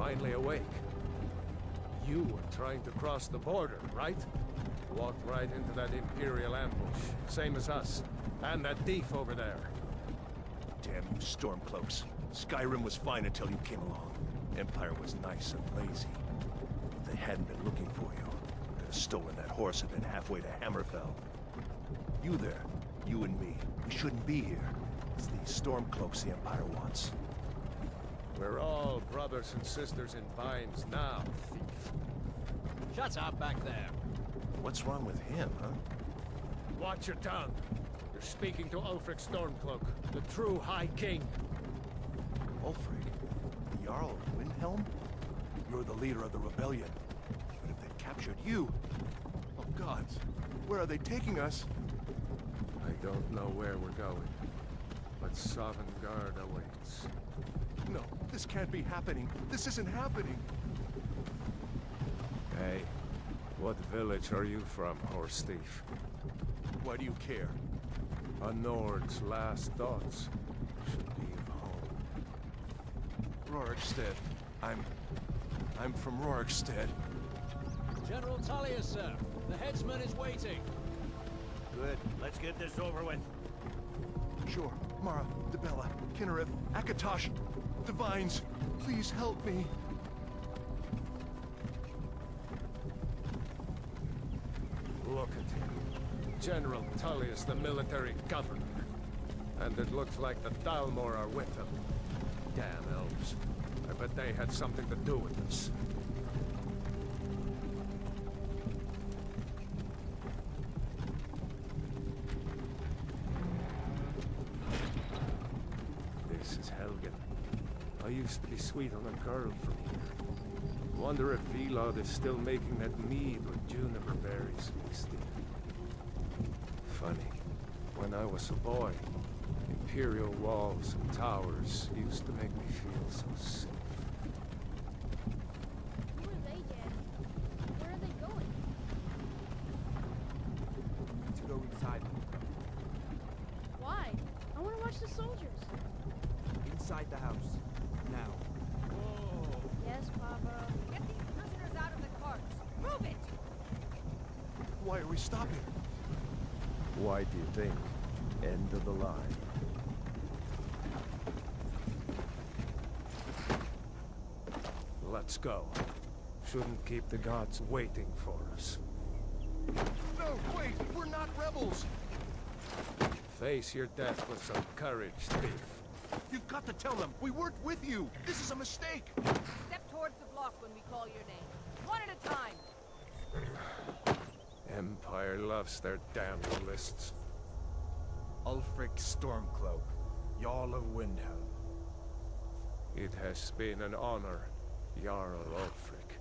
finally awake. You were trying to cross the border, right? Walked right into that Imperial ambush, same as us. And that thief over there. Damn you Stormcloaks. Skyrim was fine until you came along. Empire was nice and lazy. If they hadn't been looking for you, they could have stolen that horse and been halfway to Hammerfell. You there, you and me, we shouldn't be here. It's these Stormcloaks the Empire wants. We're all brothers and sisters in binds now, thief. Shut up back there. What's wrong with him, huh? Watch your tongue. You're speaking to Ulfric Stormcloak, the true High King. Ulfric? The Jarl of Windhelm? You're the leader of the rebellion. But if they captured you... Oh gods, where are they taking us? I don't know where we're going, but Sovngarde awaits. No, this can't be happening. This isn't happening. Hey, what village are you from, horse thief? Why do you care? A Nord's last thoughts should be of home. Rorikstead. I'm from Rorikstead. General Tullius, sir. The headsman is waiting. Good. Let's get this over with. Sure. Mara, Dibella, Kinnereth, Akatosh, Divines, please help me. Look at him. General Tullius, the military governor. And it looks like the Dalmor are with him. Damn elves. I bet they had something to do with this. This is Helgen. I used to be sweet on a girl from here. Wonder if Vilod is still making that mead with juniper berries mixed in. Funny. When I was a boy, Imperial walls and towers used to make me feel so safe. Who are they, Daddy? Where are they going? We need to go inside. Why? I want to watch the soldiers. Inside the house. Now. Yes, Papa. Get these prisoners out of the carts. Move it! Why are we stopping? Why do you think? End of the line. Let's go. Shouldn't keep the gods waiting for us. No, wait! We're not rebels! Face your death with some courage, thief. You've got to tell them, we weren't with you! This is a mistake! Step towards the block when we call your name. One at a time. Empire loves their damn lists. Ulfric Stormcloak, Jarl of Windhelm. It has been an honor, Jarl Ulfric.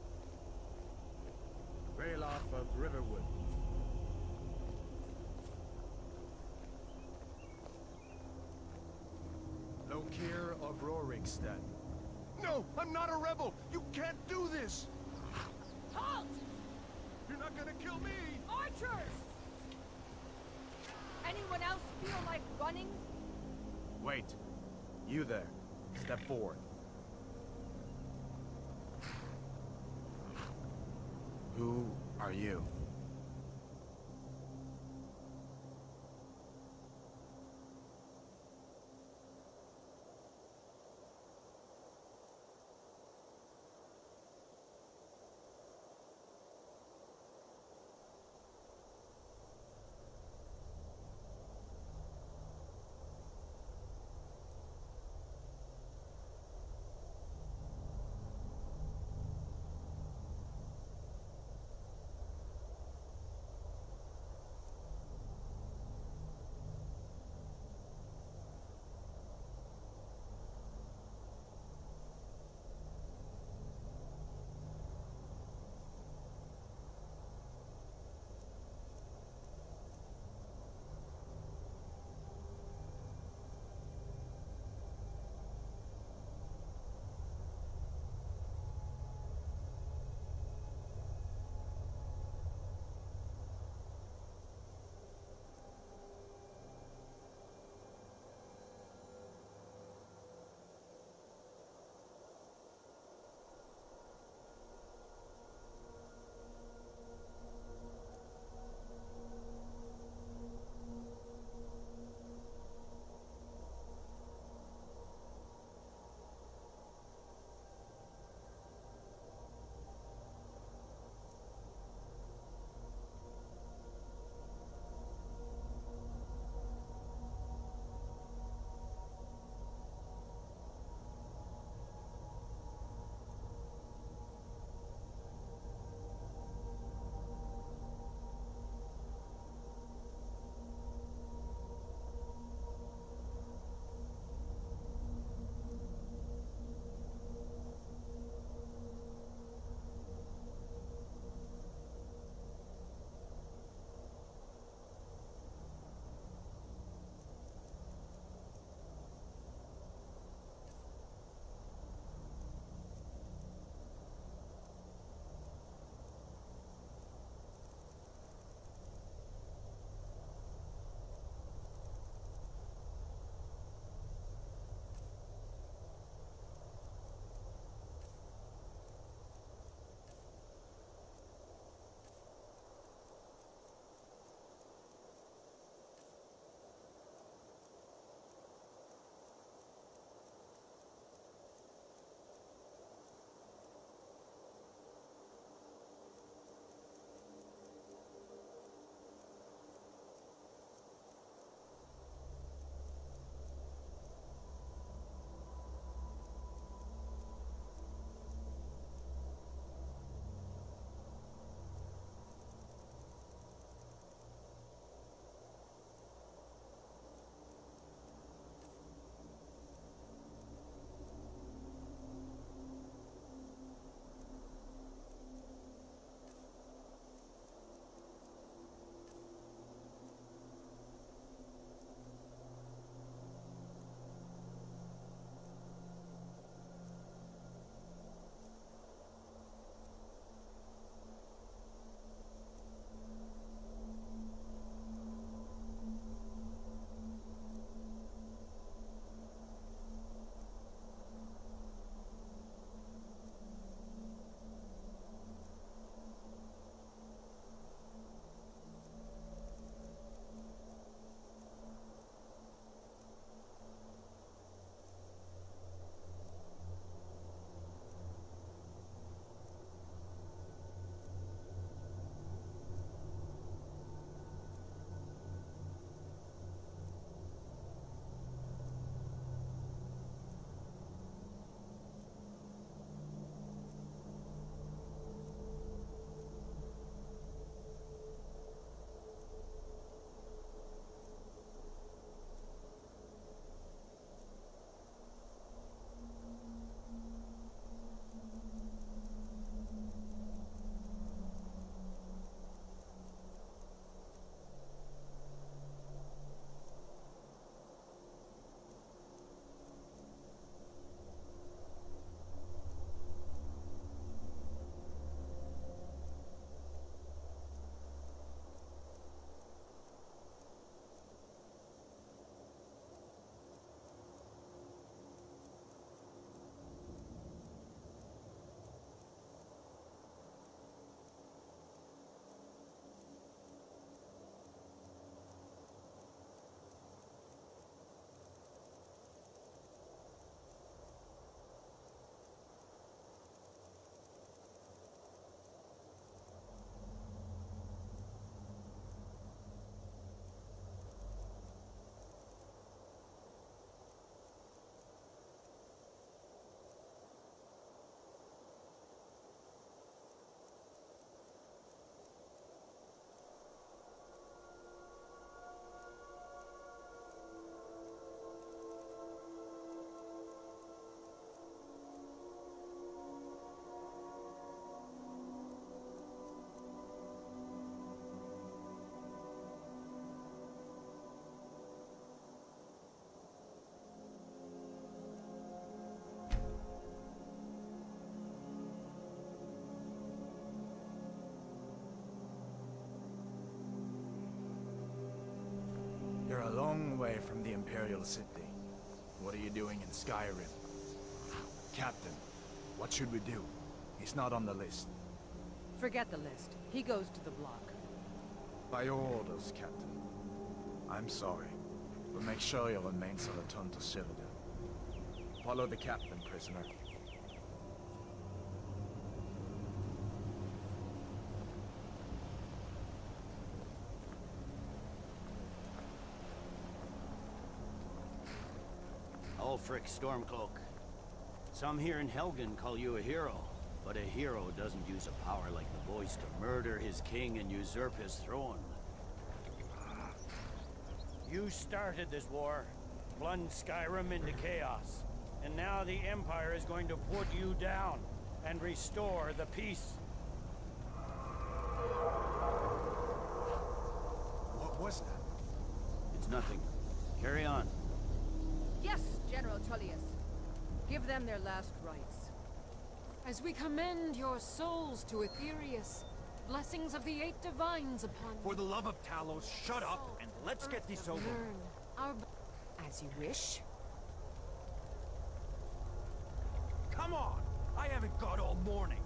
Ralof of Riverwood. Lokir of Rorikstead. No, I'm not a rebel! You can't do this! Halt! You're not gonna kill me! Archers! Anyone else feel like running? Wait. You there. Step forward. Who are you? long way from the Imperial City. What are you doing in Skyrim? Captain, what should we do? He's not on the list. Forget the list. He goes to the block. By your orders, Captain. I'm sorry, but make sure your remains are returned to Citadel. Follow the captain, prisoner. Ulfric Stormcloak. Some here in Helgen call you a hero, but a hero doesn't use a power like the voice to murder his king and usurp his throne. You started this war, plunged Skyrim into chaos, and now the Empire is going to put you down and restore the peace. What was that? It's nothing. Carry on. Yes, General Tullius. Give them their last rites. As we commend your souls to Aetherius, blessings of the eight divines upon you. For the love of Talos, shut up and let's get this over. Learn our... As you wish. Come on! I haven't got all morning.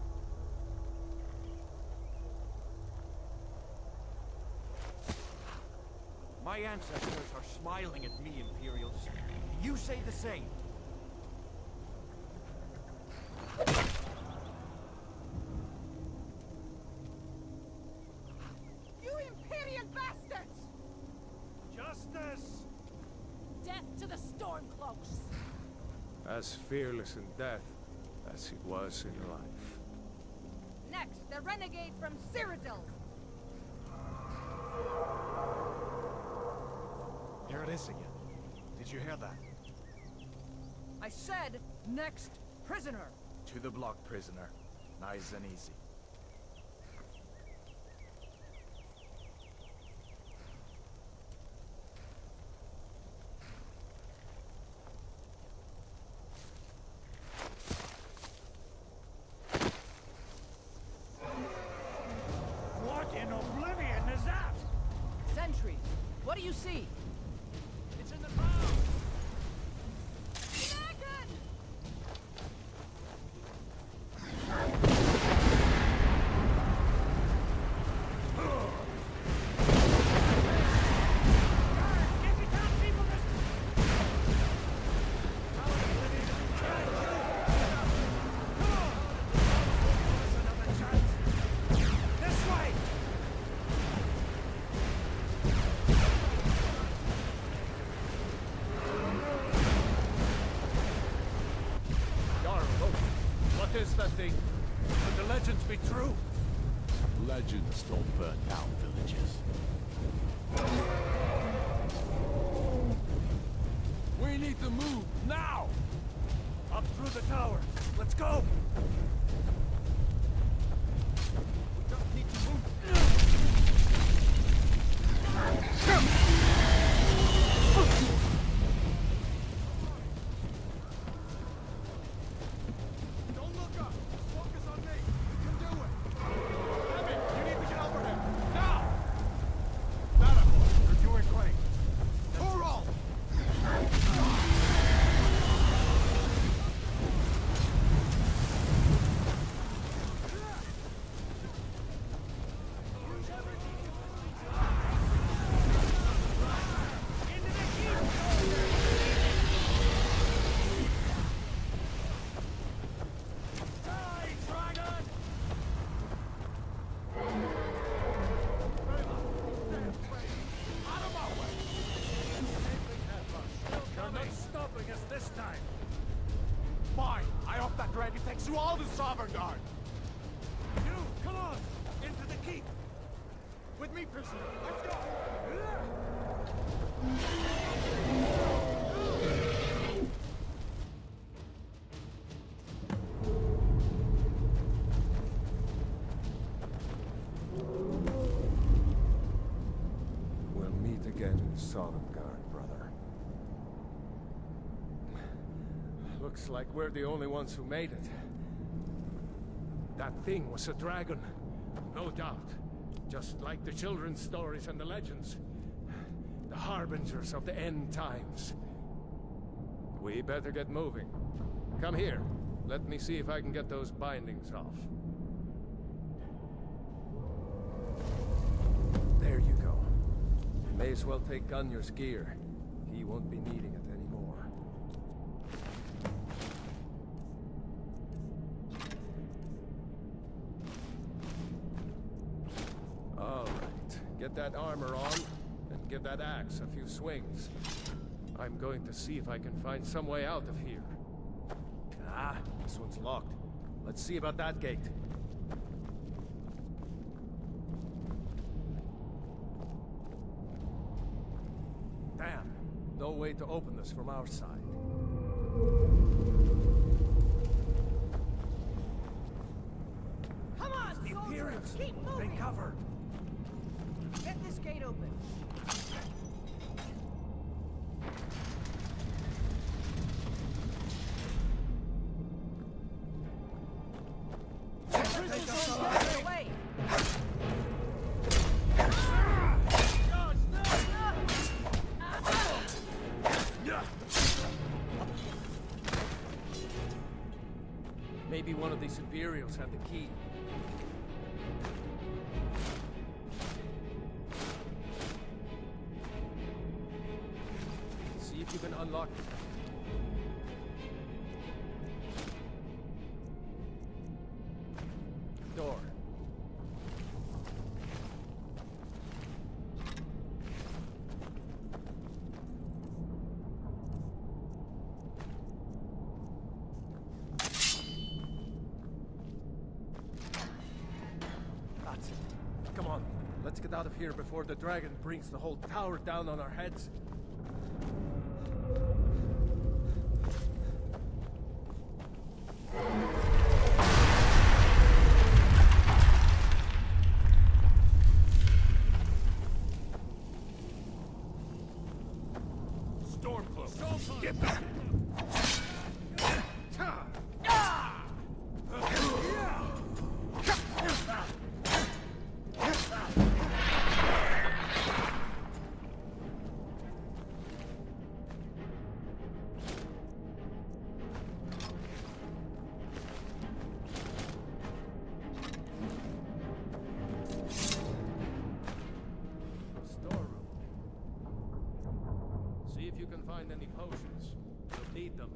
My ancestors are smiling at me, Imperials. You say the same. You Imperial bastards! Justice! Death to the Stormcloaks! As fearless in death as he was in life. Next, the renegade from Cyrodiil. Here it is again. Did you hear that? I said, next prisoner. To the block, prisoner. Nice and easy. What in oblivion is that? Sentries, what do you see? It's in the ground! What is that thing? Could the legends be true? Legends don't burn down villages. We need to move, now! Up through the tower. Let's go! We just need to move. Don't look up! Just focus on me! You can do it! Damn it! You need to get over there! Now! That you're doing great! Toro! You're not stopping us this time. Fine! I hope that dragon takes you all to Sovereign Guard! You, come on! Into the keep! With me, prisoner! Let's go! We'll meet again in Sovngarde, brother. Looks like we're the only ones who made it. That thing was a dragon. No doubt. Just like the children's stories and the legends. The harbingers of the end times. We better get moving. Come here. Let me see if I can get those bindings off. There you go. May as well take Gunjar's gear. He won't be needing it anymore. All right. Get that armor on, and give that axe a few swings. I'm going to see if I can find some way out of here. Ah, this one's locked. Let's see about that gate. Damn. No way to open this from our side. Come on, The soldier! Imperials! Keep moving! They cover! Get this gate open. Get away! Maybe one of these Imperials had the key. See if you can unlock it. Door. That's it. Come on, let's get out of here before the dragon brings the whole tower down on our heads. Stormcloak! Get back! Storeroom. See if you can find any potions. You'll need them.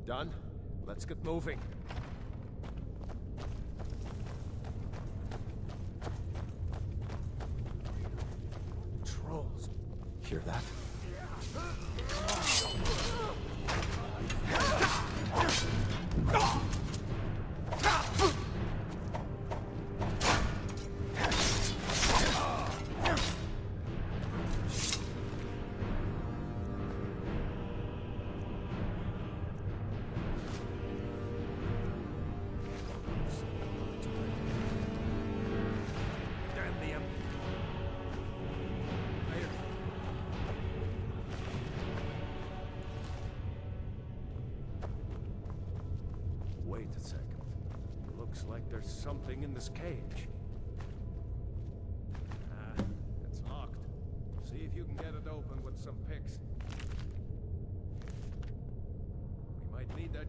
Done? Let's get moving. Trolls. Hear that? Damn the Empire. There. Wait a second. Looks like there's something in this cage. Ah, it's locked. See if you can get it open with some picks. We might need that.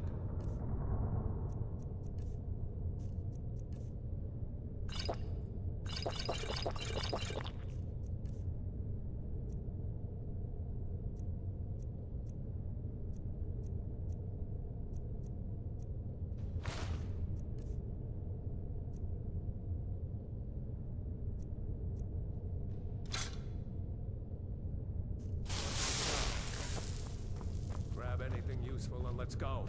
Grab anything useful and let's go.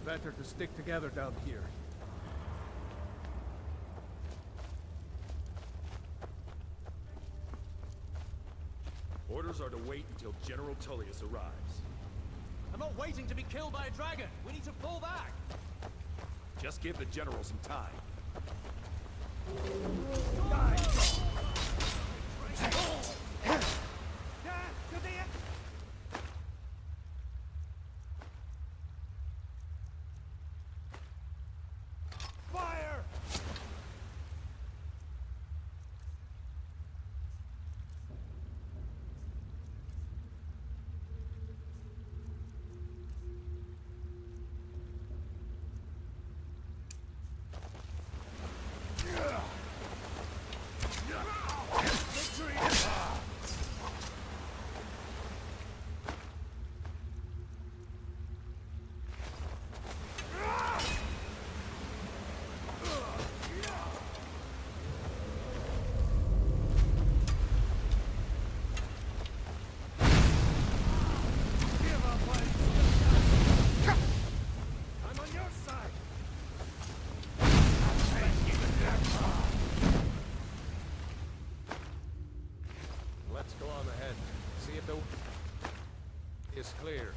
Better to stick together down here. Orders are to wait until General Tullius arrives. I'm not waiting to be killed by a dragon. We need to fall back. Just give the general some time. Fire! I'm on your side! Let's go on ahead. See if the is clear.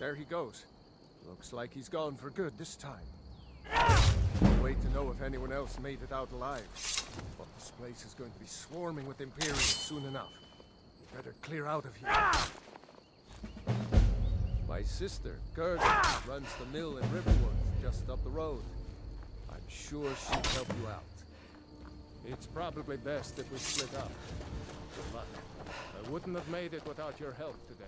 There he goes. Looks like he's gone for good this time. We'll wait to know if anyone else made it out alive. But this place is going to be swarming with Imperials soon enough. We better clear out of here. My sister, Gerda, runs the mill in Riverwood, just up the road. I'm sure she'll help you out. It's probably best if we split up. Good luck. I wouldn't have made it without your help today.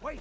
Wait!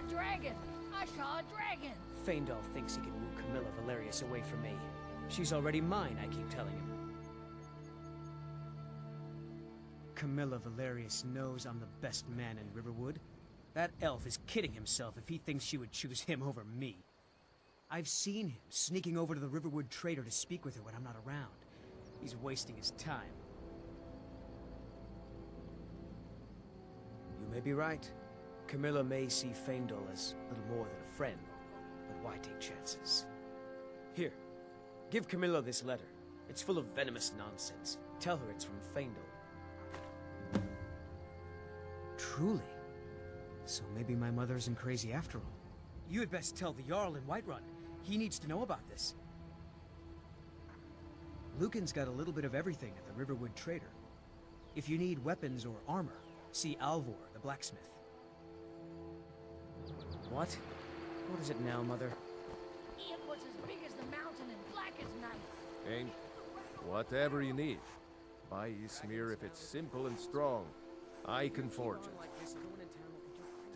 A dragon! I saw a dragon! Faendal thinks he can woo Camilla Valerius away from me. She's already mine, I keep telling him. Camilla Valerius knows I'm the best man in Riverwood. That elf is kidding himself if he thinks she would choose him over me. I've seen him sneaking over to the Riverwood trader to speak with her when I'm not around. He's wasting his time. You may be right. Camilla may see Faendal as little more than a friend, but why take chances? Here, give Camilla this letter. It's full of venomous nonsense. Tell her it's from Faendal. Truly? So maybe my mother isn't crazy after all. You had best tell the Jarl in Whiterun. He needs to know about this. Lucan's got a little bit of everything at the Riverwood Trader. If you need weapons or armor, see Alvor, the blacksmith. What? What is it now, Mother? It was as big as the mountain and black as night. Ain't whatever you need. Buy Ysmir if it's simple and strong. I can forge it.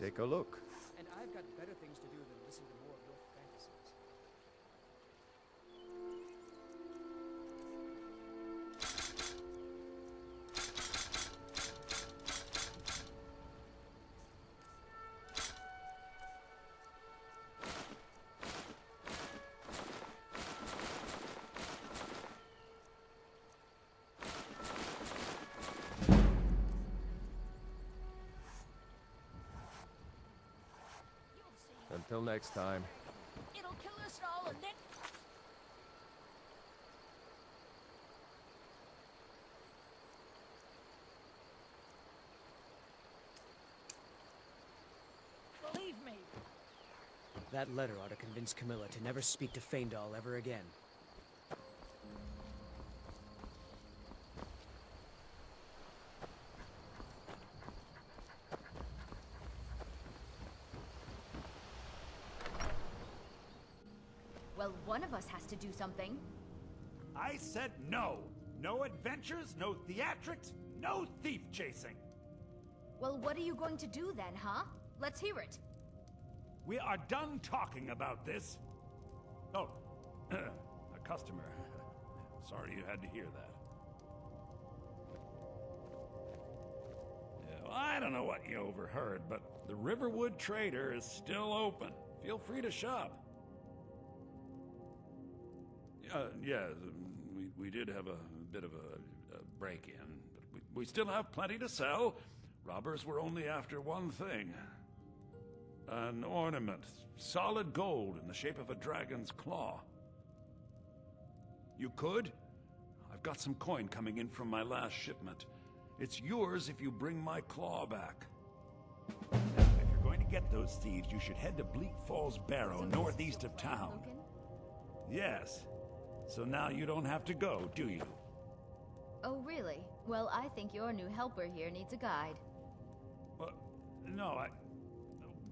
Take a look. And I've got better things to do than listen to more of your fantasies. Until next time. It'll kill us all and then... Believe me. That letter ought to convince Camilla to never speak to Faendal ever again. Well, one of us has to do something. I said no. No adventures, no theatrics, no thief chasing. Well, what are you going to do then, huh? Let's hear it. We are done talking about this. Oh, a customer. Sorry you had to hear that. Yeah, well, I don't know what you overheard, but the Riverwood Trader is still open. Feel free to shop. Yeah, we did have a bit of a break-in, but we still have plenty to sell. Robbers were only after one thing. An ornament, solid gold in the shape of a dragon's claw. You could? I've got some coin coming in from my last shipment. It's yours if you bring my claw back. Now, if you're going to get those thieves, you should head to Bleak Falls Barrow, northeast of town. Yes. So now you don't have to go, do you? Oh, really? Well, I think your new helper here needs a guide. No,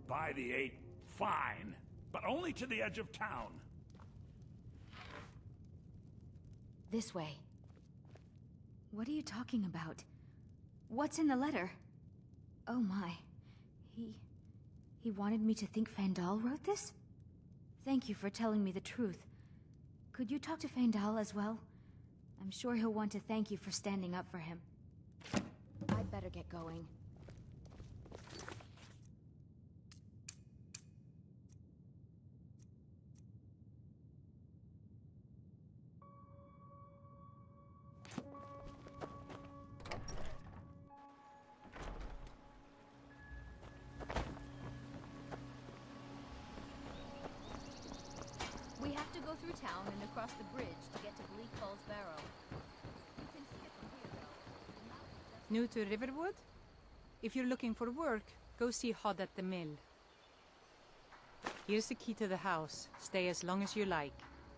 by the 8, fine. But only to the edge of town. This way. What are you talking about? What's in the letter? Oh my. He wanted me to think Faendal wrote this? Thank you for telling me the truth. Could you talk to Faendal as well? I'm sure he'll want to thank you for standing up for him. I'd better get going. We have to go through town and across the bridge to get to Bleak Falls Barrow. You can see it from here, though. New to Riverwood? If you're looking for work, go see Hod at the mill. Here's the key to the house. Stay as long as you like.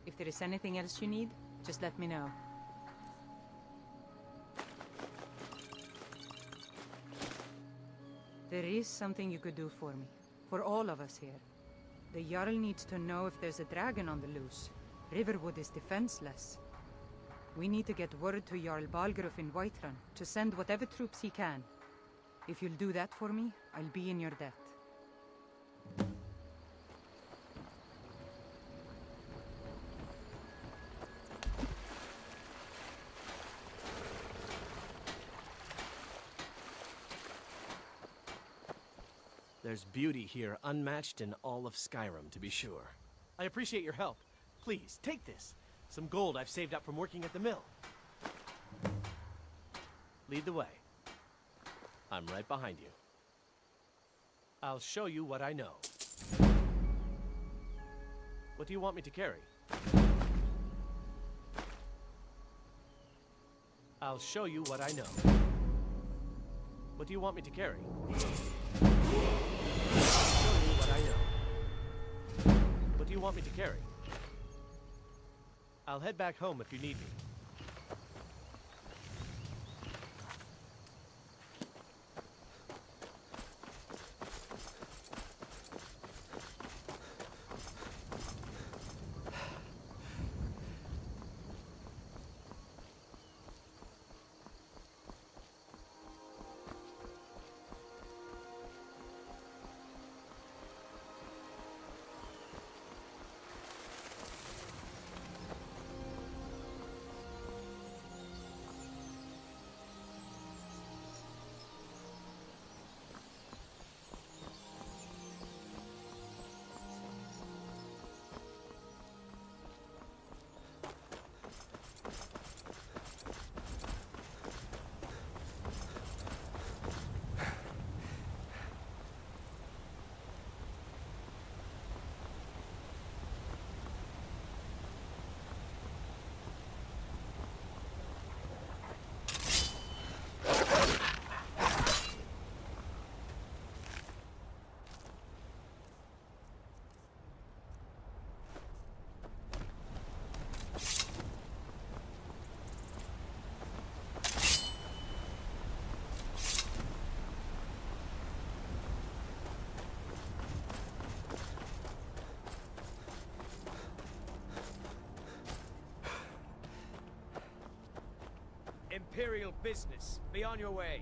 If there is anything else you need, just let me know. There is something you could do for me. For all of us here. The Jarl needs to know if there's a dragon on the loose. Riverwood is defenseless. We need to get word to Jarl Balgruuf in Whiterun to send whatever troops he can. If you'll do that for me, I'll be in your debt. There's beauty here unmatched in all of Skyrim, to be sure. I appreciate your help. Please, take this. Some gold I've saved up from working at the mill. Lead the way. I'm right behind you. I'll show you what I know. What do you want me to carry? I'll show you what I know. What do you want me to carry? I'll show you what I know. What do you want me to carry? I'll head back home if you need me. Imperial business. Be on your way.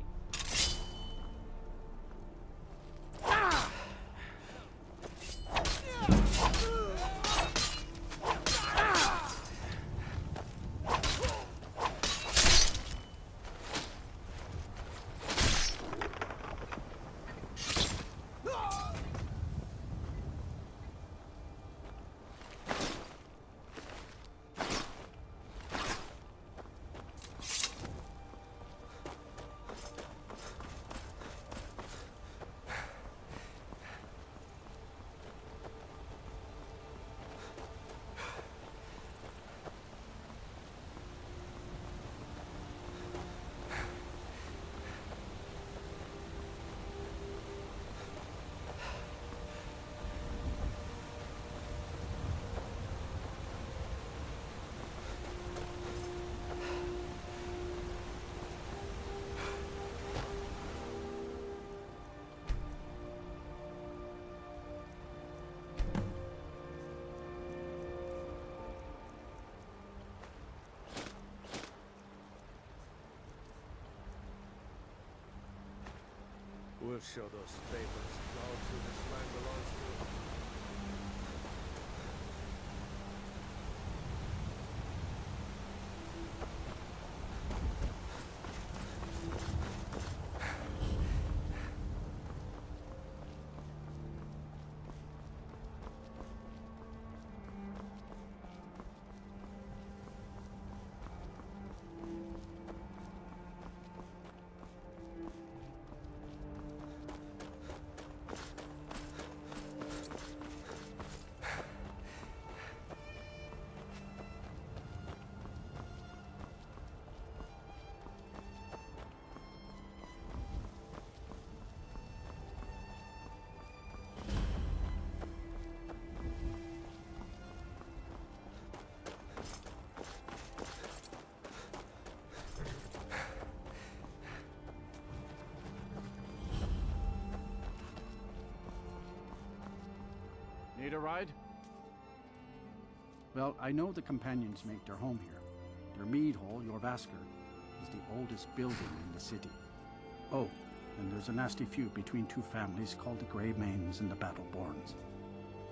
We'll show those fables dogs who this land belongs to. Need a ride? Well, I know the companions make their home here. Their mead hall, your Vasker, is the oldest building in the city. Oh, and there's a nasty feud between two families called the Grey Mains and the Battleborns.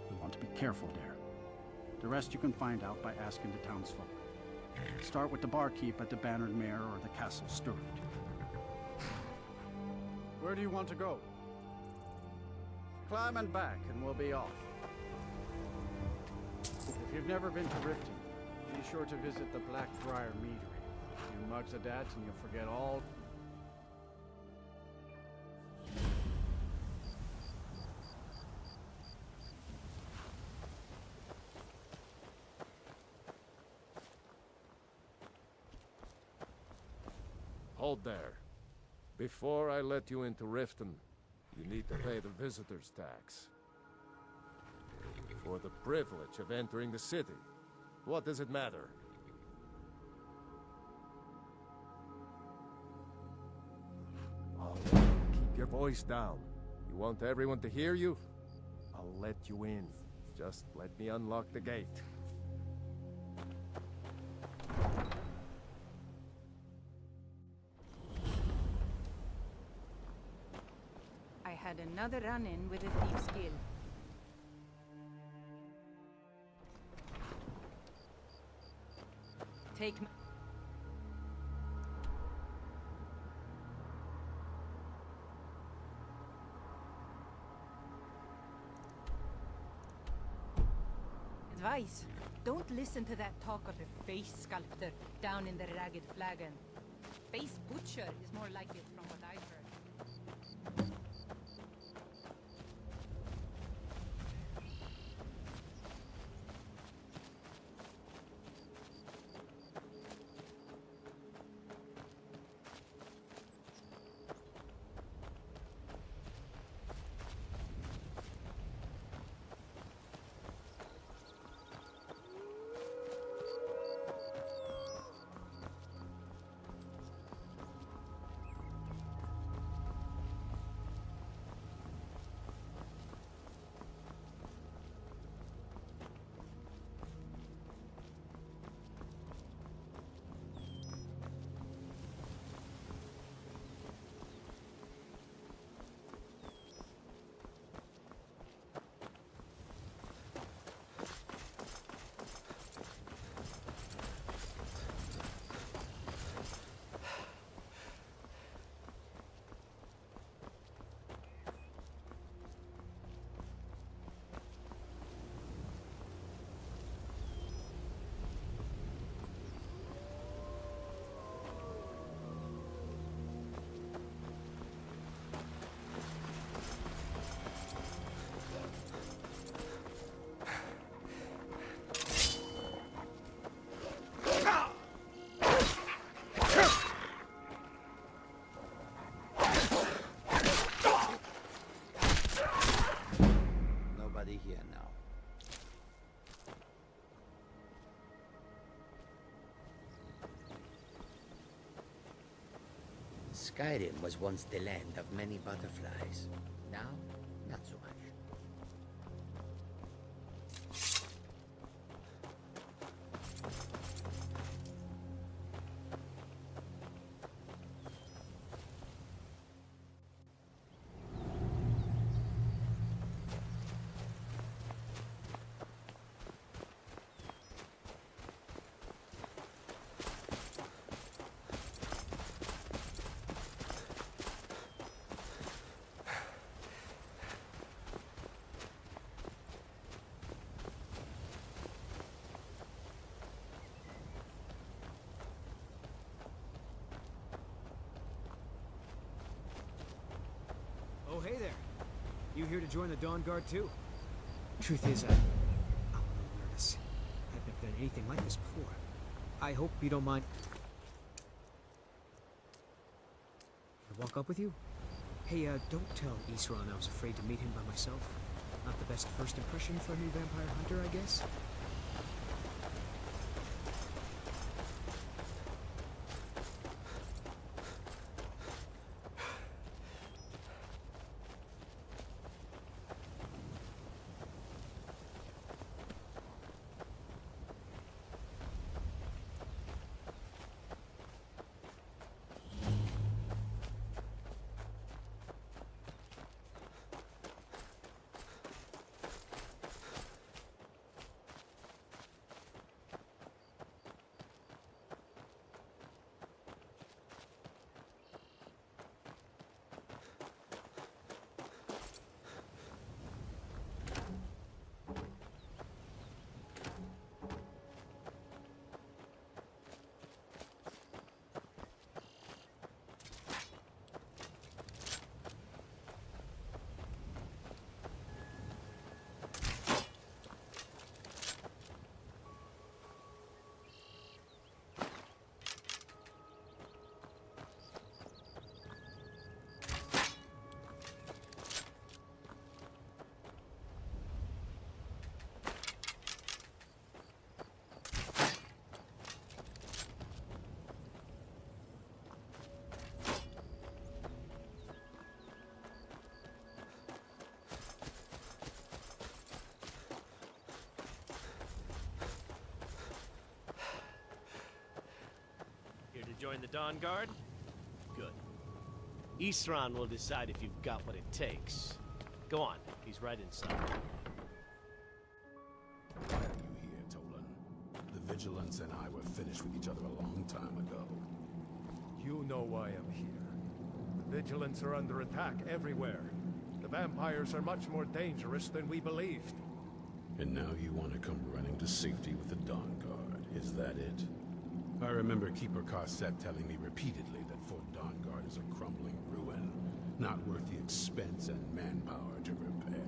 You want to be careful there. The rest you can find out by asking the townsfolk. Start with the barkeep at the Bannered Mare or the Castle Steward. Where do you want to go? Climb and back and we'll be off. If you've never been to Riften, be sure to visit the Blackbriar Meadery. A few mugs of that and you'll forget all... Hold there. Before I let you into Riften, you need to pay the visitor's tax. For the privilege of entering the city. What does it matter? Oh, keep your voice down. You want everyone to hear you? I'll let you in. Just let me unlock the gate. I had another run-in with a thief's guild. Take me. Advice. Don't listen to that talk of a face sculptor down in the Ragged Flagon. Face butcher is more like it from what I've heard. Here now. Skyrim was once the land of many butterflies. Now, not so much. Oh, hey there. You here to join the Dawn Guard, too? Truth is, I'm a little nervous. I've never done anything like this before. I hope you don't mind. Can I walk up with you? Hey, don't tell Isran I was afraid to meet him by myself. Not the best first impression for a new vampire hunter, I guess. join the Dawn Guard? Good. Isran will decide if you've got what it takes. Go on, he's right inside. Why are you here, Tolan? The Vigilance and I were finished with each other a long time ago. You know why I'm here. The Vigilants are under attack everywhere. The vampires are much more dangerous than we believed. And now you want to come running to safety with the Dawn Guard, is that it? I remember Keeper Carset telling me repeatedly that Fort Dawn Guard is a crumbling ruin, not worth the expense and manpower to repair.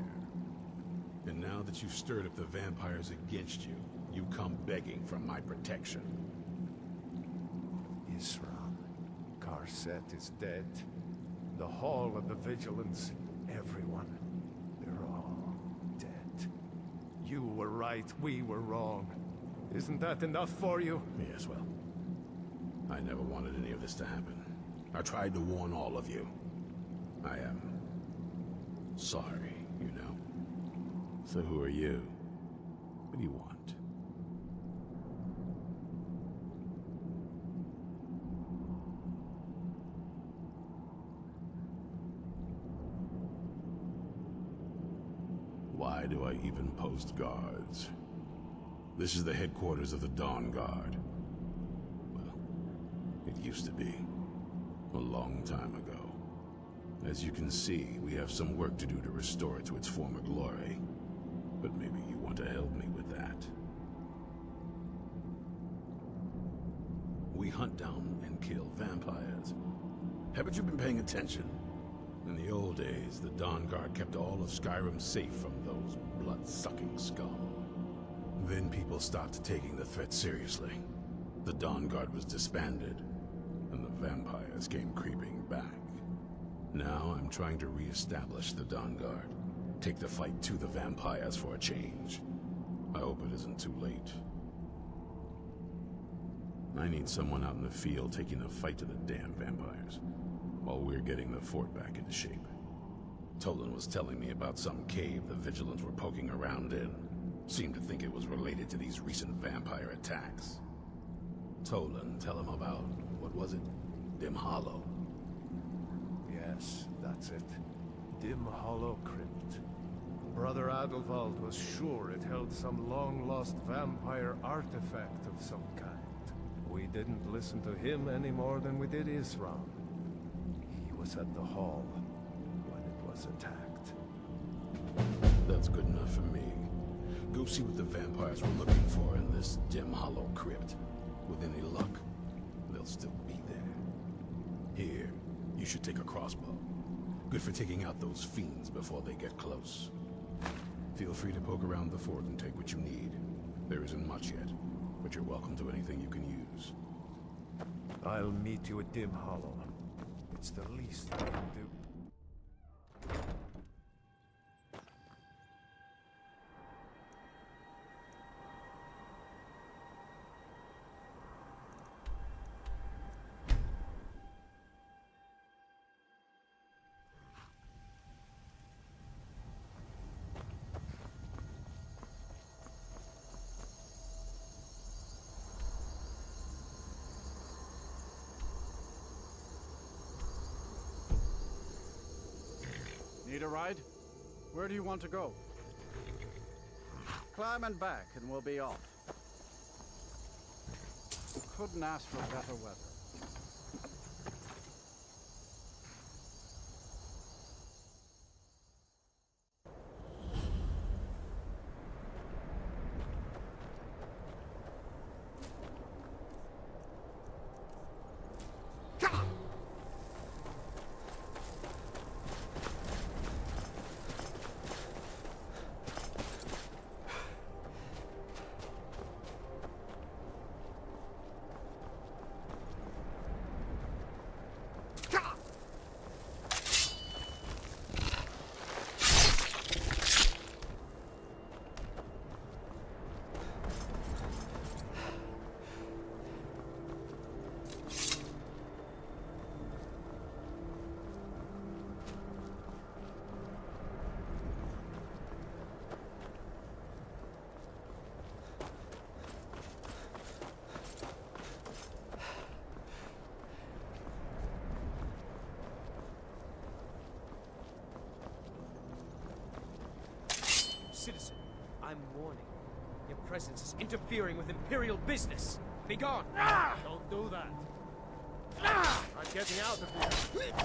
And now that you've stirred up the vampires against you, you come begging for my protection. Isran, Carset is dead. The Hall of the Vigilance, everyone, they're all dead. You were right, we were wrong. Isn't that enough for you? Yes, well, I never wanted any of this to happen. I tried to warn all of you. I am sorry, you know. So who are you? What do you want? Why do I even post guards? This is the headquarters of the Dawn Guard. Well, it used to be. A long time ago. As you can see, we have some work to do to restore it to its former glory. But maybe you want to help me with that. We hunt down and kill vampires. Haven't you been paying attention? In the old days, the Dawn Guard kept all of Skyrim safe from those blood-sucking scum. Then people stopped taking the threat seriously. The Dawn Guard was disbanded, and the vampires came creeping back. Now I'm trying to re-establish the Dawn Guard. Take the fight to the vampires for a change. I hope it isn't too late. I need someone out in the field taking the fight to the damn vampires, while we're getting the fort back into shape. Tolan was telling me about some cave the Vigilants were poking around in. Seemed to think it was related to these recent vampire attacks. Tolan, tell him about, what was it? Dim Hollow. Yes, that's it. Dim Hollow Crypt. Brother Adelwald was sure it held some long-lost vampire artifact of some kind. We didn't listen to him any more than we did Isram. He was at the hall when it was attacked. That's good enough for me. Go see what the vampires were looking for in this Dim Hollow Crypt. With any luck, they'll still be there. Here, you should take a crossbow. Good for taking out those fiends before they get close. Feel free to poke around the fort and take what you need. There isn't much yet, but you're welcome to anything you can use. I'll meet you at Dim Hollow. It's the least I can do. Need a ride? Where do you want to go? Climb and back and we'll be off. Couldn't ask for better weather. citizen. I'm warning you. Your presence is interfering with Imperial business. Be gone! Don't do that. I'm getting out of here.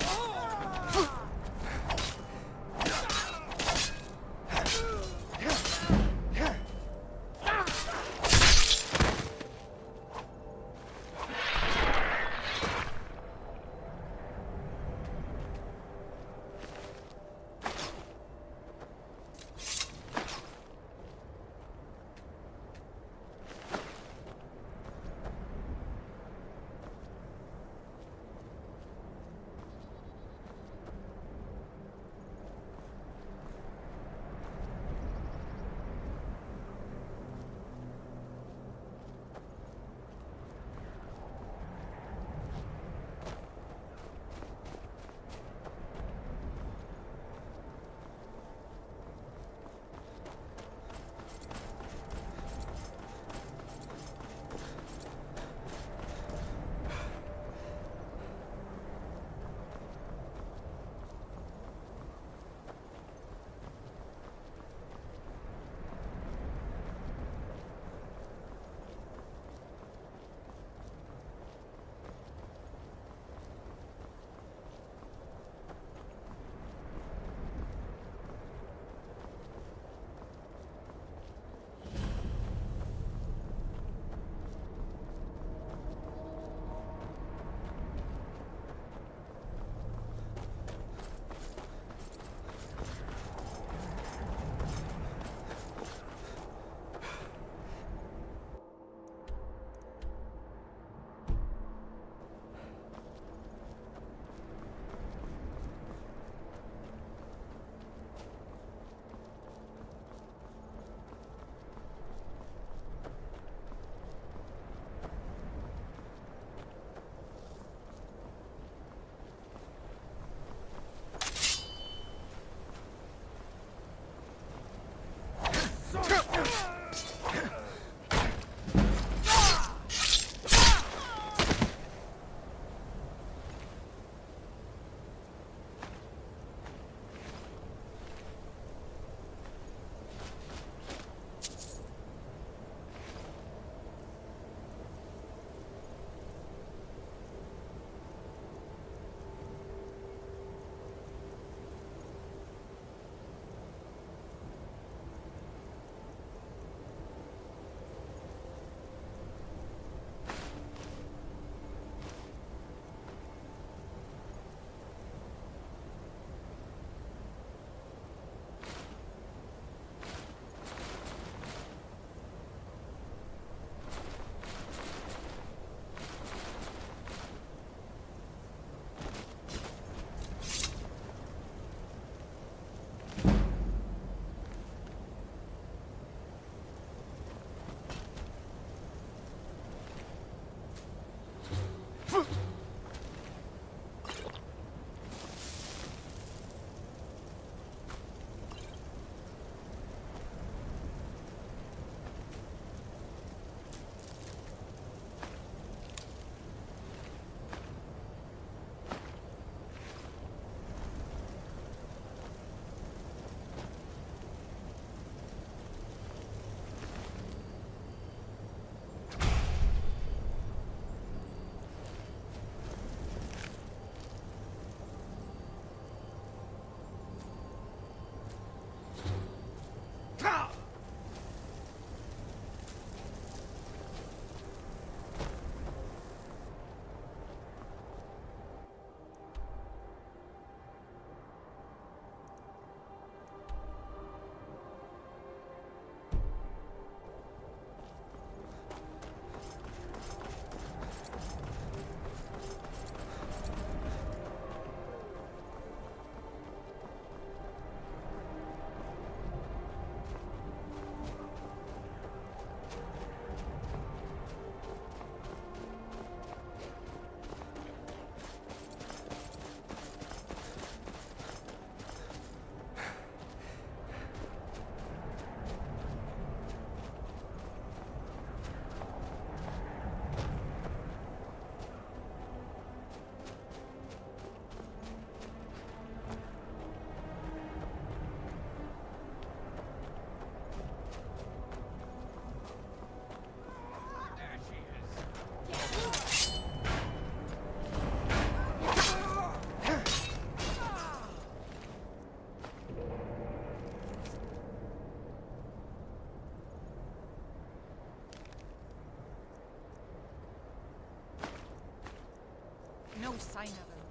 no sign of him.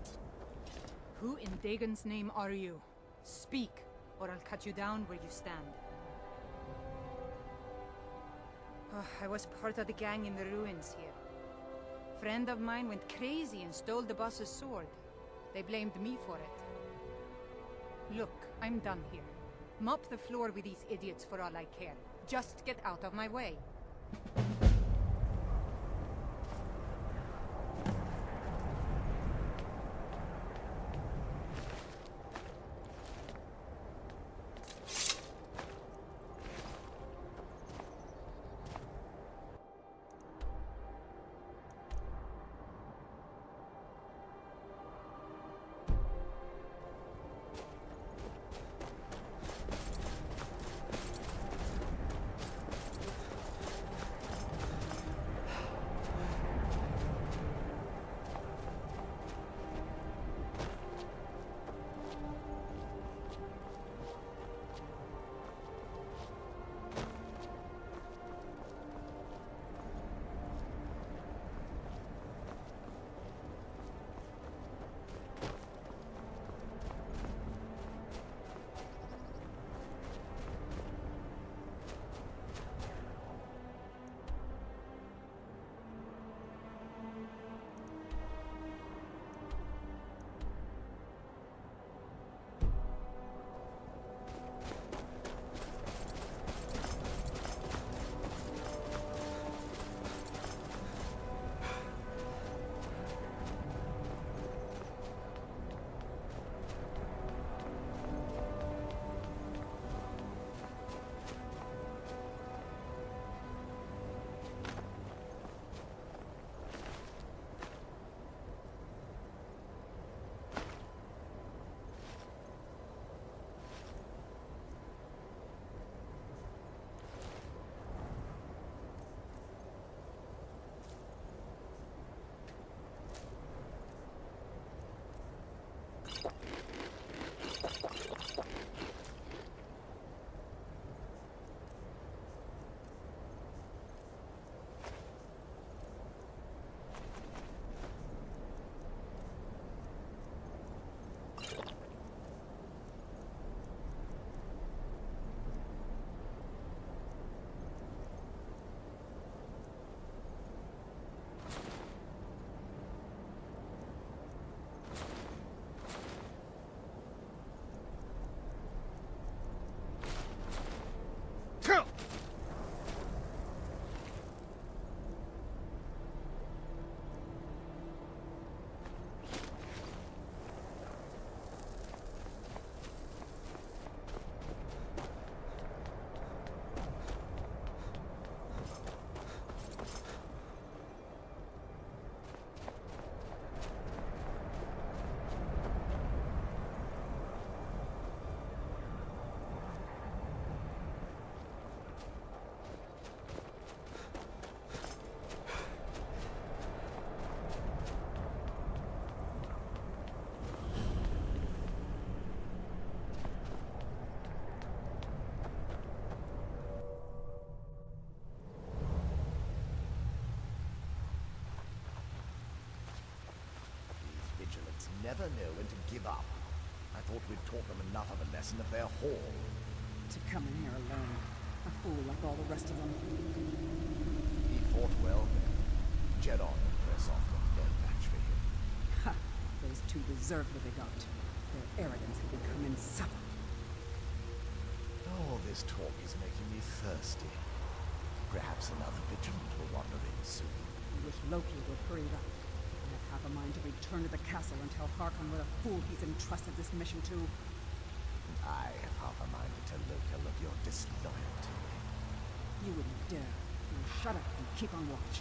Who in Dagon's name are you? Speak, or I'll cut you down where you stand. Oh, I was part of the gang in the ruins here. Friend of mine went crazy and stole the boss's sword. They blamed me for it. Look, I'm done here. Mop the floor with these idiots for all I care. Just get out of my way. Never know when to give up. I thought we'd taught them enough of a lesson at their hall. To come in here alone. A fool like all the rest of them. He fought well then. Jedon and press off were no match for him. Ha! Those two deserved what they got. Their arrogance had become insufferable. All this talk is making me thirsty. Perhaps another vigilant will wander in soon. I wish Loki would hurry it up. I have half a mind to return to the castle and tell Harkon what a fool he's entrusted this mission to. And I have half a mind to tell Loki of your disloyalty. You wouldn't dare. Now shut up and keep on watch.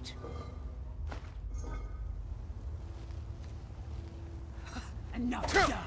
right. And now die!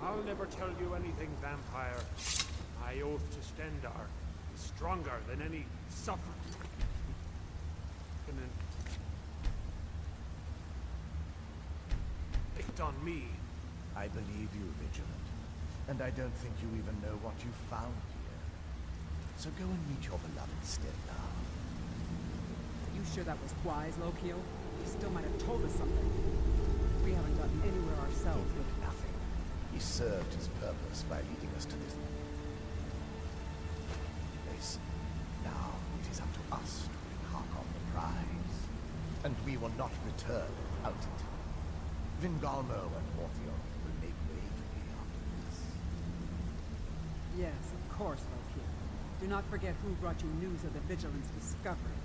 I'll never tell you anything, vampire. My oath to Stendar is stronger than any suffering. Picked on me. I believe you, Vigilant. And I don't think you even know what you found here. So go and meet your beloved Stendar. Are you sure that was wise, Lokiel? He still might have told us something. We haven't gotten anywhere ourselves with nothing. He served his purpose by leading us to this place. Now it is up to us to bring Hakon the prize. And we will not return without it. Vingalmo and Morthion will make way for me after this. Yes, of course, Lokiel. Do not forget who brought you news of the Vigilance discovery.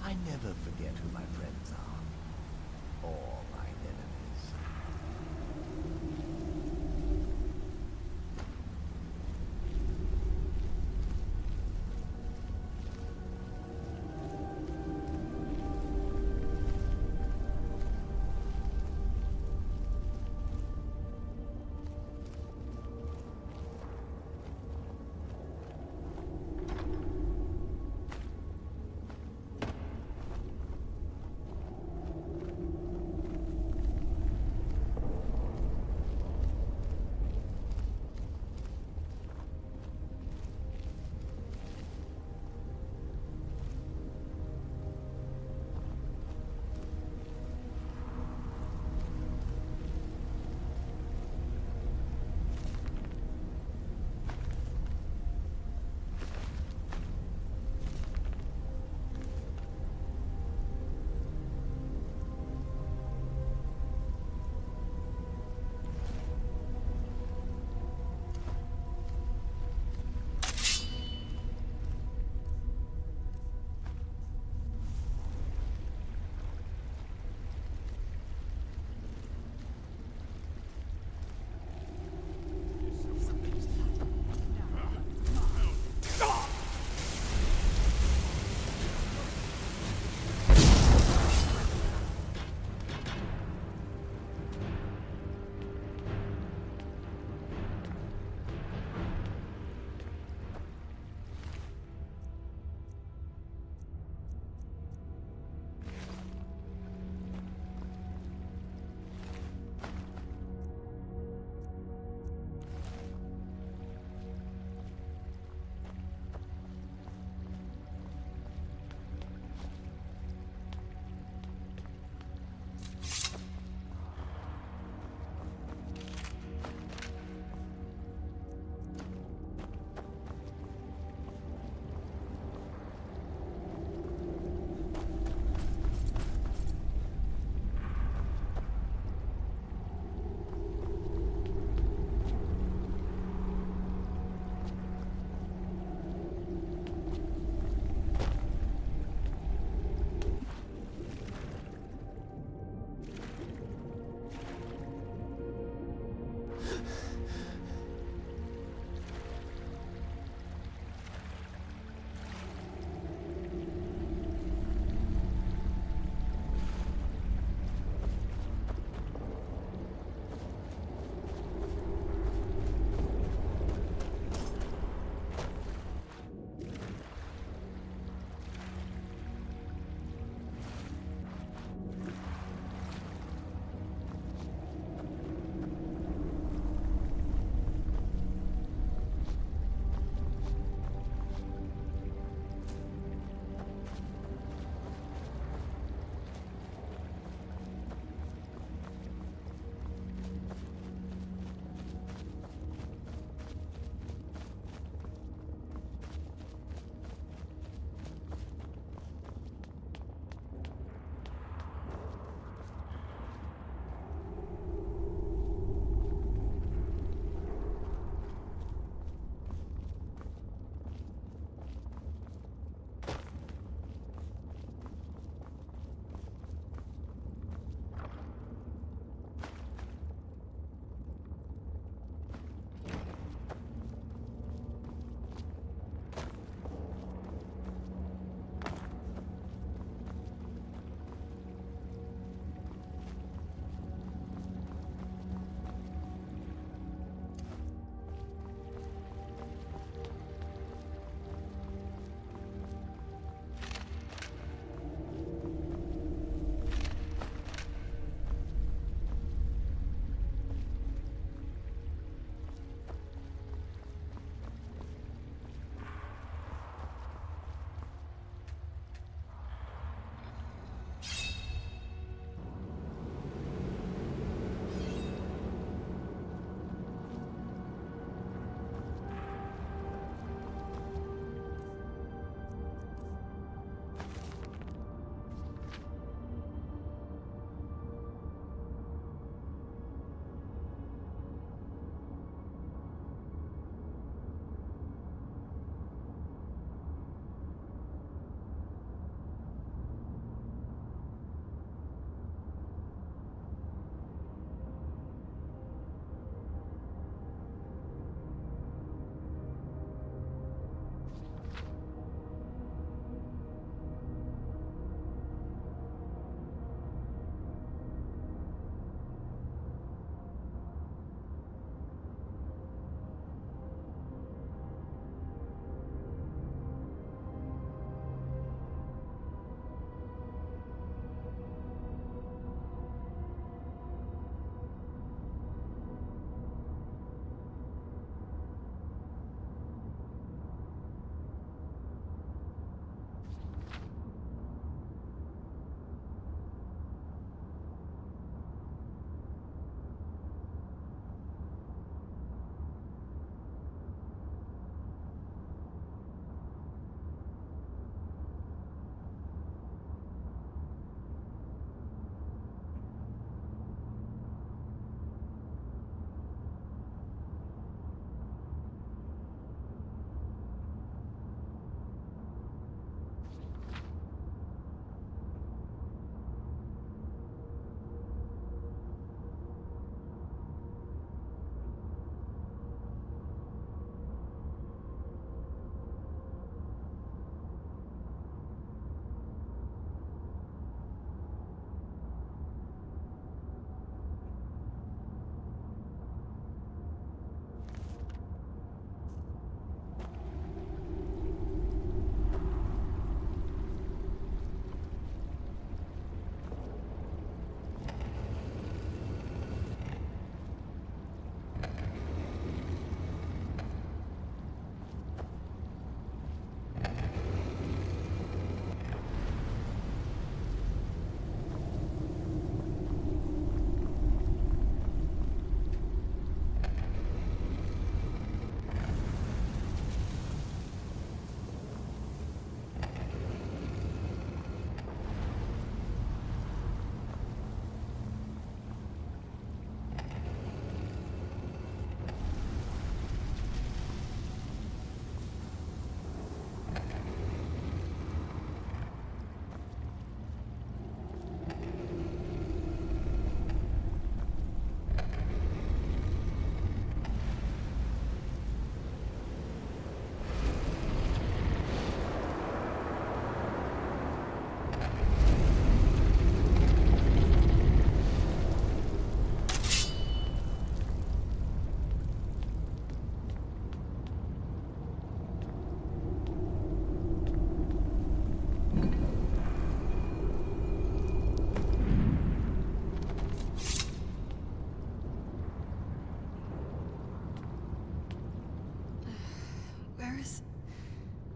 I never forget who my friends are. Or my enemies.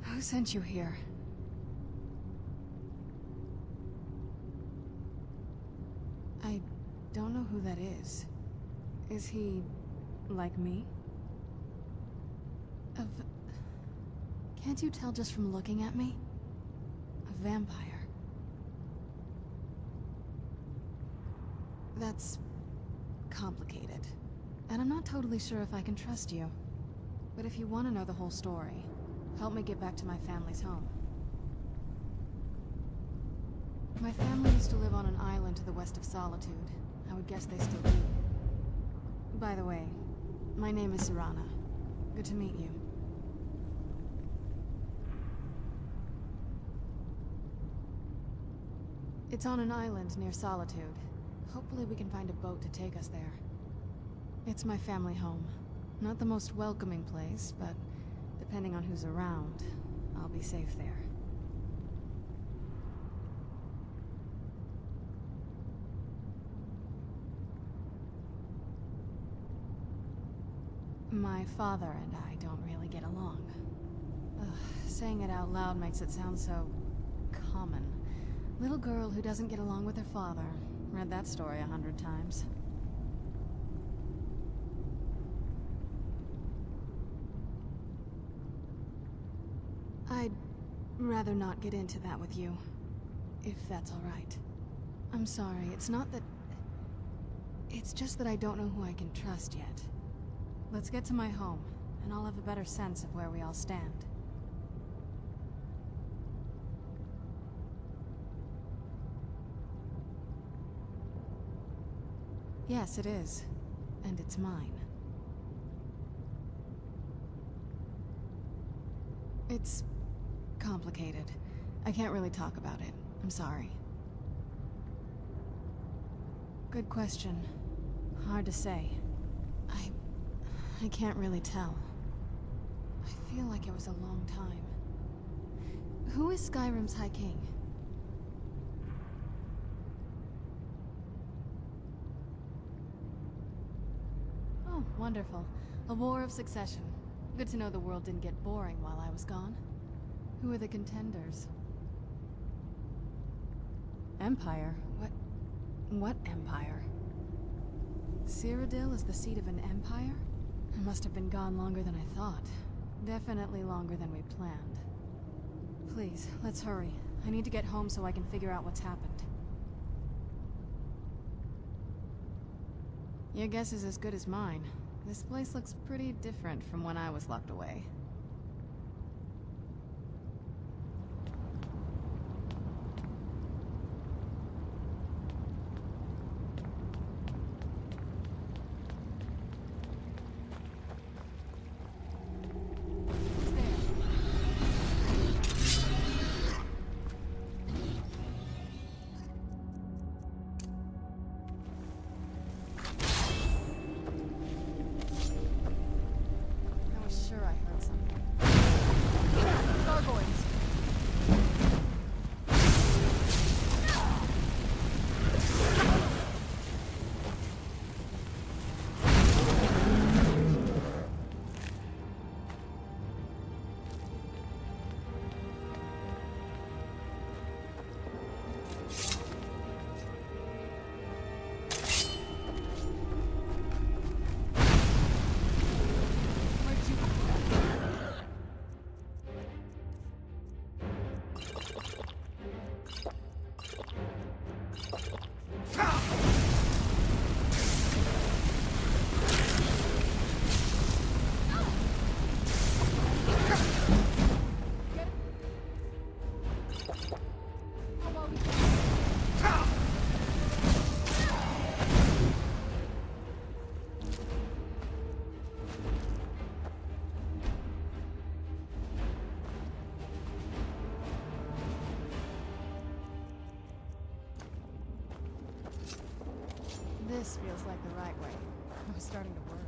Who sent you here? I don't know who that is. Is he... like me? Can't you tell just from looking at me? A vampire. That's... complicated. And I'm not totally sure if I can trust you. But if you want to know the whole story, help me get back to my family's home. My family used to live on an island to the west of Solitude. I would guess they still do. By the way, my name is Serana. Good to meet you. It's on an island near Solitude. Hopefully we can find a boat to take us there. It's my family home. Not the most welcoming place, but depending on who's around, I'll be safe there. My father and I don't really get along. Ugh, saying it out loud makes it sound so... common. Little girl who doesn't get along with her father. Read that story 100 times. I'd rather not get into that with you, if that's all right. I'm sorry, it's not that... It's just that I don't know who I can trust yet. Let's get to my home, and I'll have a better sense of where we all stand. Yes, it is. And it's mine. It's... complicated. I can't really talk about it. I'm sorry. Good question. Hard to say. I can't really tell. I feel like it was a long time. Who is Skyrim's High King? Oh, wonderful. A war of succession. Good to know the world didn't get boring while I was gone. Who are the contenders? Empire? What empire? Cyrodiil is the seat of an empire? I must have been gone longer than I thought. Definitely longer than we planned. Please, let's hurry. I need to get home so I can figure out what's happened. Your guess is as good as mine. This place looks pretty different from when I was locked away. This feels like the right way. I was starting to worry.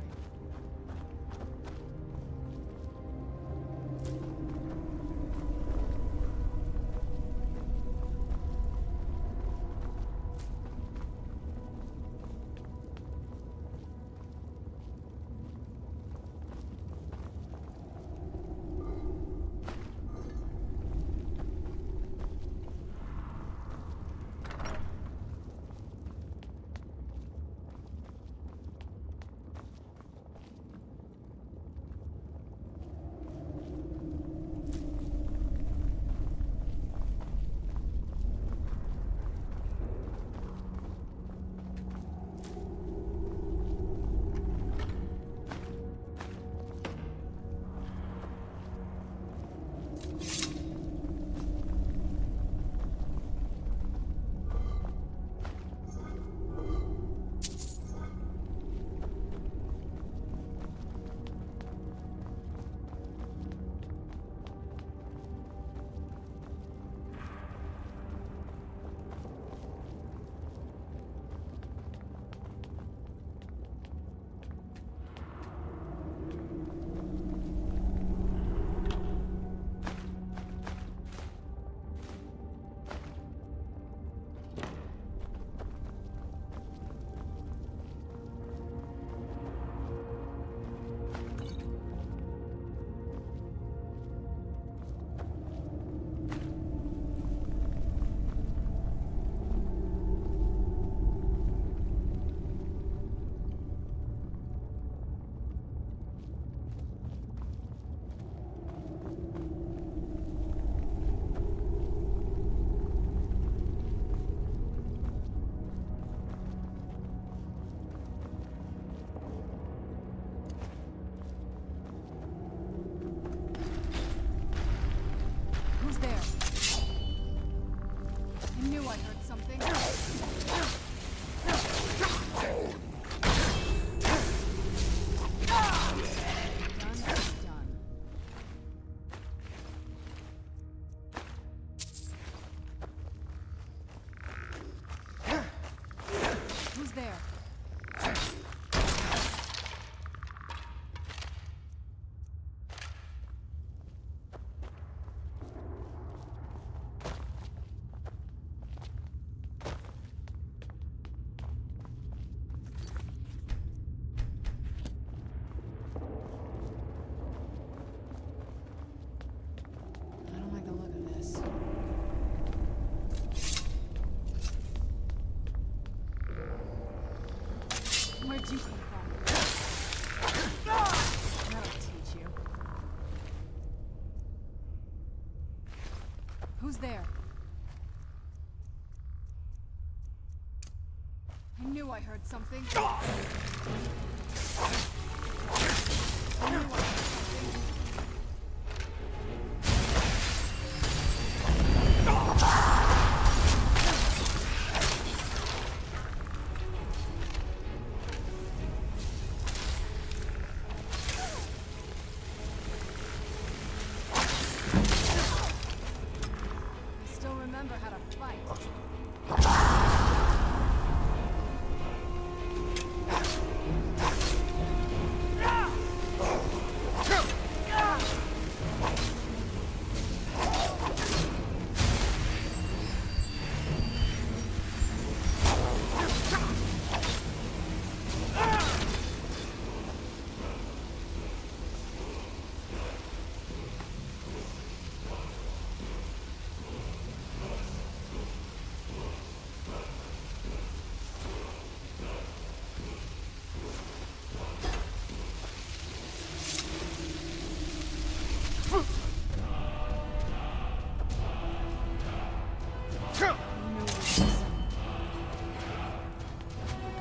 Who's there? I knew I heard something. I knew I heard something. I still remember how to fight.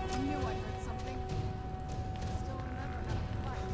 I knew I heard something. I still remember how to fight.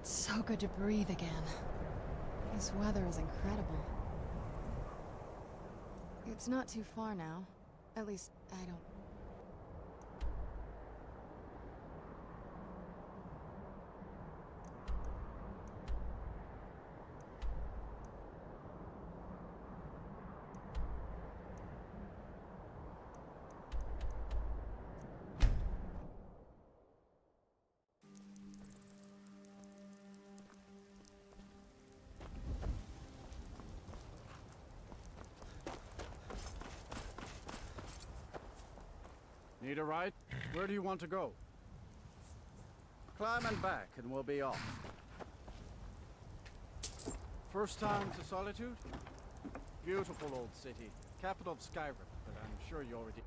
It's so good to breathe again. This weather is incredible. It's not too far now. At least, I don't... Need a ride? Where do you want to go? Climb and back and we'll be off. First time to Solitude? Beautiful old city. Capital of Skyrim, but I'm sure you already...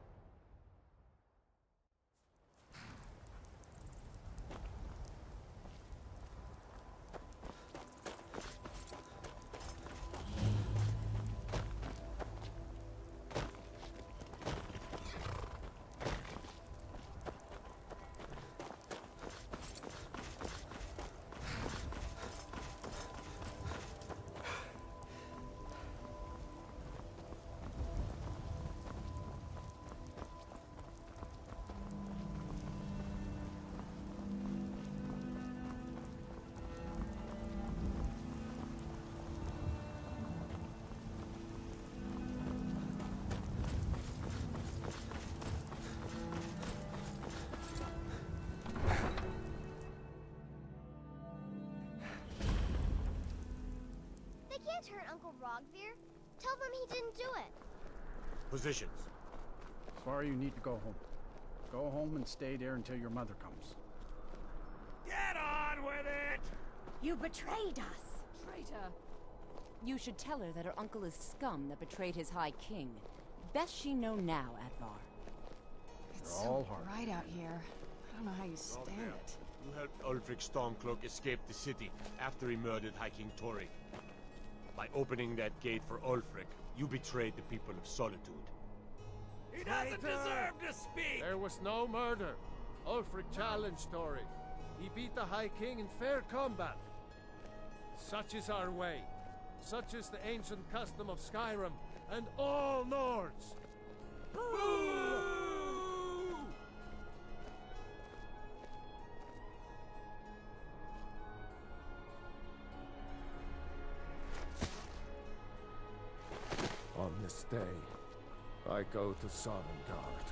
gonna turn Uncle Rogvir? Tell them he didn't do it. Positions. Sorry, you need to go home. Go home and stay there until your mother comes. Get on with it! You betrayed us! Traitor! You should tell her that her uncle is scum that betrayed his High King. Best she know now, Advar. It's all so hard. bright out here. I don't know how you stand it. You helped Ulfric Stormcloak escape the city after he murdered High King Torrik. By opening that gate for Ulfric, you betrayed the people of Solitude. He doesn't deserve to speak! There was no murder. Ulfric challenged Torrik. He beat the High King in fair combat. Such is our way. Such is the ancient custom of Skyrim and all Nords. Boo! On this day, I go to Sovngarde.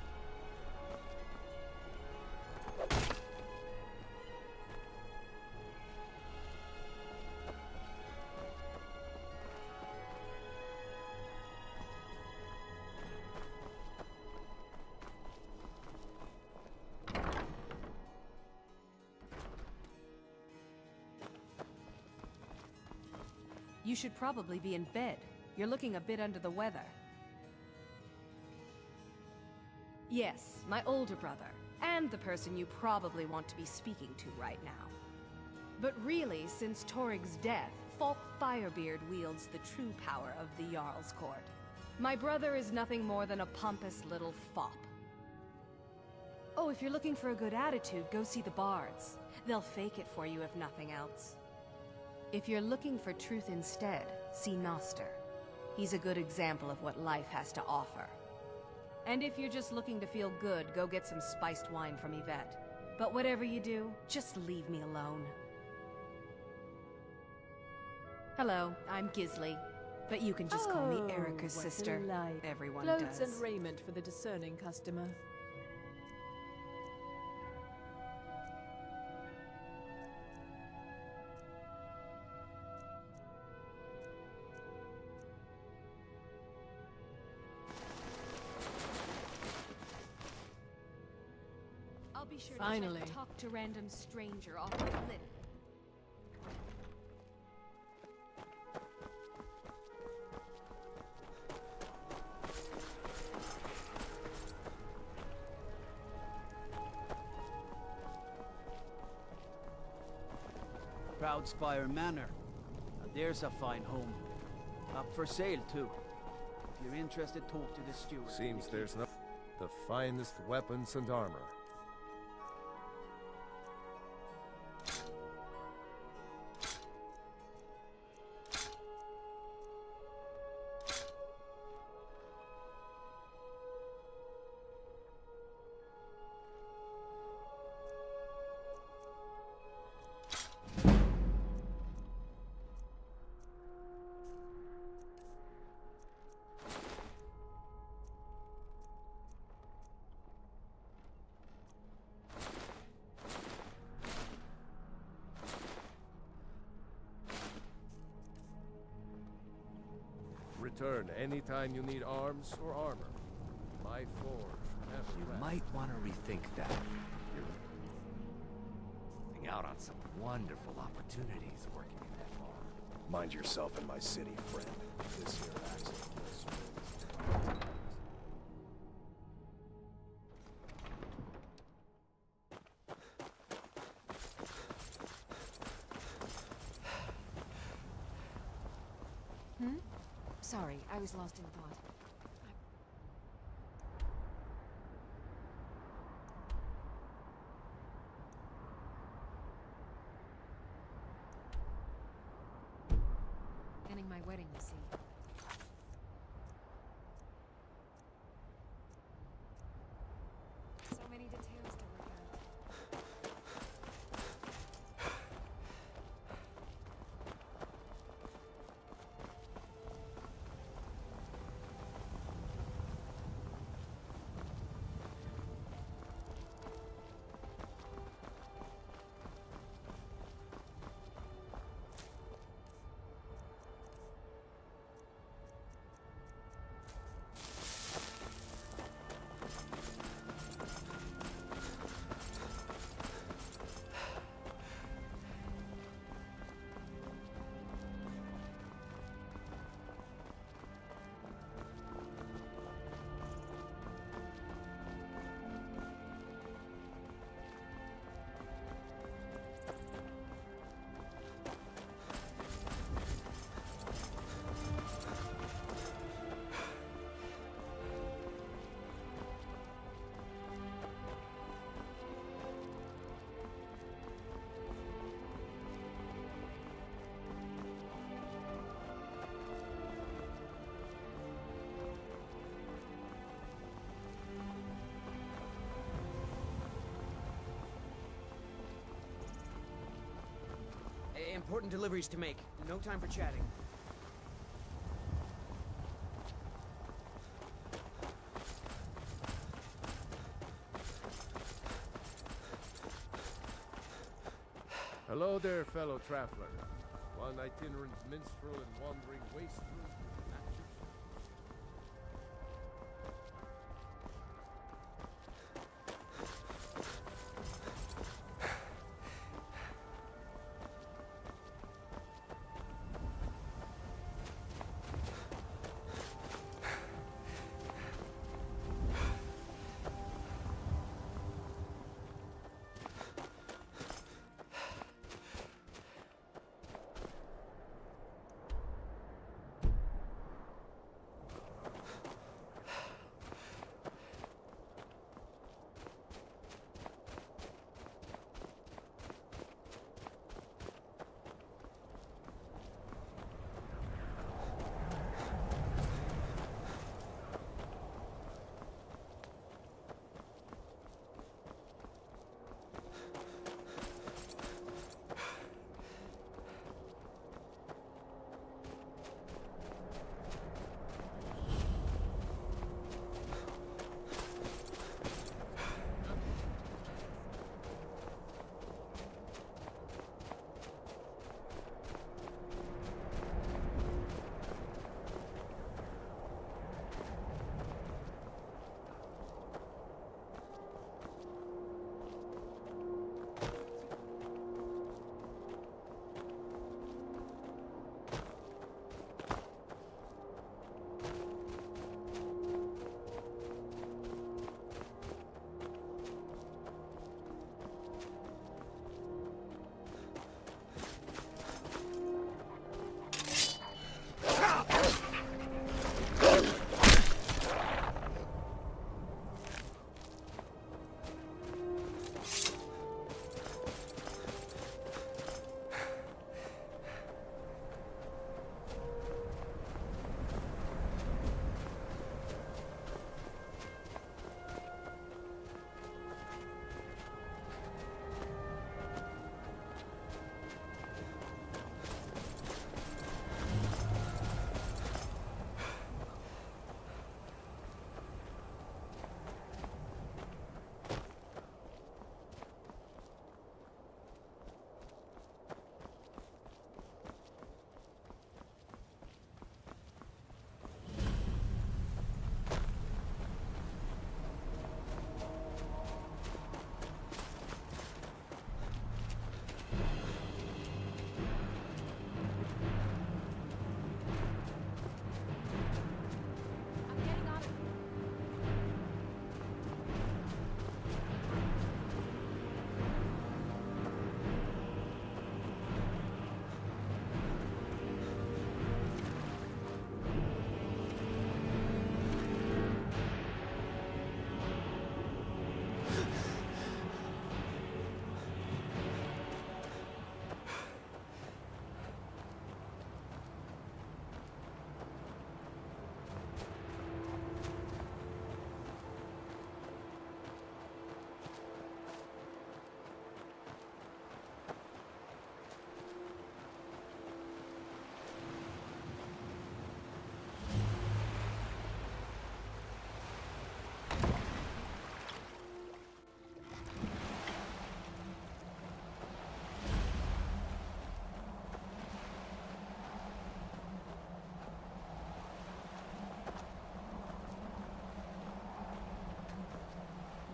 You should probably be in bed. You're looking a bit under the weather. Yes, my older brother, and the person you probably want to be speaking to right now. But really, since Torrig's death, Falk Firebeard wields the true power of the Jarl's Court. My brother is nothing more than a pompous little fop. Oh, if you're looking for a good attitude, go see the bards. They'll fake it for you if nothing else. If you're looking for truth instead, see Noster. He's a good example of what life has to offer. And if you're just looking to feel good, go get some spiced wine from Yvette. But whatever you do, just leave me alone. Hello, I'm Gisli. But you can just call me Erica's what a sister. life. Everyone Clothes does. and raiment for the discerning customer. I'll be sure Finally. to talk to random stranger off the lip. Proudspire Manor. Now there's a fine home. Up for sale, too. If you're interested, talk to the steward. Seems there's no... the finest weapons and armor. Return anytime you need arms or armor. My forge never You rests. might want to rethink that. You're missing out on some wonderful opportunities working in that bar. Mind yourself in my city, friend. This here accident was... Sorry, I was lost in thought. Planning my wedding, you see. So many details to work out. important deliveries to make. No time for chatting. Hello there, fellow traveler. One itinerant minstrel and wandering wastrel.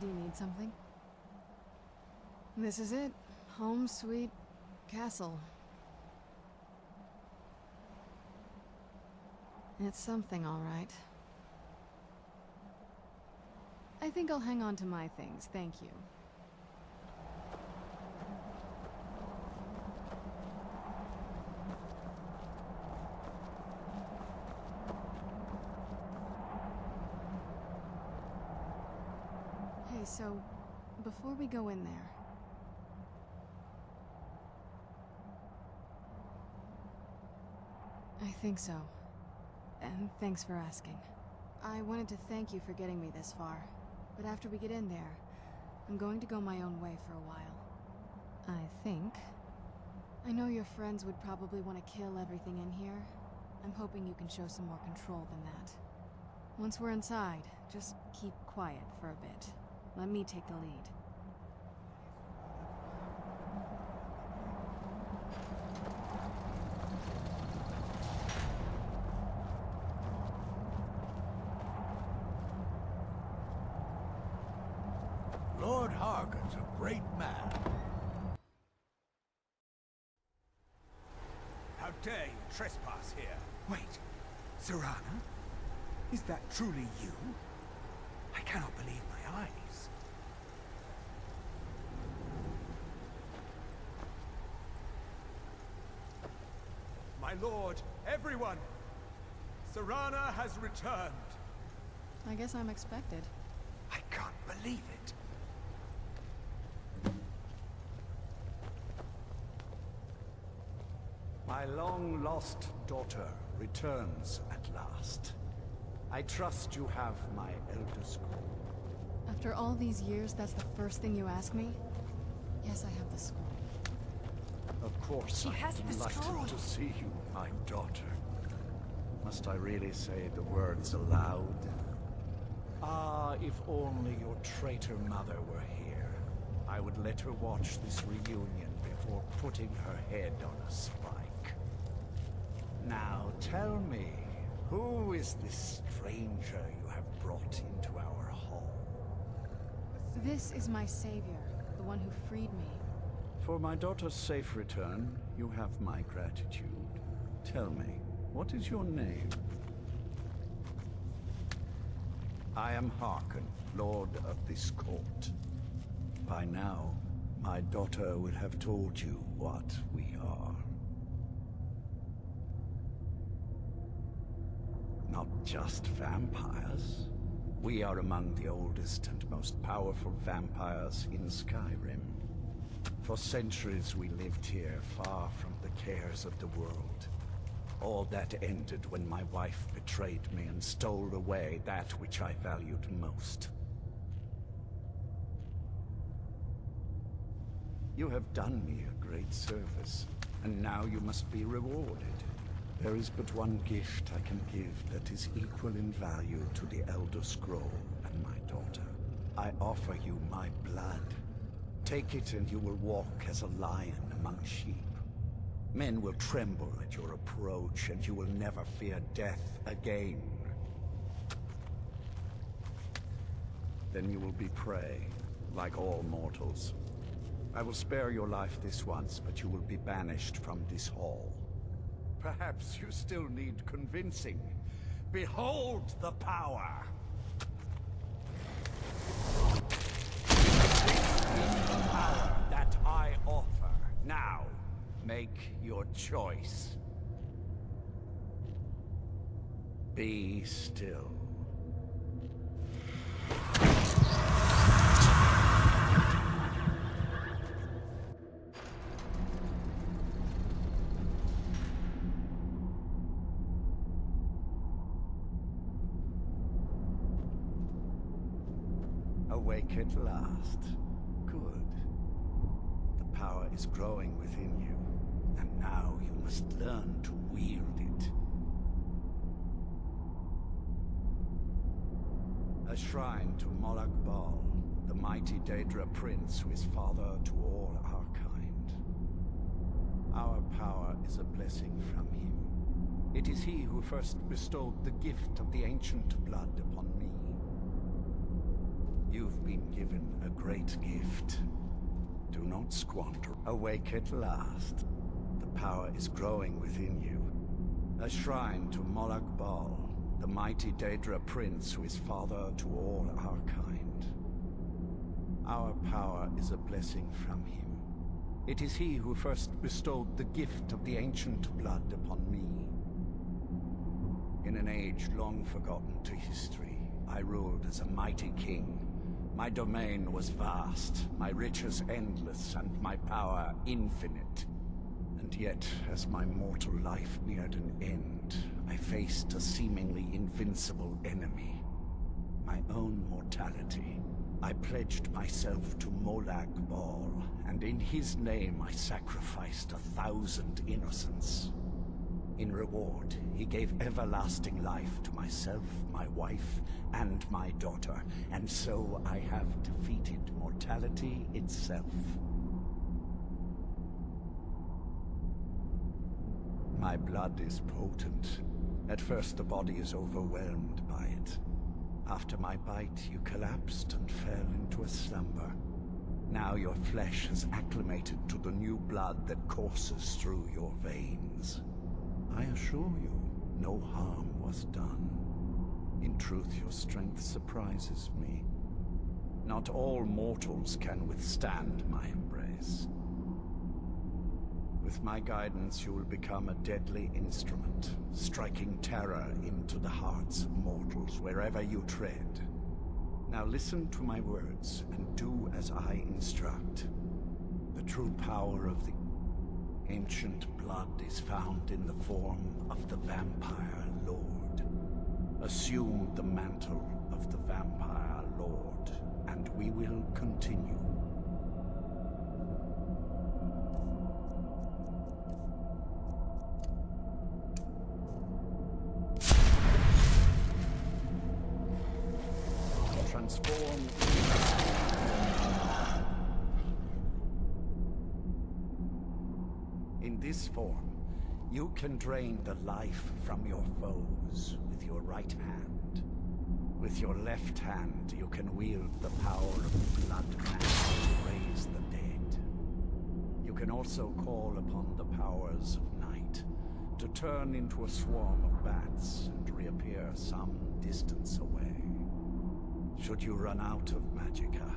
Do you need something? This is it. Home sweet castle. It's something, all right. I think I'll hang on to my things, thank you. Hey, so, before we go in there... I think so. And thanks for asking. I wanted to thank you for getting me this far, but after we get in there, I'm going to go my own way for a while. I think I know your friends would probably want to kill everything in here. I'm hoping you can show some more control than that. Once we're inside, just keep quiet for a bit. Let me take the lead. Lord Harkon's a great man. How dare you trespass here? Wait, Serana? Is that truly you? I cannot believe my eyes. My lord, everyone! Serana has returned. I guess I'm expected. I can't believe it. My long-lost daughter returns at last. I trust you have my Elder Scroll. After all these years, that's the first thing you ask me? Yes, I have the scroll. Of course, She has I'm the delighted scroll. to see you, my daughter. Must I really say the words aloud? Ah, if only your traitor mother were here. I would let her watch this reunion before putting her head on a spike. Now tell me, who is this stranger you have brought into our hall? This is my savior, the one who freed me. For my daughter's safe return, you have my gratitude. Tell me, what is your name? I am Harkon, Lord of this court. By now, my daughter will have told you what we are. Not just vampires. We are among the oldest and most powerful vampires in Skyrim. For centuries we lived here, far from the cares of the world. All that ended when my wife betrayed me and stole away that which I valued most. You have done me a great service, and now you must be rewarded. There is but one gift I can give that is equal in value to the Elder Scroll and my daughter. I offer you my blood. Take it and you will walk as a lion among sheep. Men will tremble at your approach, and you will never fear death again. Then you will be prey, like all mortals. I will spare your life this once, but you will be banished from this hall. Perhaps you still need convincing. Behold the power! This is the power that I offer. Now, make your choice. Be still. Awake at last. Good. The power is growing within you, and now you must learn to wield it. A shrine to Molag Bal, the mighty Daedra prince who is father to all our kind. Our power is a blessing from him. It is he who first bestowed the gift of the ancient blood upon me. You've been given a great gift. Do not squander. Awake at last. The power is growing within you. A shrine to Molag Bal, the mighty Daedra prince who is father to all our kind. Our power is a blessing from him. It is he who first bestowed the gift of the ancient blood upon me. In an age long forgotten to history, I ruled as a mighty king. My domain was vast, my riches endless, and my power infinite. And yet, as my mortal life neared an end, I faced a seemingly invincible enemy. My own mortality. I pledged myself to Molag Bal, and in his name I sacrificed 1,000 innocents. In reward, he gave everlasting life to myself, my wife, and my daughter, and so I have defeated mortality itself. My blood is potent. At first the body is overwhelmed by it. After my bite, you collapsed and fell into a slumber. Now your flesh has acclimated to the new blood that courses through your veins. I assure you, no harm was done. In truth, your strength surprises me. Not all mortals can withstand my embrace. With my guidance, you will become a deadly instrument, striking terror into the hearts of mortals wherever you tread. Now listen to my words and do as I instruct. The true power of the ancient blood is found in the form of the Vampire Lord. Assume the mantle of the Vampire Lord, and we will continue. Transform. In this form, you can drain the life from your foes with your right hand. With your left hand, you can wield the power of the blood magic to raise the dead. You can also call upon the powers of night to turn into a swarm of bats and reappear some distance away. Should you run out of magicka,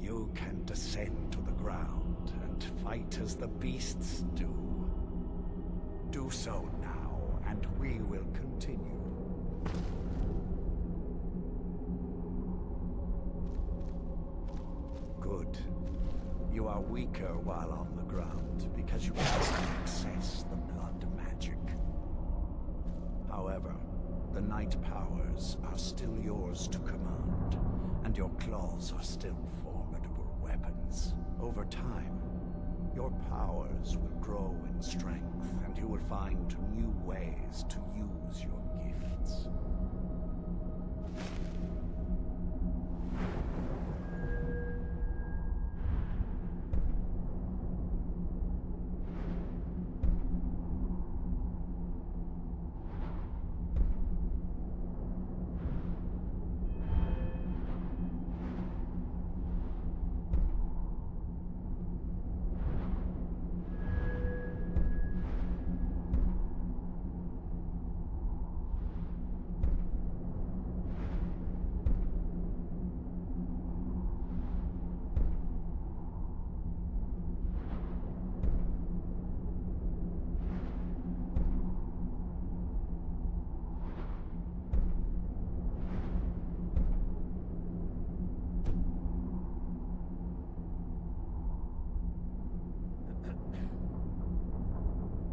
you can descend to the ground and fight as the beasts do. Do so now, and we will continue. Good. You are weaker while on the ground, because you cannot access the blood magic. However, the night powers are still yours to command, and your claws are still formidable weapons. Over time, your powers will grow in strength, and you will find new ways to use your gifts.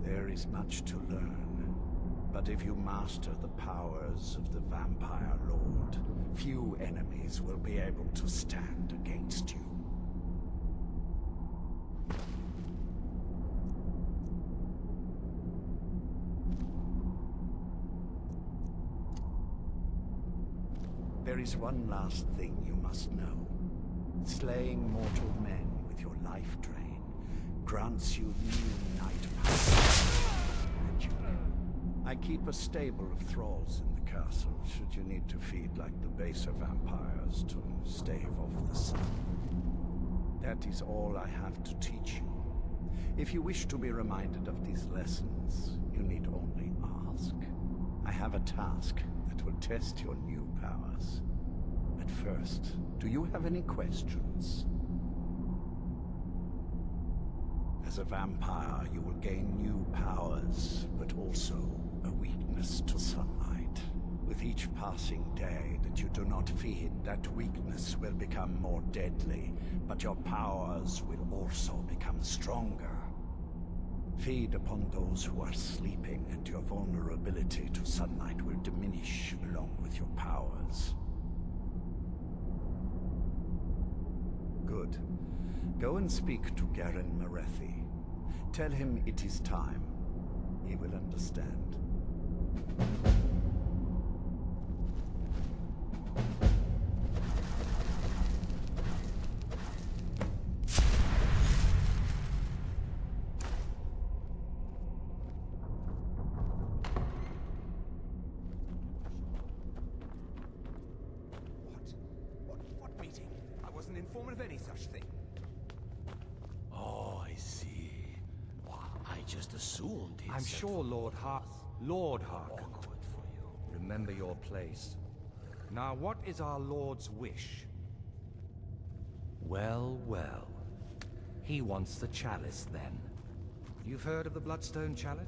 There is much to learn, but if you master the powers of the Vampire Lord, few enemies will be able to stand against you. There is one last thing you must know. Slaying mortal men with your life drain grants you new night powers. I keep a stable of thralls in the castle, should you need to feed like the baser vampires to stave off the sun. That is all I have to teach you. If you wish to be reminded of these lessons, you need only ask. I have a task that will test your new powers. But first, do you have any questions? As a vampire, you will gain new powers, but also a weakness to sunlight. With each passing day that you do not feed, that weakness will become more deadly, but your powers will also become stronger. Feed upon those who are sleeping, and your vulnerability to sunlight will diminish along with your powers. Good. Go and speak to Garen Marethi. Tell him it is time. He will understand. What meeting? I wasn't informed of any such thing. Oh, I see. I just assumed it's... I'm sure Lord Harkin. Remember your place. Now, what is our Lord's wish? Well, well. He wants the chalice, then. You've heard of the Bloodstone Chalice?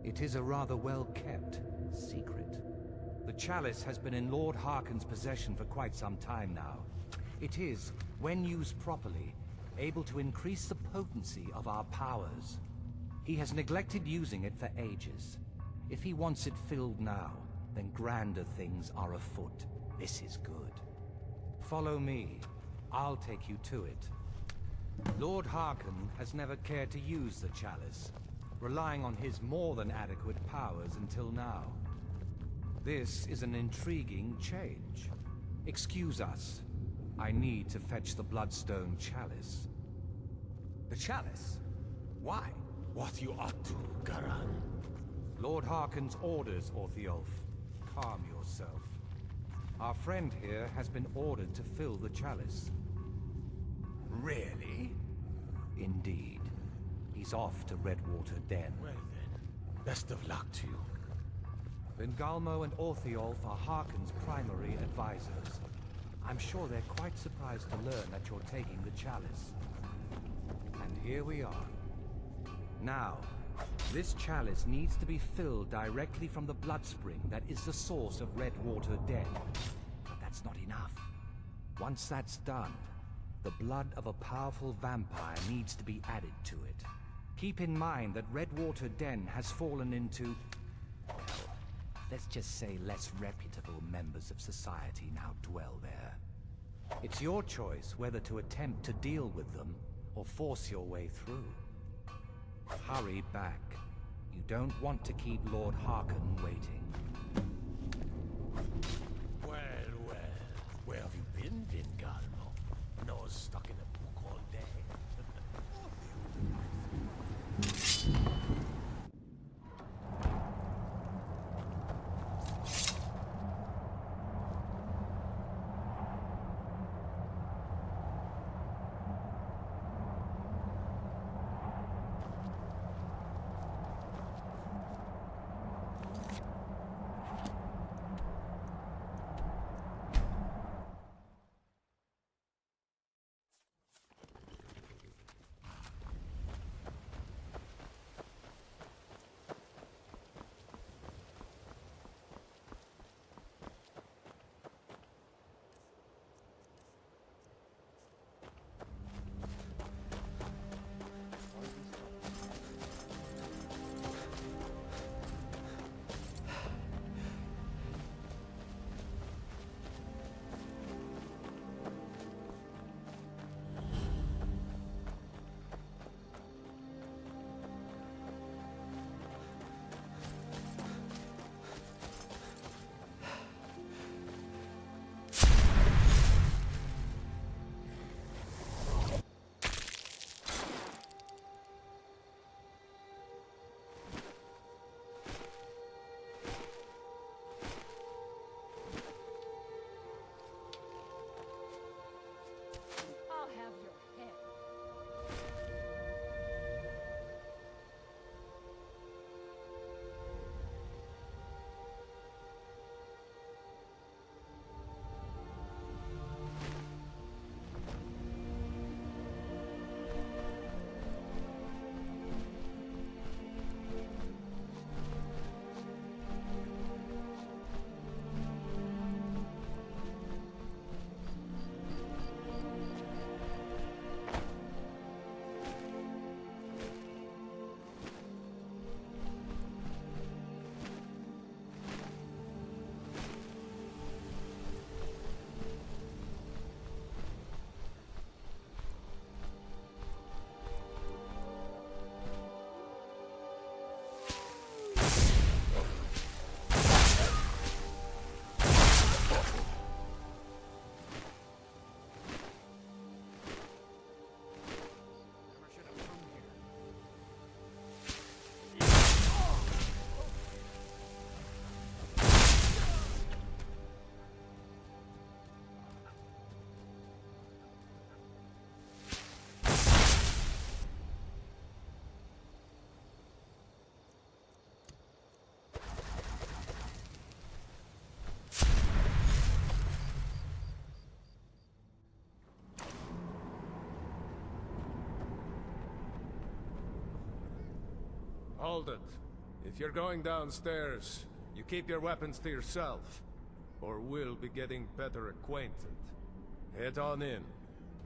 It is a rather well-kept secret. The chalice has been in Lord Harkin's possession for quite some time now. It is, when used properly, able to increase the potency of our powers. He has neglected using it for ages. If he wants it filled now, then grander things are afoot. This is good. Follow me. I'll take you to it. Lord Harkin has never cared to use the chalice, relying on his more than adequate powers until now. This is an intriguing change. Excuse us. I need to fetch the Bloodstone Chalice. The chalice? Why? What you up to, Garan? Lord Harkin's orders, Orthiolf. Calm yourself. Our friend here has been ordered to fill the chalice. Really? Indeed. He's off to Redwater Den. Well then, best of luck to you. Vingalmo and Orthiolf are Harkin's primary advisors. I'm sure they're quite surprised to learn that you're taking the chalice. And here we are. Now, this chalice needs to be filled directly from the blood spring that is the source of Redwater Den. But that's not enough. Once that's done, the blood of a powerful vampire needs to be added to it. Keep in mind that Redwater Den has fallen into... well, let's just say less reputable members of society now dwell there. It's your choice whether to attempt to deal with them or force your way through. Hurry back. You don't want to keep Lord Harkin waiting. Well, well. Where have you been, Vingalmo? Nose stuck in a book all day. Hold it. If you're going downstairs, you keep your weapons to yourself, or we'll be getting better acquainted. Head on in,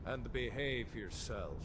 and behave yourself.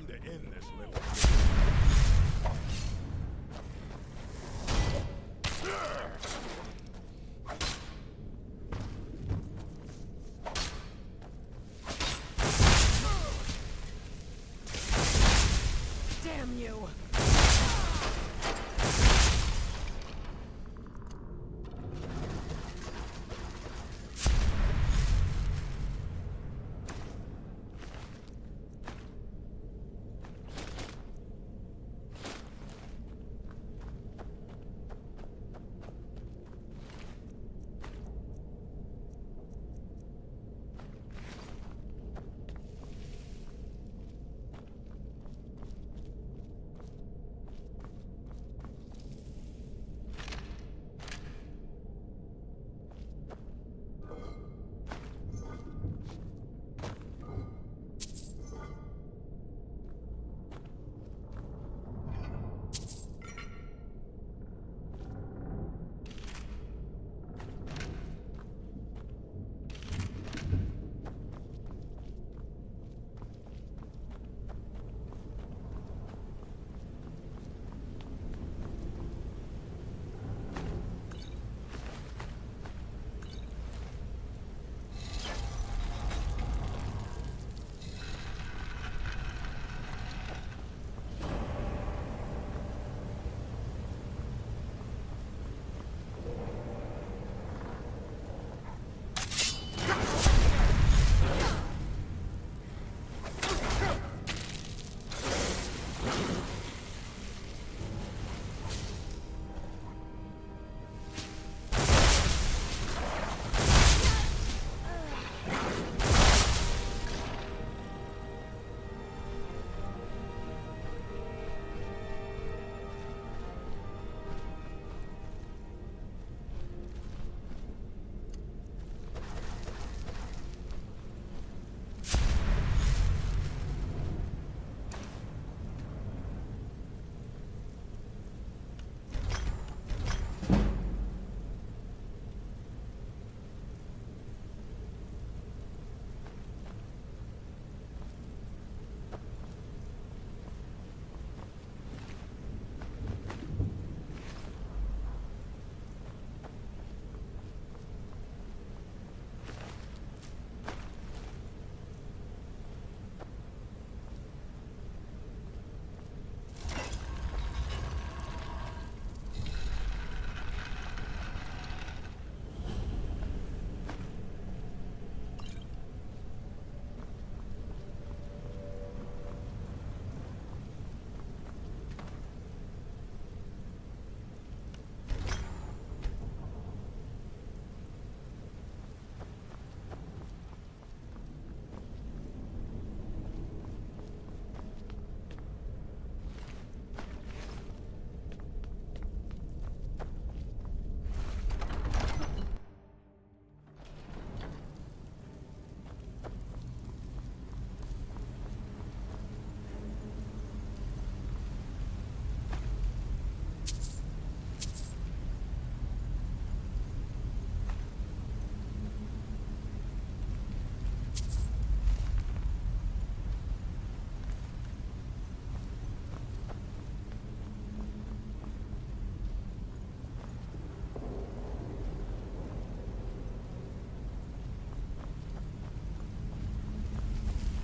to end this little... Damn you!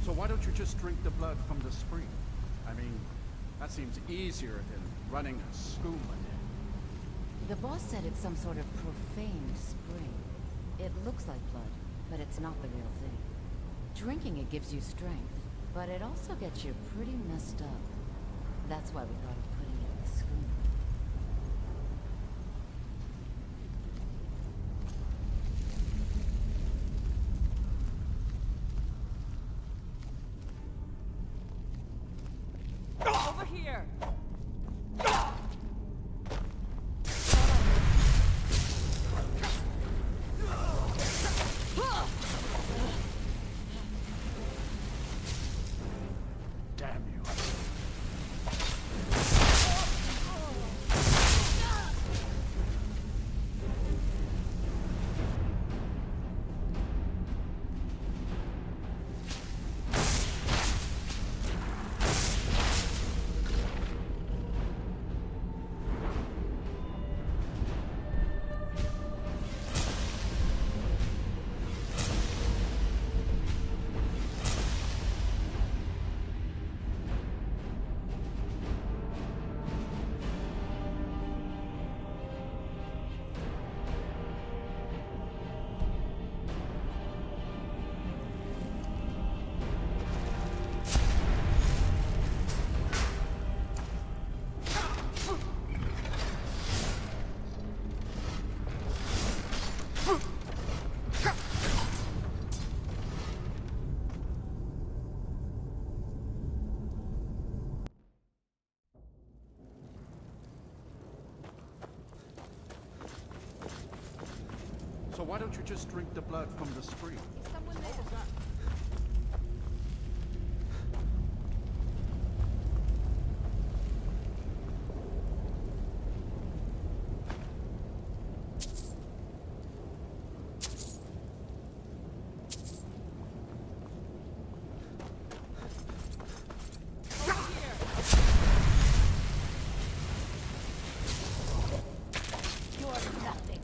So why don't you just drink the blood from the spring? I mean, that seems easier than running a skooma. The boss said it's some sort of profane spring. It looks like blood, but it's not the real thing. Drinking it gives you strength, but it also gets you pretty messed up. That's why we thought of putting it in the schooner. Over here! Damn you. Why don't you just drink the blood from the spring? Someone there. You're nothing.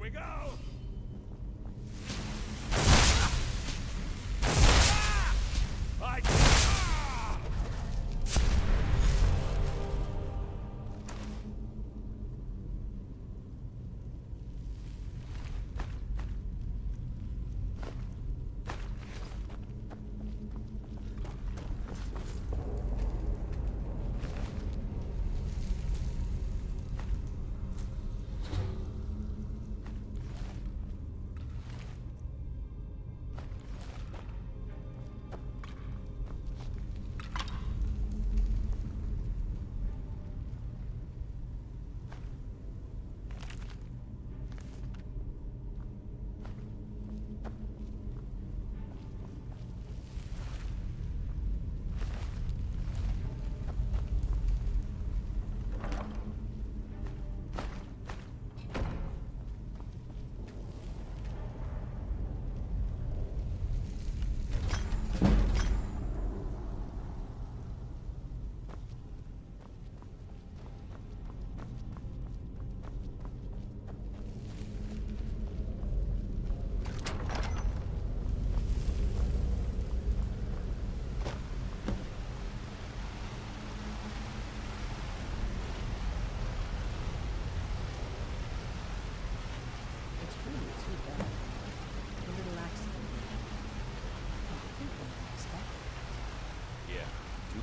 we go!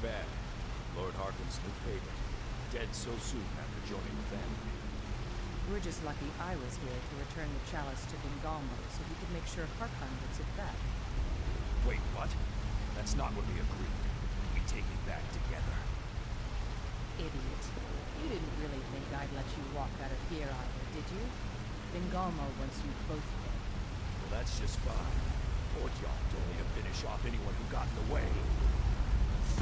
Bad. Lord Harkin's new favorite. Dead so soon after joining the family. We're just lucky I was here to return the chalice to Vingalmo so we could make sure Harkon gets it back. Wait, what? That's not what we agreed. We take it back together. Idiot. You didn't really think I'd let you walk out of here either, did you? Vingalmo wants you both dead. Well, that's just fine. Oryong told me to finish off anyone who got in the way.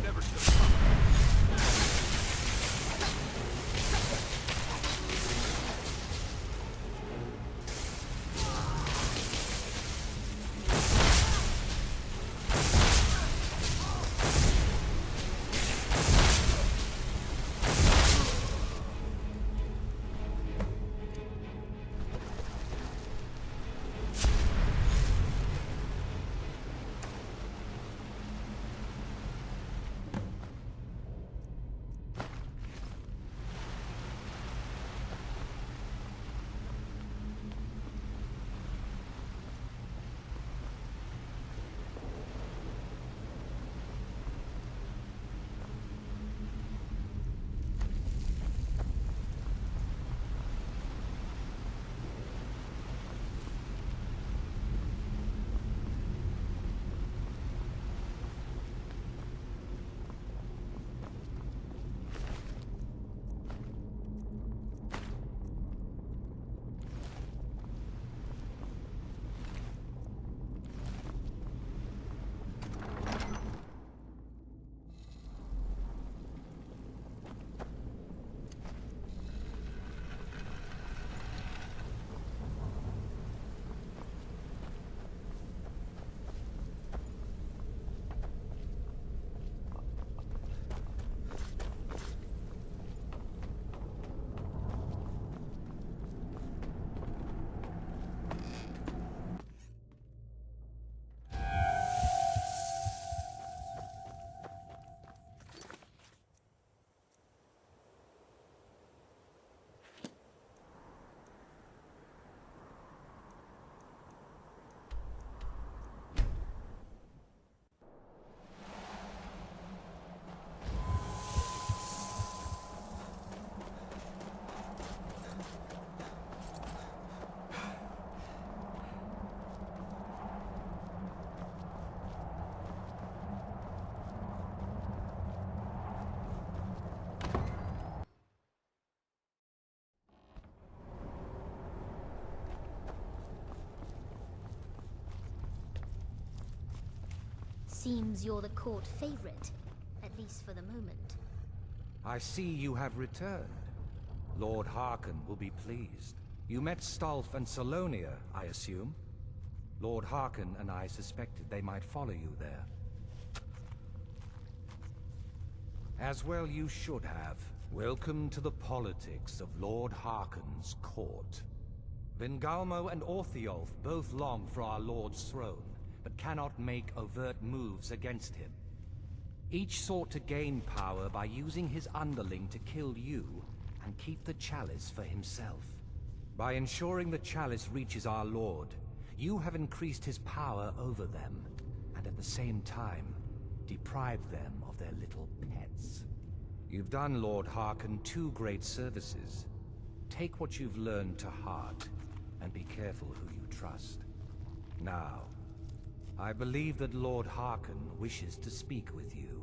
Never should have come. Seems you're the court favorite, at least for the moment. I see you have returned. Lord Harkon will be pleased. You met Stolf and Salonia, I assume? Lord Harkon and I suspected they might follow you there. As well you should have. Welcome to the politics of Lord Harkon's court. Vingalmo and Orthiolf both long for our Lord's throne, but cannot make overt moves against him. Each sought to gain power by using his underling to kill you and keep the chalice for himself. By ensuring the chalice reaches our Lord, you have increased his power over them, and at the same time, deprived them of their little pets. You've done Lord Harkon 2 great services. Take what you've learned to heart, and be careful who you trust. Now, I believe that Lord Harkon wishes to speak with you.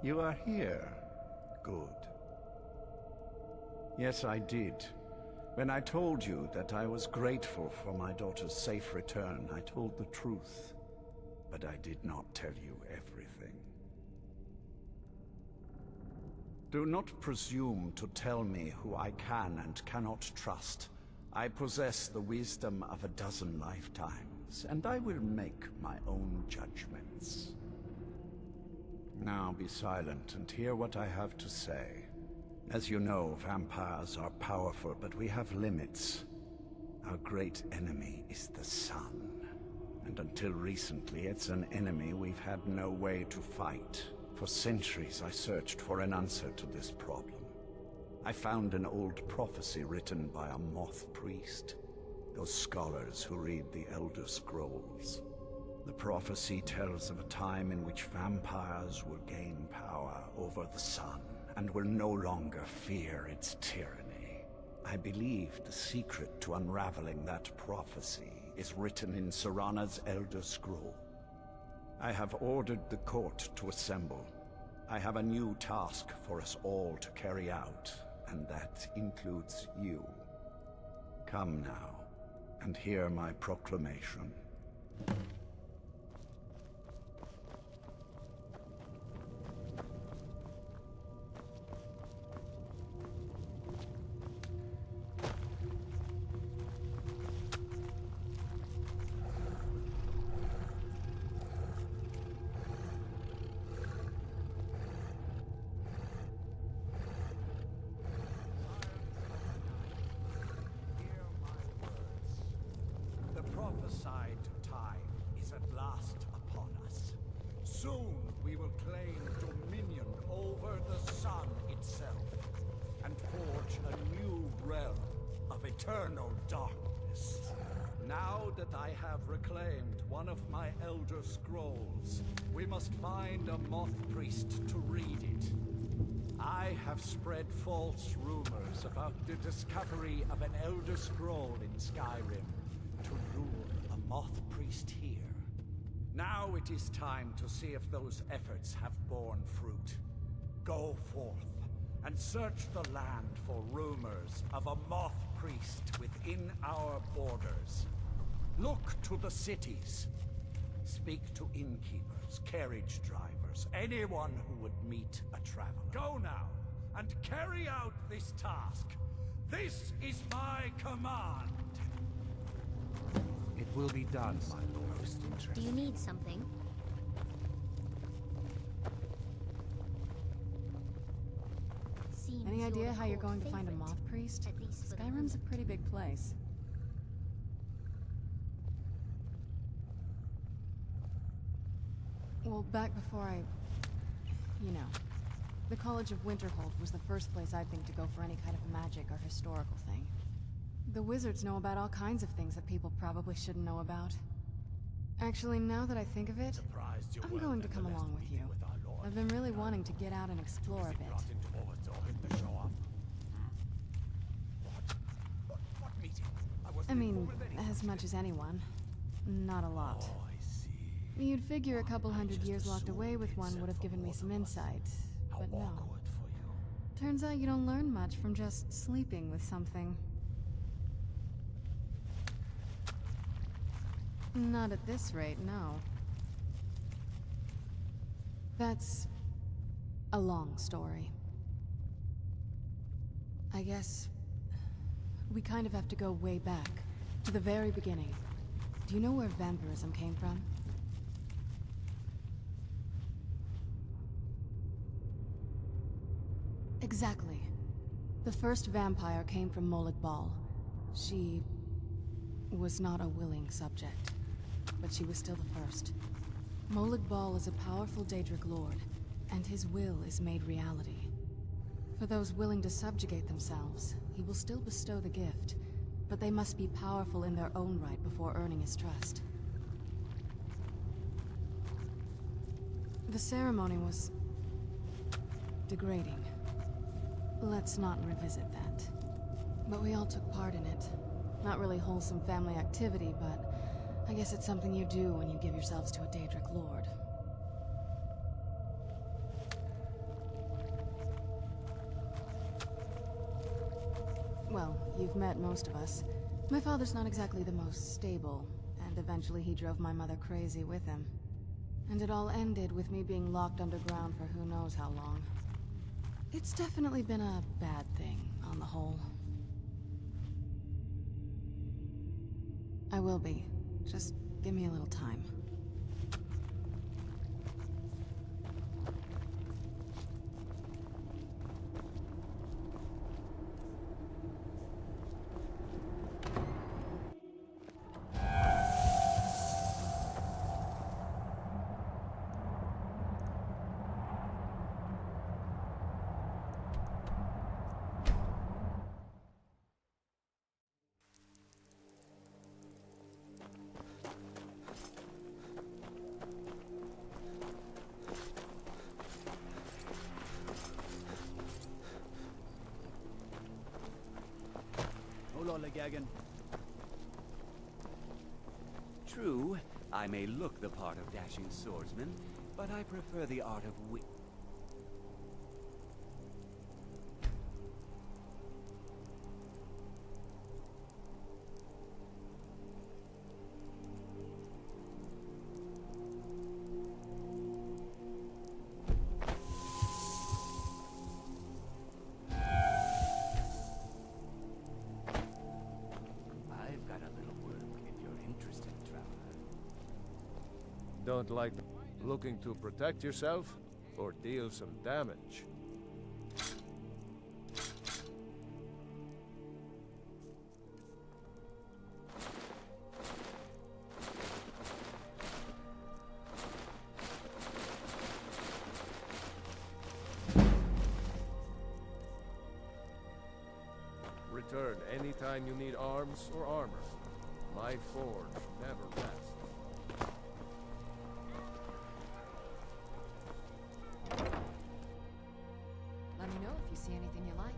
You are here. Good. Yes, I did. When I told you that I was grateful for my daughter's safe return, I told the truth. But I did not tell you everything. Do not presume to tell me who I can and cannot trust. I possess the wisdom of a dozen lifetimes, and I will make my own judgments. Now be silent and hear what I have to say. As you know, vampires are powerful, but we have limits. Our great enemy is the sun. And until recently, it's an enemy we've had no way to fight. For centuries, I searched for an answer to this problem. I found an old prophecy written by a moth priest. Those scholars who read the Elder Scrolls. The prophecy tells of a time in which vampires will gain power over the sun and will no longer fear its tyranny. I believe the secret to unraveling that prophecy is written in Serana's Elder Scroll. I have ordered the court to assemble. I have a new task for us all to carry out, and that includes you. Come now, and hear my proclamation. The prophesied time is at last upon us. Soon we will claim dominion over the sun itself, and forge a new realm of eternal darkness. Now that I have reclaimed one of my Elder Scrolls, we must find a moth priest to read it. I have spread false rumors about the discovery of an Elder Scroll in Skyrim to lure a moth priest here. Now it is time to see if those efforts have borne fruit. Go forth and search the land for rumors of a moth priest within our borders. Look to the cities. Speak to innkeepers, carriage drivers, anyone who would meet a traveler. Go now, and carry out this task. This is my command. It will be done, my lord. Do you need something? Seems Any idea you're how you're the going to find a favorite, moth priest? at least for the Skyrim's a moment. pretty big place. Well, back before I... you know. The College of Winterhold was the first place I'd think to go for any kind of magic or historical thing. The wizards know about all kinds of things that people probably shouldn't know about. Actually, now that I think of it, I'm going to come along with you. I've been really wanting to get out and explore a bit. I mean, as much as anyone. Not a lot. You'd figure a couple hundred years locked away with one would have given me some insight, but no. Turns out you don't learn much from just sleeping with something. Not at this rate, no. That's A long story. I guess we kind of have to go way back, to the very beginning. Do you know where vampirism came from? Exactly. The first vampire came from Molag Bal. She was not a willing subject, but she was still the first. Molag Bal is a powerful Daedric lord, and his will is made reality. For those willing to subjugate themselves, he will still bestow the gift, but they must be powerful in their own right before earning his trust. The ceremony was degrading. Let's not revisit that. But we all took part in it. Not really wholesome family activity, but I guess it's something you do when you give yourselves to a Daedric lord. Well, you've met most of us. My father's not exactly the most stable, and eventually he drove my mother crazy with him. And it all ended with me being locked underground for who knows how long. It's definitely been a bad thing, on the whole. I will be. Just give me a little time. True, I may look the part of dashing swordsman, but I prefer the art of wit. I've got a little work if you're interested, traveler. Don't like looking to protect yourself or deal some damage. Return anytime you need arms or armor. My forge never rests. Let me know if you see anything you like.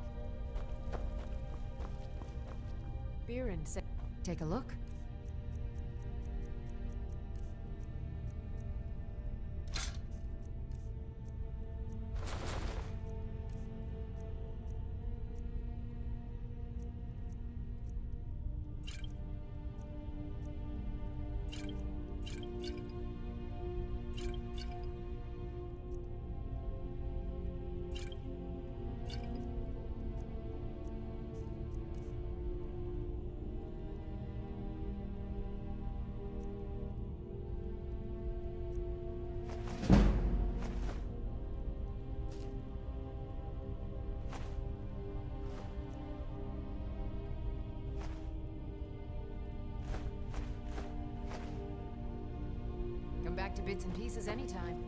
Biren said, take a look. Come back to bits and pieces anytime.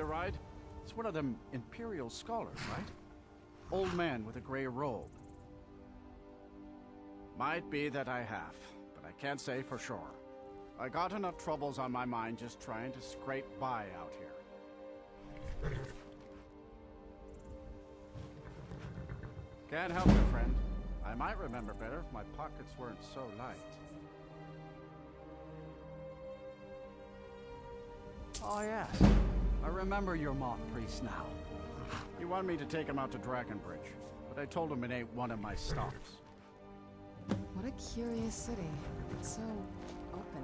a ride? It's one of them Imperial scholars, right? Old man with a gray robe. Might be that I have, but I can't say for sure. I got enough troubles on my mind just trying to scrape by out here. Can't help it, friend. I might remember better if my pockets weren't so light. Oh yes, I remember your moth priest now. He wanted me to take him out to Dragonbridge, but I told him it ain't one of my stops. What a curious city. It's so open.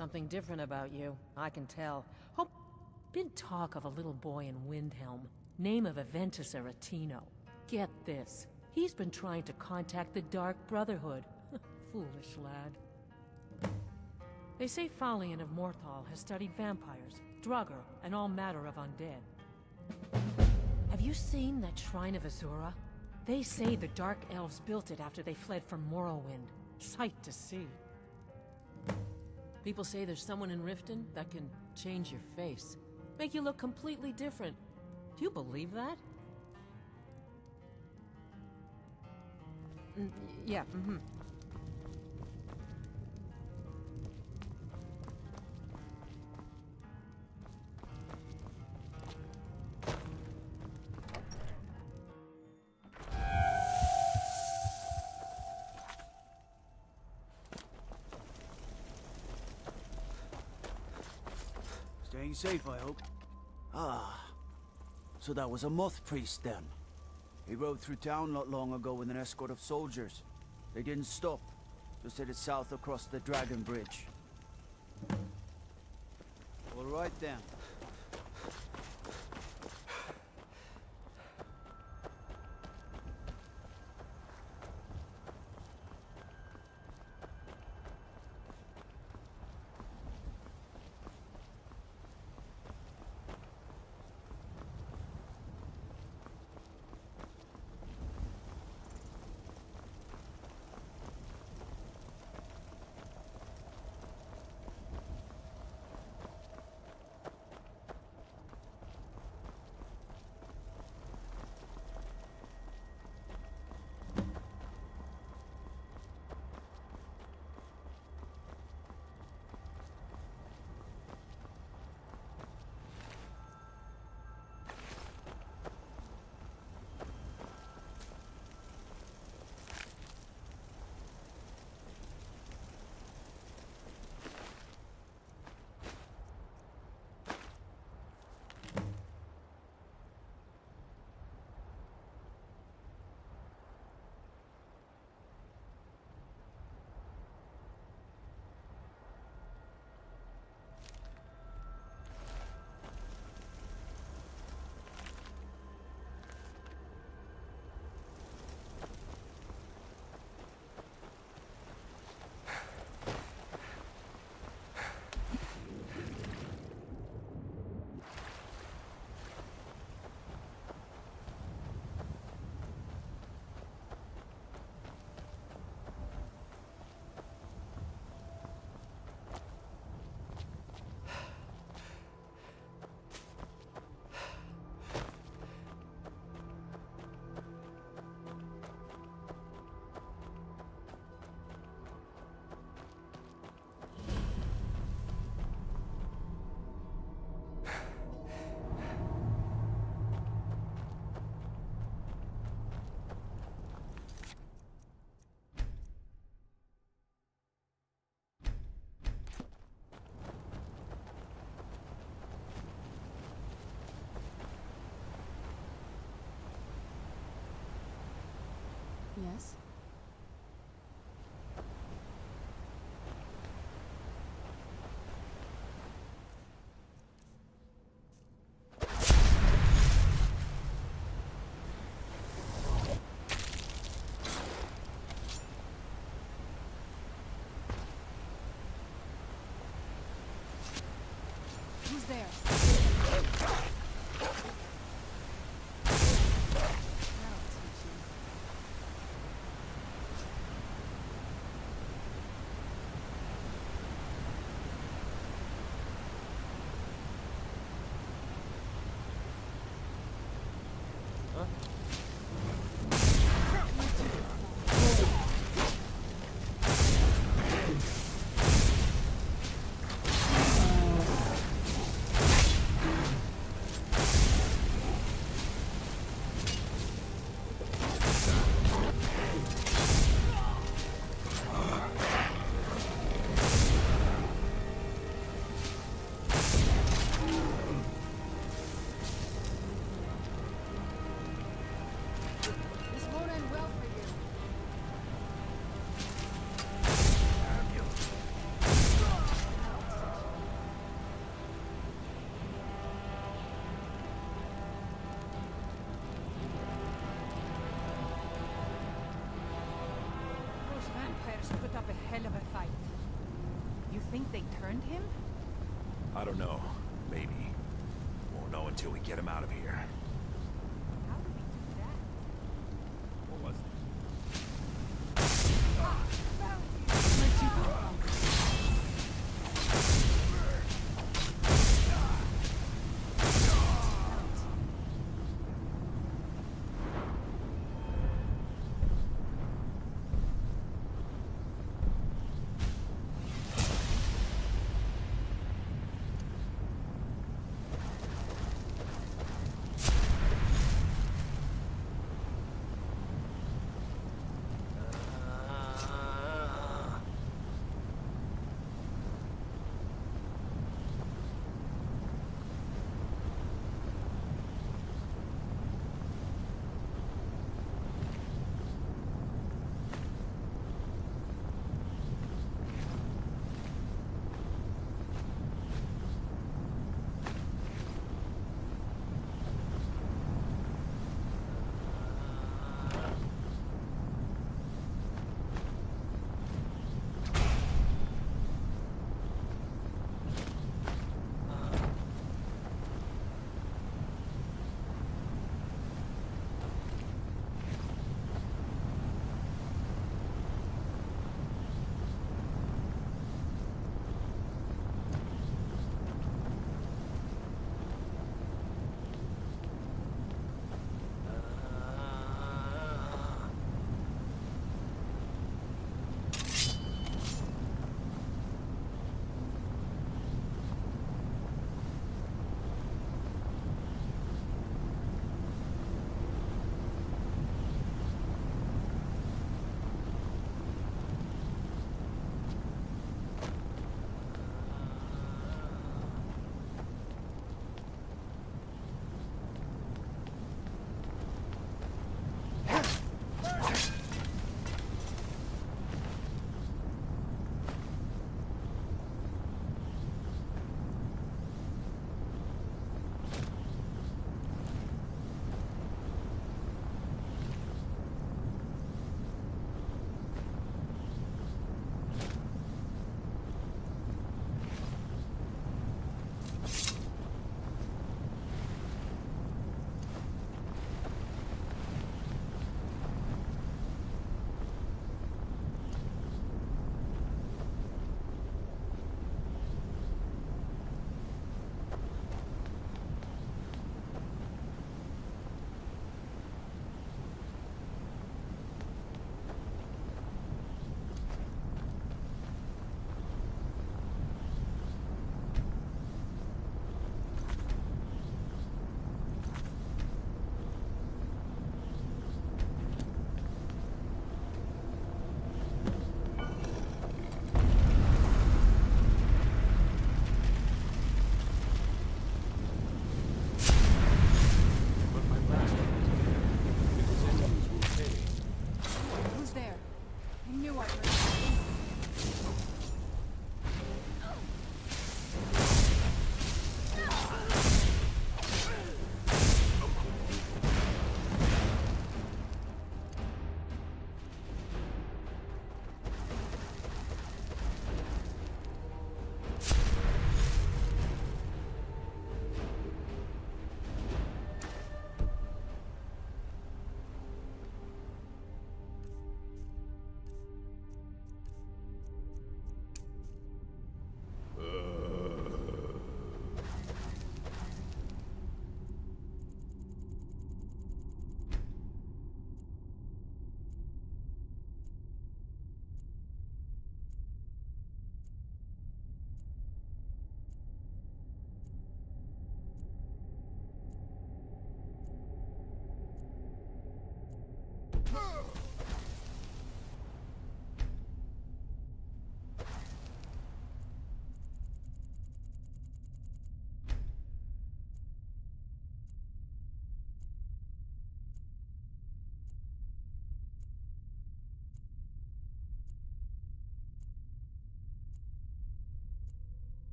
Something different about you, I can tell. Oh, been talk of a little boy in Windhelm. Name of Aventus Aretino. Get this. He's been trying to contact the Dark Brotherhood. Foolish lad. They say Falion of Morthal has studied vampires, Draugr, and all matter of undead. Have you seen that Shrine of Azura? They say the Dark Elves built it after they fled from Morrowind. Sight to see. People say there's someone in Riften that can change your face. Make you look completely different. Do you believe that? Yeah, mm-hmm. Staying safe, I hope. Ah, so that was a moth priest then. He rode through town not long ago with an escort of soldiers. They didn't stop, just headed south across the Dragon Bridge. All right then. Yes? Who's there? That'll teach you. Bears put up a hell of a fight. You think they turned him? I don't know. Maybe. Won't know until we get him out of here. How do we do that? What was that?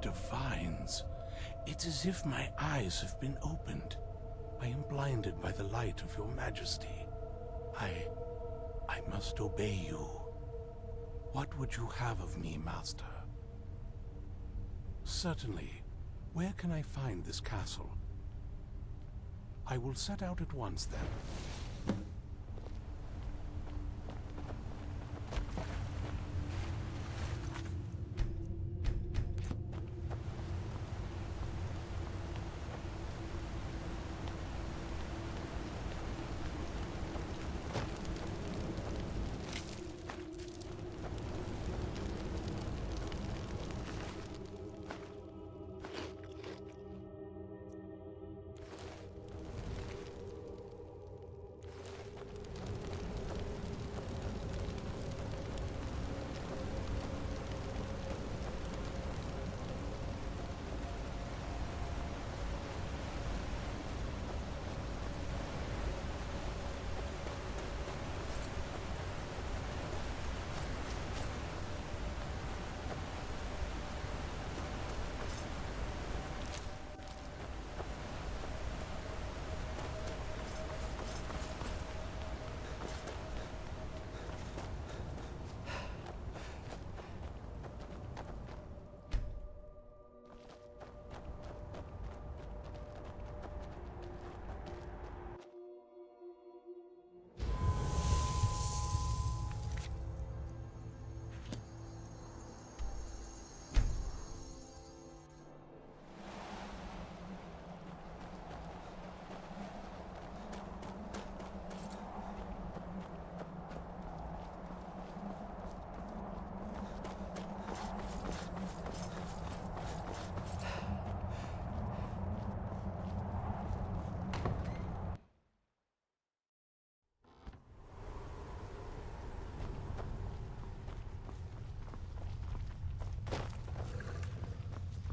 of vines. It's as if my eyes have been opened. I am blinded by the light of your majesty. I must obey you. What would you have of me, master? Certainly. Where can I find this castle? I will set out at once, then.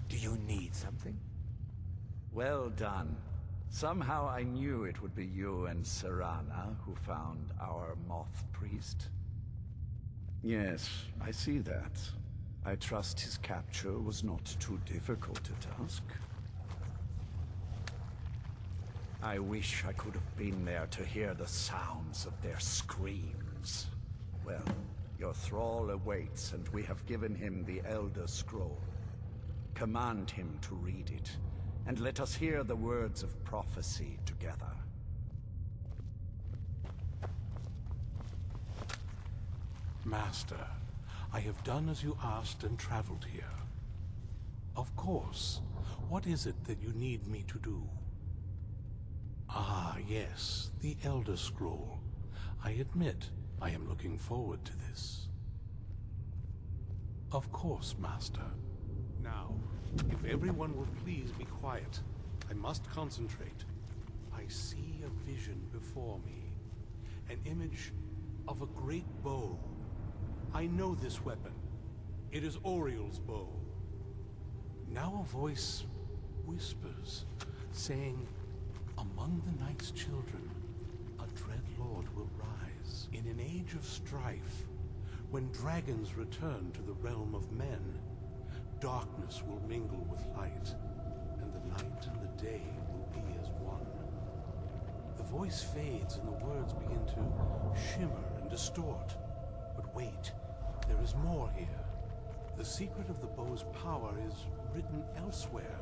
Do you need something? Well done. Somehow I knew it would be you and Serana who found our moth priest. Yes, I see that. I trust his capture was not too difficult a task. I wish I could have been there to hear the sounds of their screams. Well, your thrall awaits, and we have given him the Elder Scroll. Command him to read it, and let us hear the words of prophecy together. Master, I have done as you asked and traveled here. Of course. What is it that you need me to do? Ah, yes, the Elder Scroll. I admit, I am looking forward to this. Of course, Master. Now, if everyone will please be quiet, I must concentrate. I see a vision before me. An image of a great bow. I know this weapon. It is Oriel's bow. Now a voice whispers, saying, among the Night's children, a dread lord will rise. In an age of strife, when dragons return to the realm of men, darkness will mingle with light, and the night and the day will be as one. The voice fades and the words begin to shimmer and distort. But wait, there is more here. The secret of the bow's power is written elsewhere.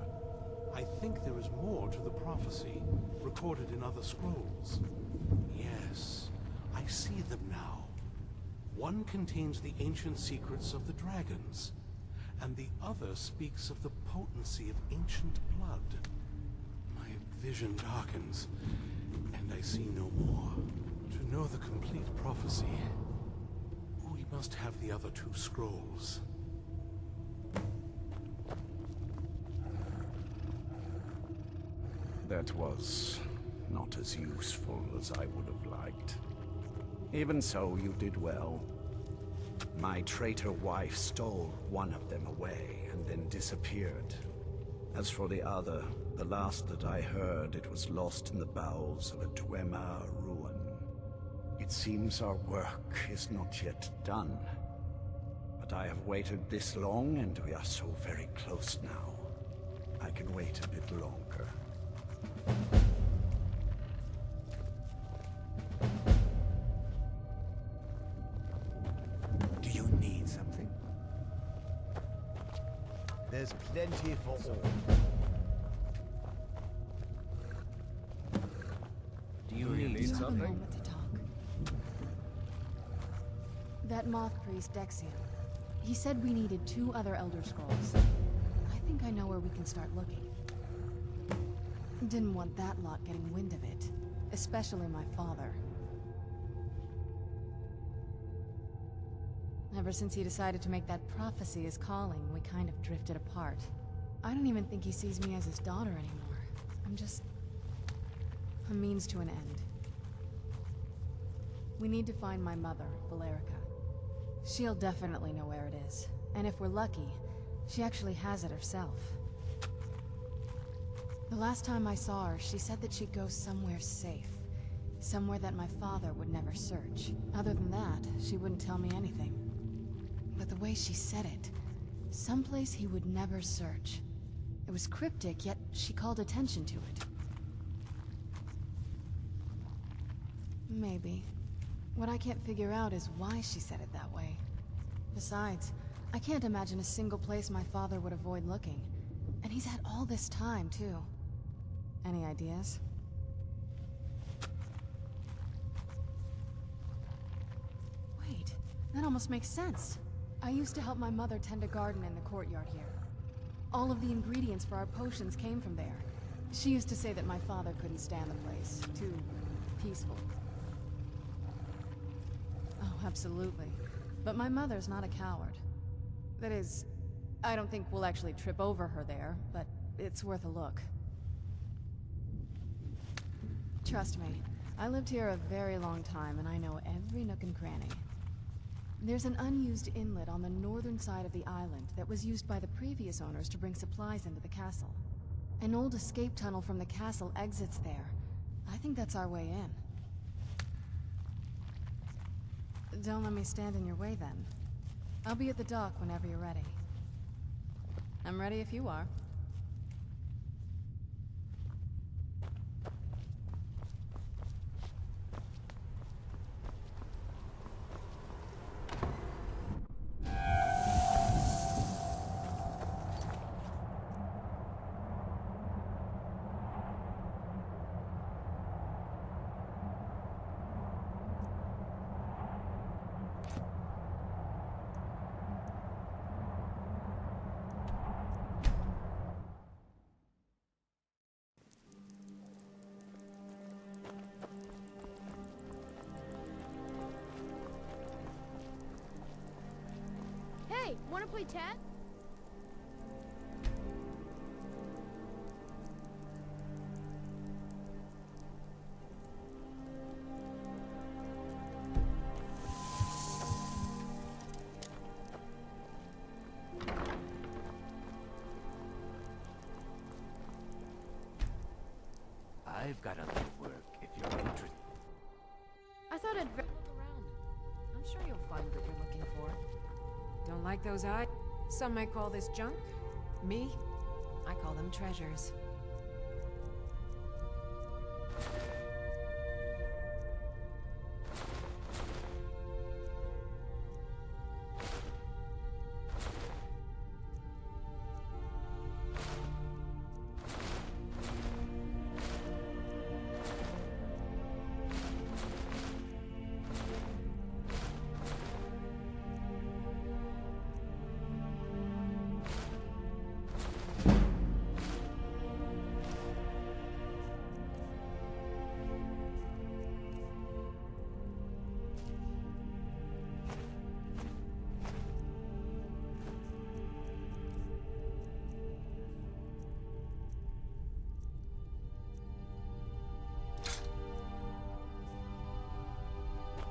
I think there is more to the prophecy, recorded in other scrolls. Yes, I see them now. One contains the ancient secrets of the dragons, and the other speaks of the potency of ancient blood. My vision darkens, and I see no more. To know the complete prophecy, we must have the other two scrolls. That was not as useful as I would have liked. Even so, you did well. My traitor wife stole one of them away and then disappeared. As for the other, the last that I heard, it was lost in the bowels of a Dwemer ruin. It seems our work is not yet done. But But I have waited this long, and we are so very close now. I can wait a bit longer. Do you need something? There's plenty for all. Do you need Have a something? moment to talk. That moth priest, Dexion. He said we needed 2 other Elder Scrolls. I think I know where we can start looking. Didn't want that lot getting wind of it. Especially my father. Ever since he decided to make that prophecy his calling, we kind of drifted apart. I don't even think he sees me as his daughter anymore. I'm just a means to an end. We need to find my mother, Valerica. She'll definitely know where it is. And if we're lucky, she actually has it herself. The last time I saw her, she said that she'd go somewhere safe. Somewhere that my father would never search. Other than that, she wouldn't tell me anything. But the way she said it, someplace he would never search. It was cryptic, yet she called attention to it. Maybe. What I can't figure out is why she said it that way. Besides, I can't imagine a single place my father would avoid looking. And he's had all this time, too. Any ideas? Wait, that almost makes sense. I used to help my mother tend a garden in the courtyard here. All of the ingredients for our potions came from there. She used to say that my father couldn't stand the place. Too peaceful. Oh, absolutely. But my mother's not a coward. That is, I don't think we'll actually trip over her there, but it's worth a look. Trust me, I lived here a very long time and I know every nook and cranny. There's an unused inlet on the northern side of the island that was used by the previous owners to bring supplies into the castle. An old escape tunnel from the castle exits there. I think that's our way in. Don't let me stand in your way then. I'll be at the dock whenever you're ready. I'm ready if you are. Hey, wanna play tag? I've got a little work if you're interested. I thought I'd... Look around. I'm sure you'll find what you're looking for. Don't like those eyes? Some might call this junk. Me? I call them treasures.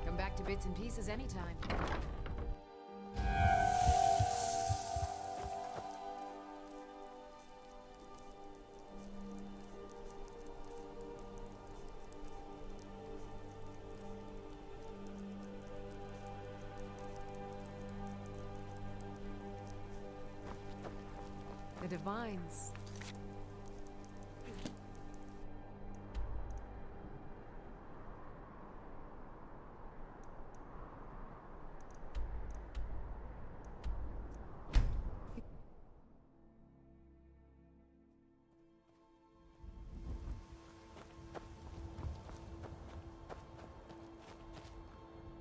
Come back to bits and pieces anytime. divines.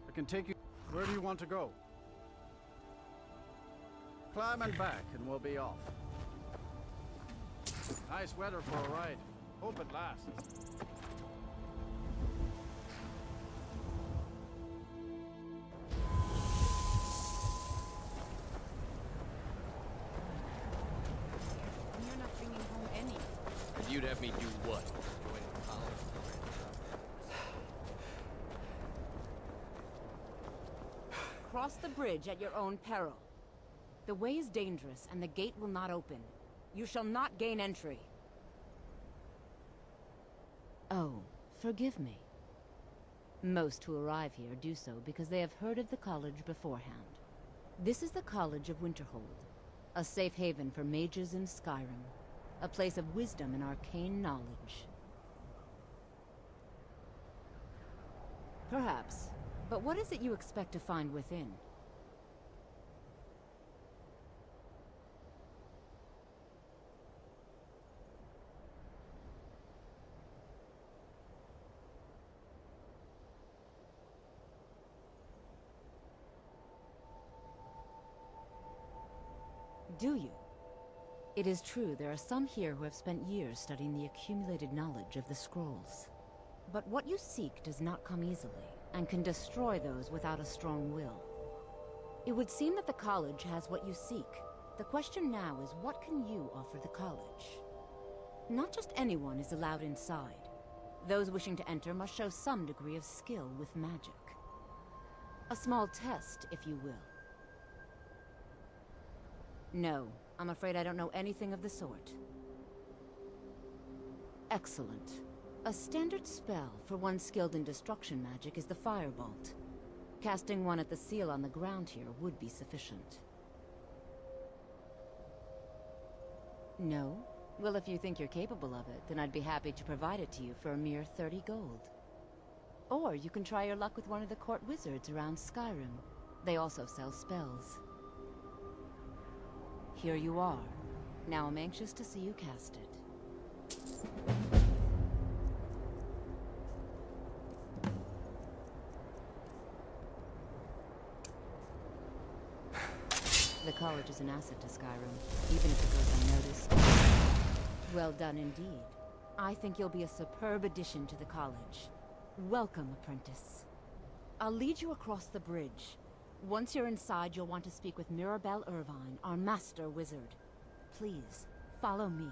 I can take you. Where do you want to go? Climb and back, and we'll be off. Nice weather for a ride. Hope it lasts. You're not bringing home any. And you'd have me do what? Join college? Cross the bridge at your own peril. The way is dangerous, and the gate will not open. You shall not gain entry. Oh, forgive me. Most who arrive here do so because they have heard of the college beforehand. This is the College of Winterhold, a safe haven for mages in Skyrim, a place of wisdom and arcane knowledge. Perhaps, but what is it you expect to find within? Do you? It is true there are some here who have spent years studying the accumulated knowledge of the scrolls. But what you seek does not come easily, and can destroy those without a strong will. It would seem that the college has what you seek. The question now is, what can you offer the college? Not just anyone is allowed inside. Those wishing to enter must show some degree of skill with magic. A small test, if you will. No, I'm afraid I don't know anything of the sort. Excellent. A standard spell for one skilled in destruction magic is the Firebolt. Casting one at the seal on the ground here would be sufficient. No? Well, if you think you're capable of it, then I'd be happy to provide it to you for a mere 30 gold. Or you can try your luck with one of the court wizards around Skyrim. They also sell spells. Here you are. Now I'm anxious to see you cast it. The college is an asset to Skyrim, even if it goes unnoticed. Well done indeed. I think you'll be a superb addition to the college. Welcome, apprentice. I'll lead you across the bridge. Once you're inside, you'll want to speak with Mirabelle Irvine, our master wizard. Please, follow me.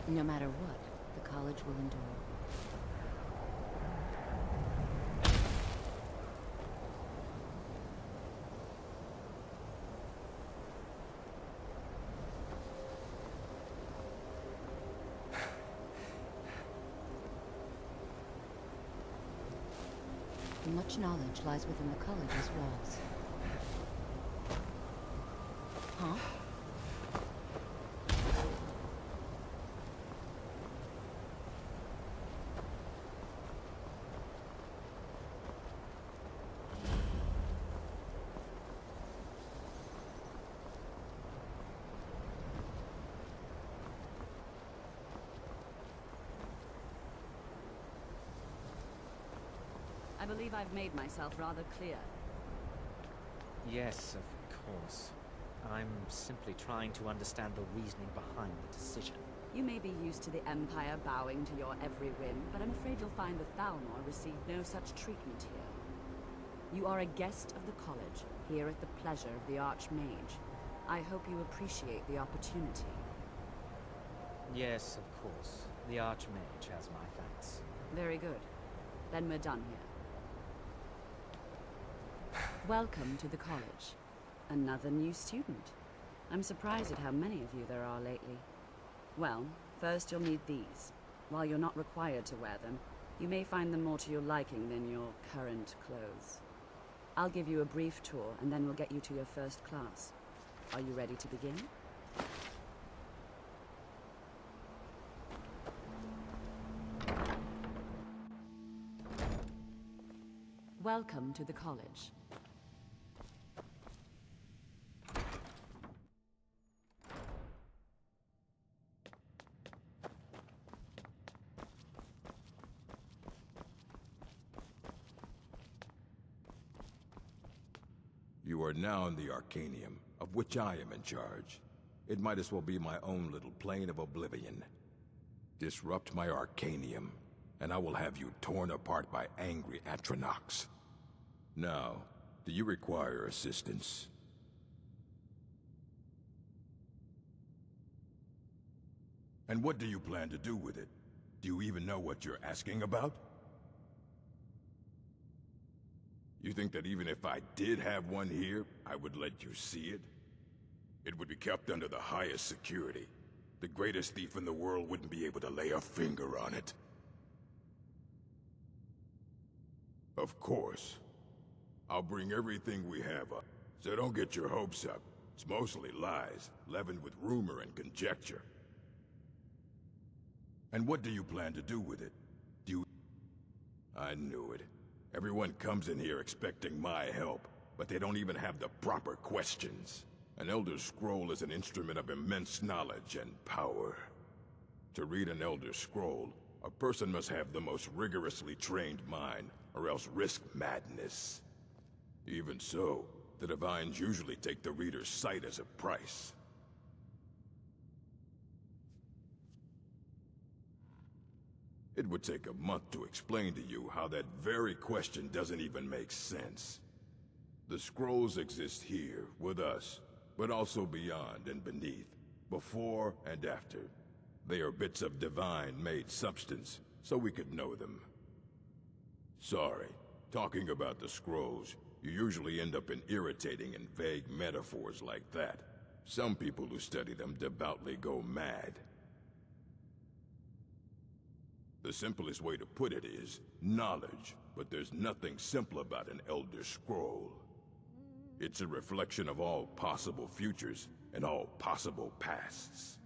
No matter what, the college will endure. Much knowledge lies within the college's walls. Huh? I believe I've made myself rather clear. Yes, of course. I'm simply trying to understand the reasoning behind the decision. You may be used to the Empire bowing to your every whim, but I'm afraid you'll find the Thalmor received no such treatment here. You are a guest of the college, here at the pleasure of the Archmage. I hope you appreciate the opportunity. Yes, of course. The Archmage has my thanks. Very good. Then we're done here. Welcome to the college. Another new student. I'm surprised at how many of you there are lately. Well, first you'll need these. While you're not required to wear them, you may find them more to your liking than your current clothes. I'll give you a brief tour, and then we'll get you to your first class. Are you ready to begin? Welcome to the college. You are now in the Arcanium, of which I am in charge. It might as well be my own little plane of oblivion. Disrupt my Arcanium, and I will have you torn apart by angry Atronachs. Now, do you require assistance? And what do you plan to do with it? Do you even know what you're asking about? You think that even if I did have one here, I would let you see it? It would be kept under the highest security. The greatest thief in the world wouldn't be able to lay a finger on it. Of course. I'll bring everything we have up, so don't get your hopes up. It's mostly lies, leavened with rumor and conjecture. And what do you plan to do with it? Do you... I knew it. Everyone comes in here expecting my help, but they don't even have the proper questions. An Elder Scroll is an instrument of immense knowledge and power. To read an Elder Scroll, a person must have the most rigorously trained mind, or else risk madness. Even so, the Divines usually take the reader's sight as a price. It would take a month to explain to you how that very question doesn't even make sense. The scrolls exist here, with us, but also beyond and beneath, before and after. They are bits of divine-made substance, so we could know them. Sorry, talking about the scrolls, you usually end up in irritating and vague metaphors like that. Some people who study them devoutly go mad. The simplest way to put it is knowledge, but there's nothing simple about an Elder Scroll. It's a reflection of all possible futures and all possible pasts.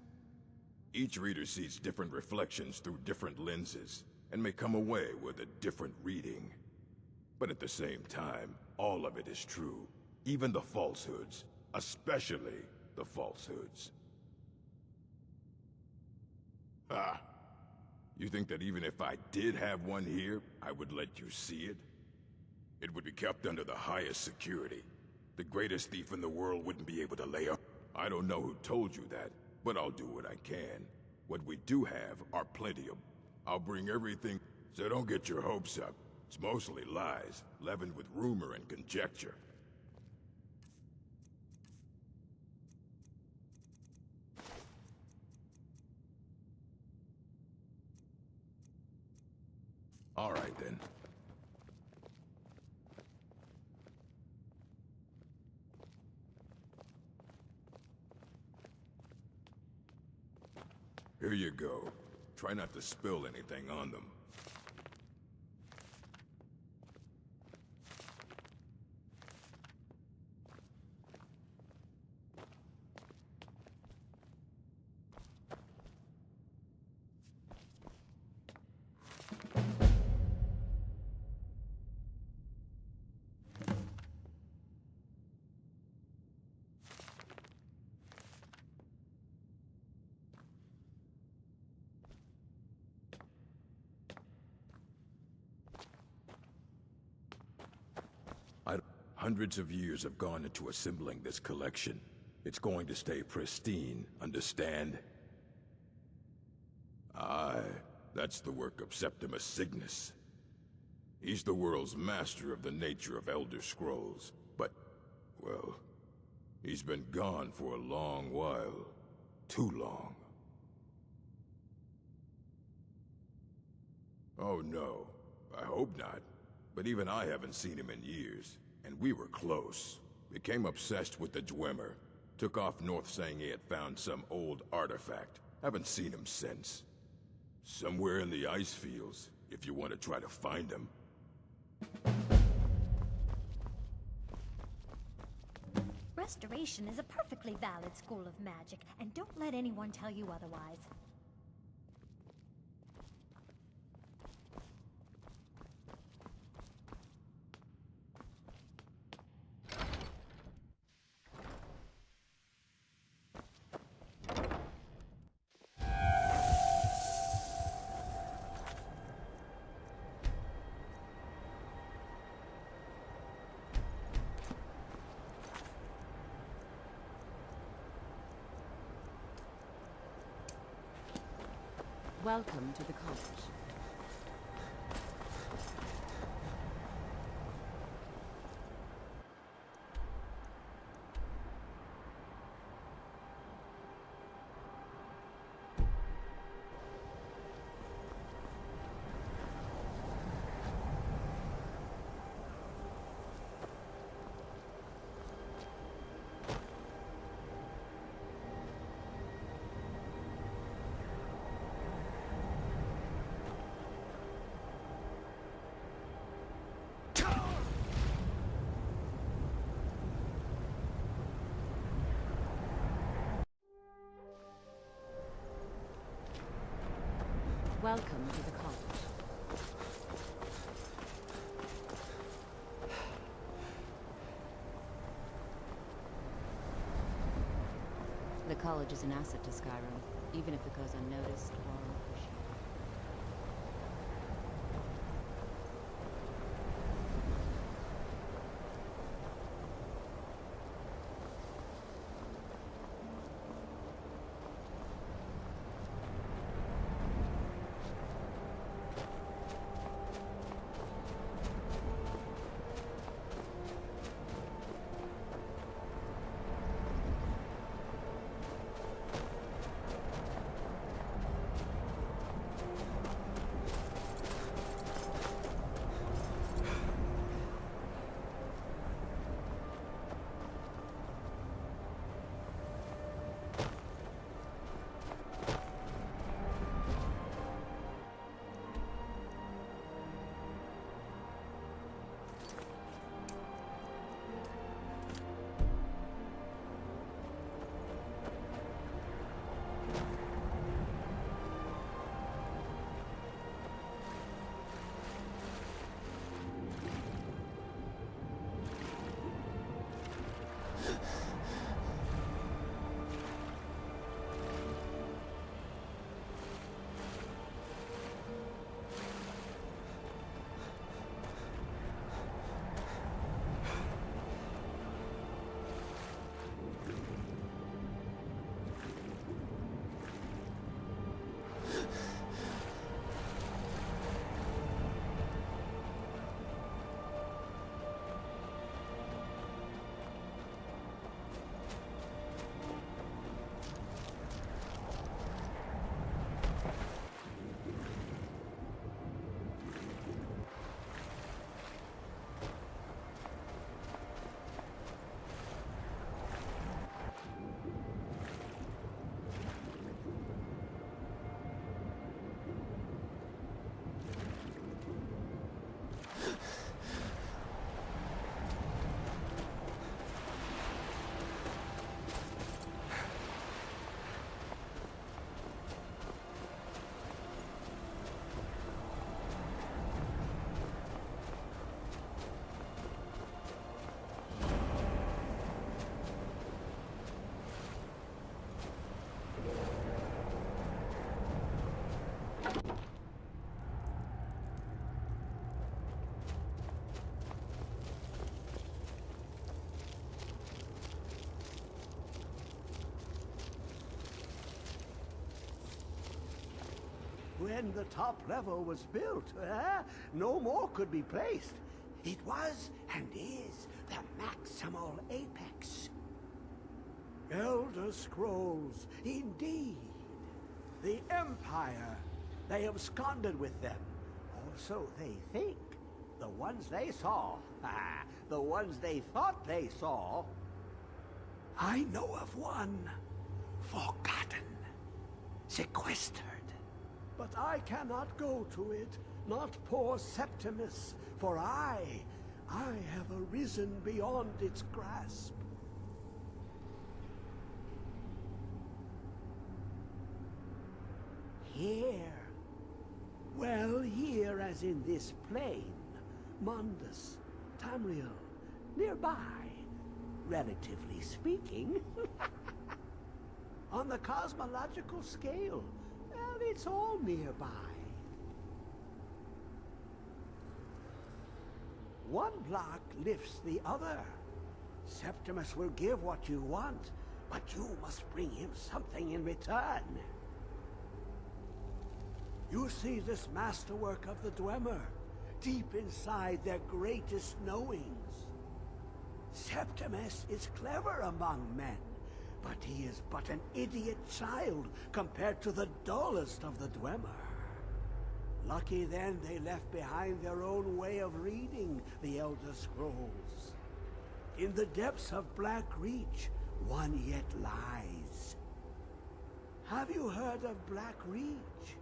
Each reader sees different reflections through different lenses and may come away with a different reading. But at the same time, all of it is true, even the falsehoods, especially the falsehoods. Ah! You think that even if I did have one here, I would let you see it? It would be kept under the highest security. The greatest thief in the world wouldn't be able to lay up. I don't know who told you that, but I'll do what I can. What we do have are plenty of... I'll bring everything, so don't get your hopes up. It's mostly lies, leavened with rumor and conjecture. All right, then. Here you go. Try not to spill anything on them. Hundreds of years have gone into assembling this collection. It's going to stay pristine, understand? Aye, that's the work of Septimus Cygnus. He's the world's master of the nature of Elder Scrolls, but, well, he's been gone for a long while. Too long. Oh no, I hope not. But even I haven't seen him in years. And we were close. Became obsessed with the Dwemer. Took off north saying he had found some old artifact. Haven't seen him since. Somewhere in the ice fields, if you want to try to find him. Restoration is a perfectly valid school of magic, and don't let anyone tell you otherwise. Welcome to the college. Welcome to the college. The college is an asset to Skyrim, even if it goes unnoticed or unappreciated. When the top level was built, no more could be placed. It was and is the maximal apex. Elder Scrolls, indeed. The Empire, they absconded with them. Or so they think. The ones they saw, the ones they thought they saw. I know of one. Forgotten. Sequestered. But I cannot go to it, not poor Septimus, for I have arisen beyond its grasp. Here. Well, here as in this plain. Mundus, Tamriel, nearby, relatively speaking. On the cosmological scale, well, it's all nearby. One block lifts the other. Septimus will give what you want, but you must bring him something in return. You see this masterwork of the Dwemer, deep inside their greatest knowings. Septimus is clever among men, but he is but an idiot child compared to the dullest of the Dwemer. Lucky then they left behind their own way of reading the Elder Scrolls. In the depths of Black Reach, one yet lies. Have you heard of Black Reach?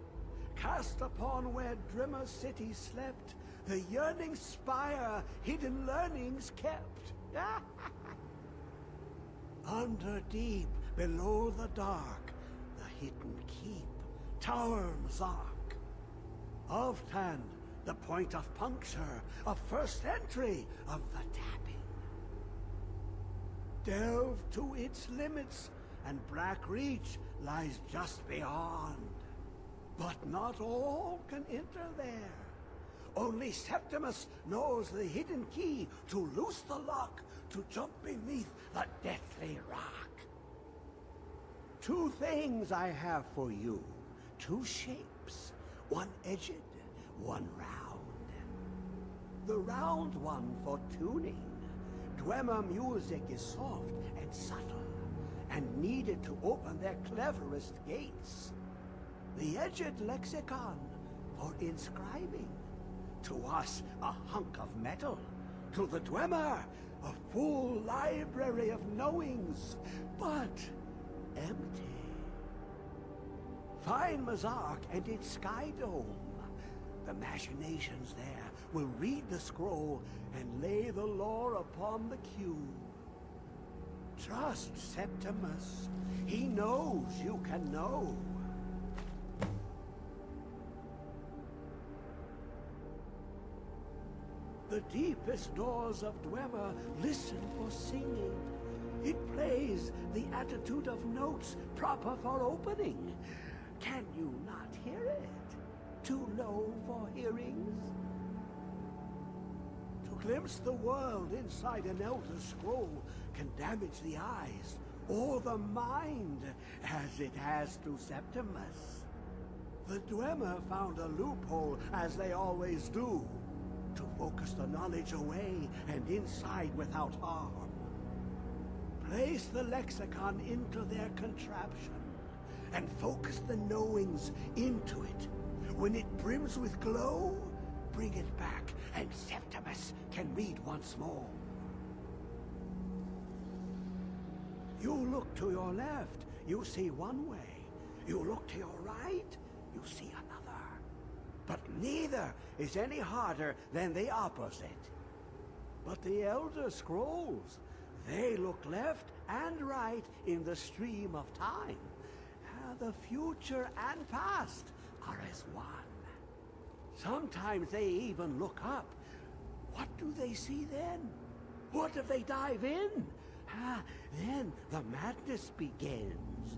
Cast upon where Drimmer City slept, the yearning spire hidden learnings kept. Under deep, below the dark, the hidden keep, Tower Mzark. Oftan, the point of puncture, of first entry of the tapping. Delve to its limits, and Black Reach lies just beyond. But not all can enter there. Only Septimus knows the hidden key to loose the lock, to jump beneath the deathly rock. Two things I have for you. Two shapes. One edged, one round. The round one for tuning. Dwemer music is soft and subtle, and needed to open their cleverest gates. The edged lexicon for inscribing. To us, a hunk of metal. To the Dwemer, a full library of knowings, but empty. Find Mzark and its sky dome. The machinations there will read the scroll and lay the lore upon the cube. Trust Septimus. He knows you can know. The deepest doors of Dwemer listen for singing. It plays the attitude of notes proper for opening. Can you not hear it? Too low for hearings? To glimpse the world inside an Elder Scroll can damage the eyes or the mind, as it has to Septimus. The Dwemer found a loophole, as they always do, to focus the knowledge away and inside without harm. Place the lexicon into their contraption, and focus the knowings into it. When it brims with glow, bring it back, and Septimus can read once more. You look to your left, you see one way. You look to your right, you see another. But neither is any harder than the opposite. But the Elder Scrolls, they look left and right in the stream of time. The future and past are as one. Sometimes they even look up. What do they see then? What if they dive in? Then the madness begins.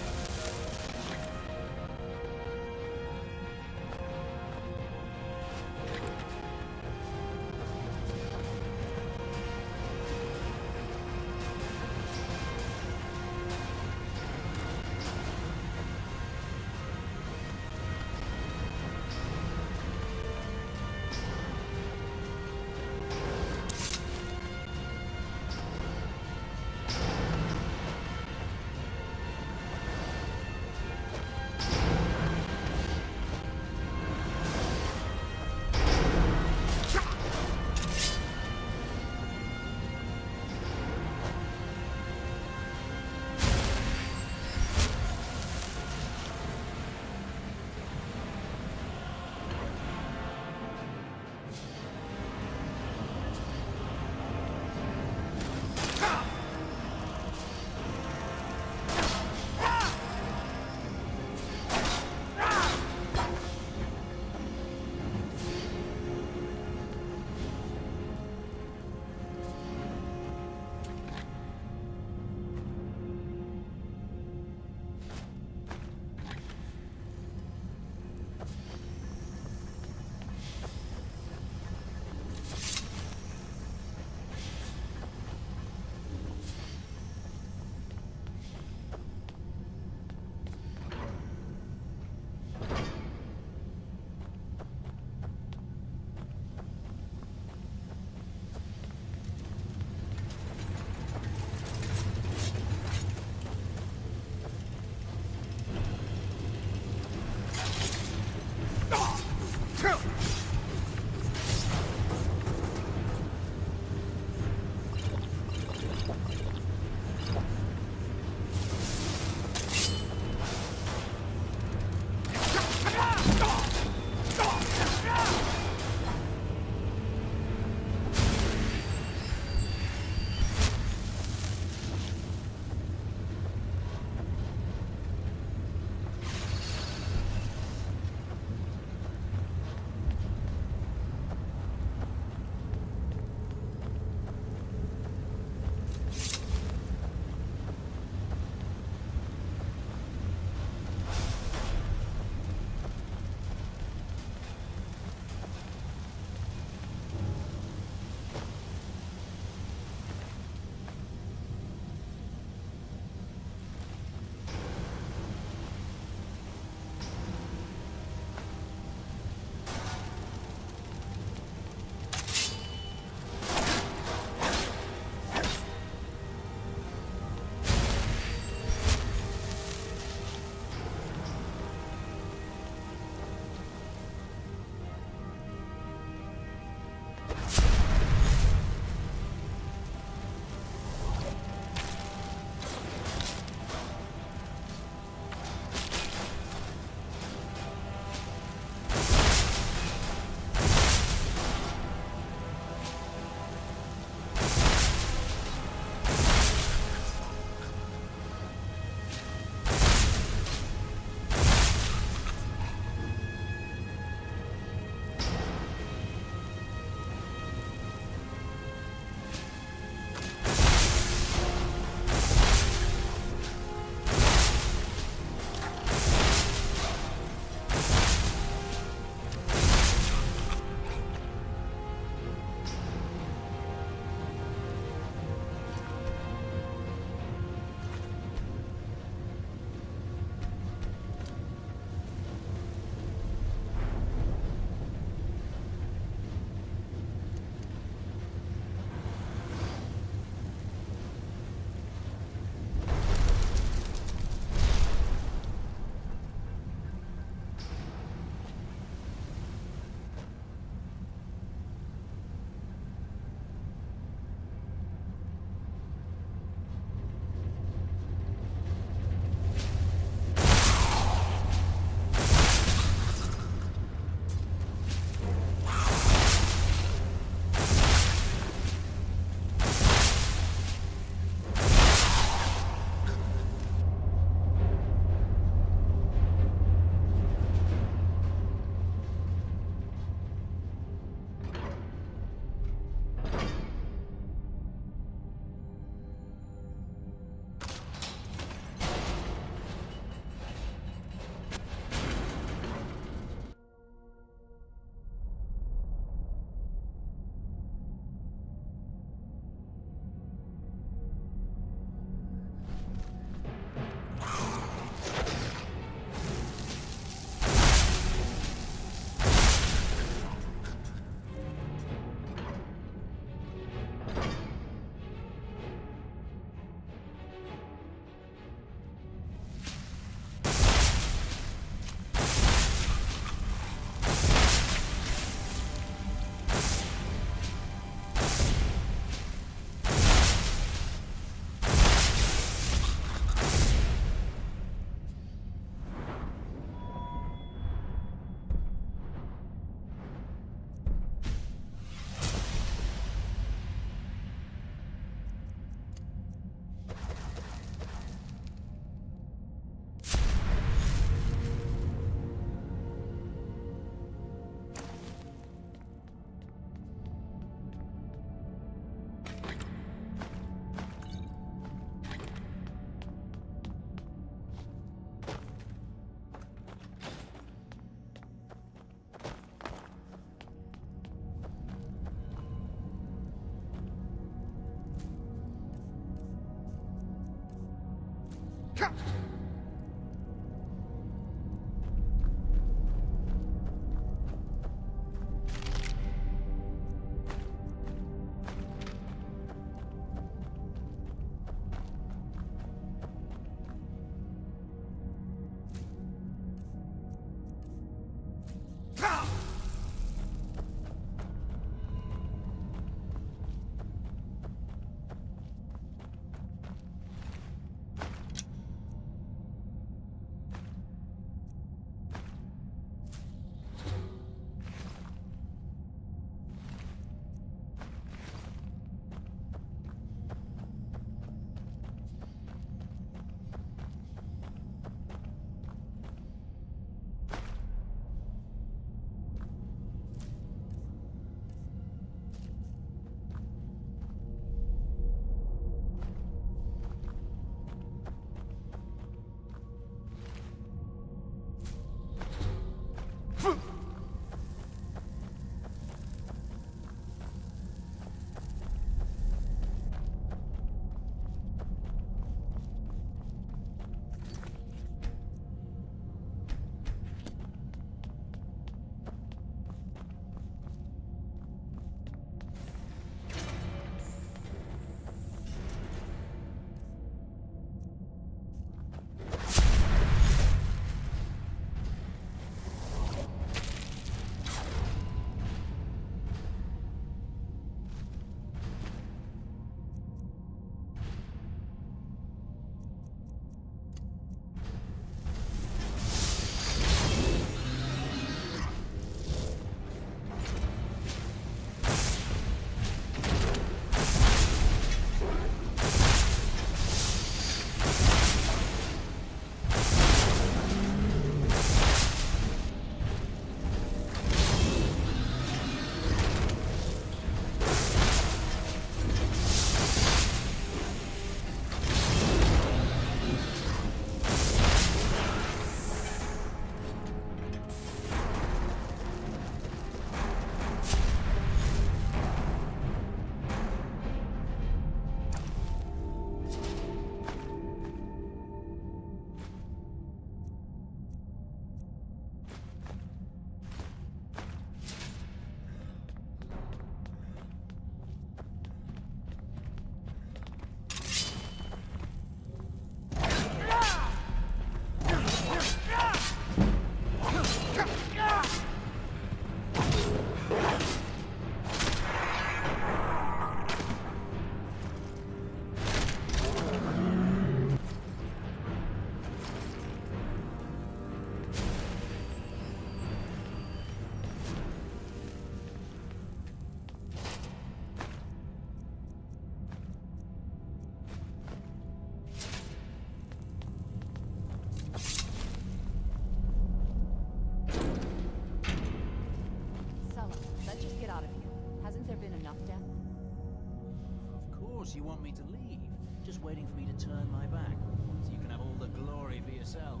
course you want me to leave. Just waiting for me to turn my back, so you can have all the glory for yourself.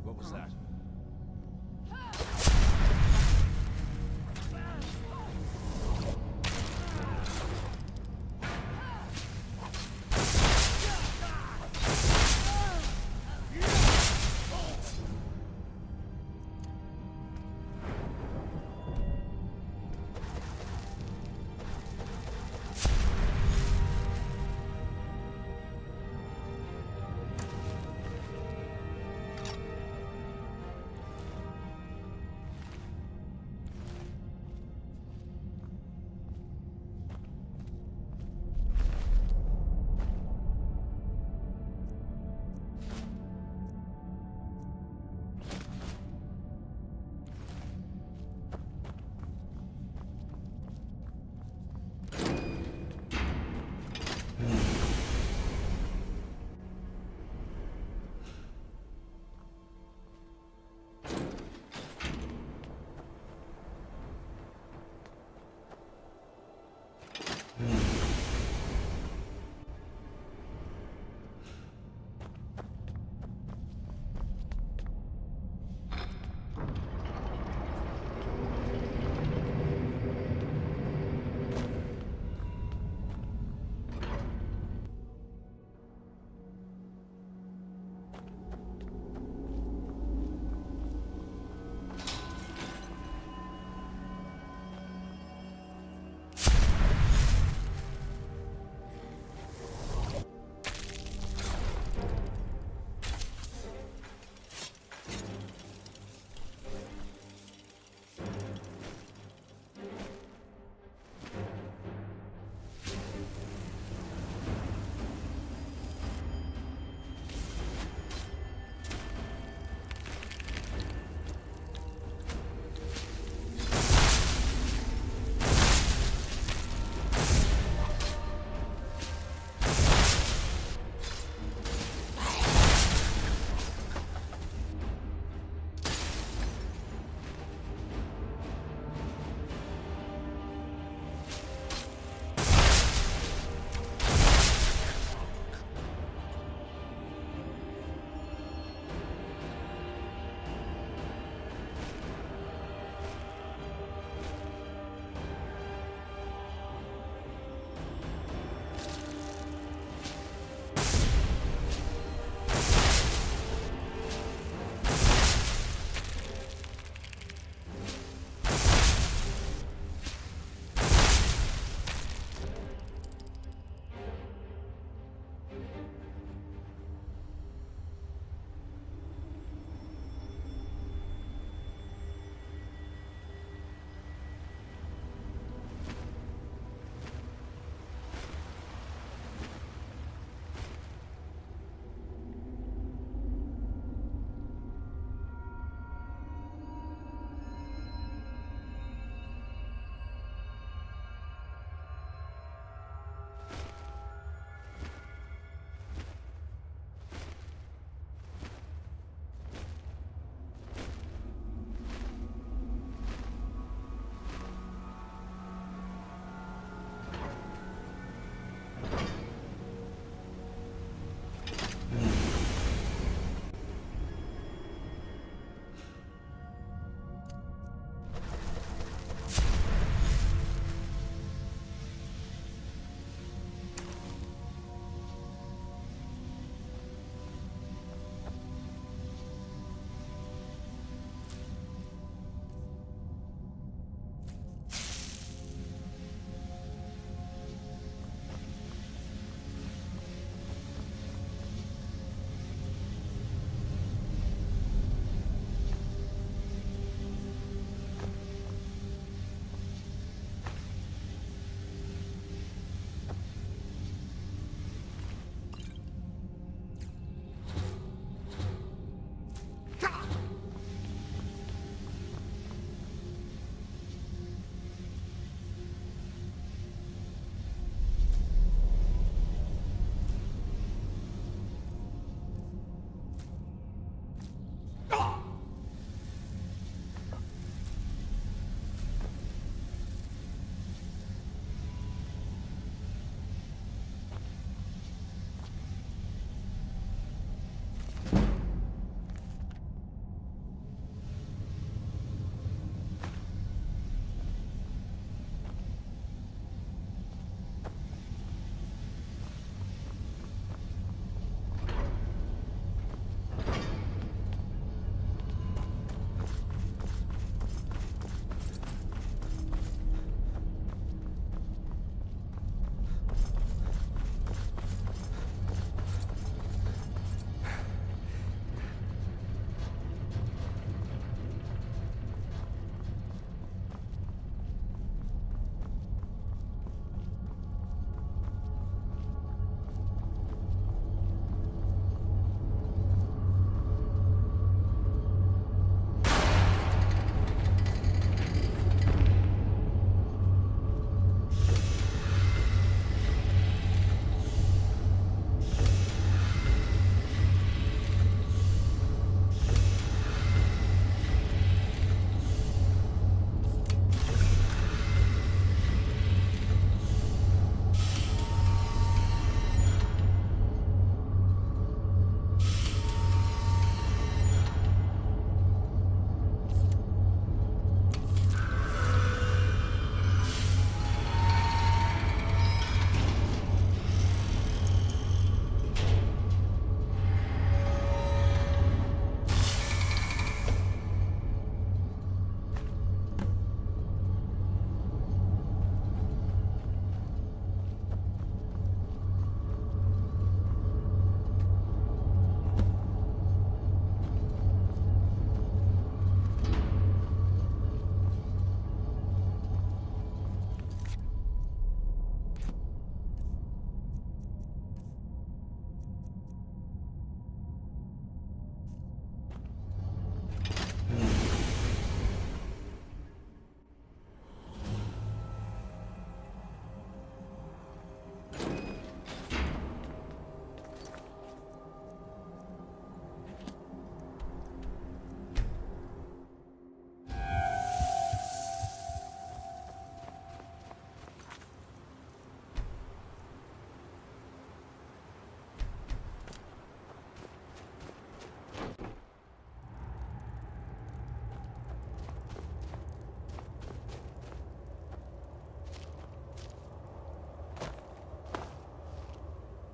What was that?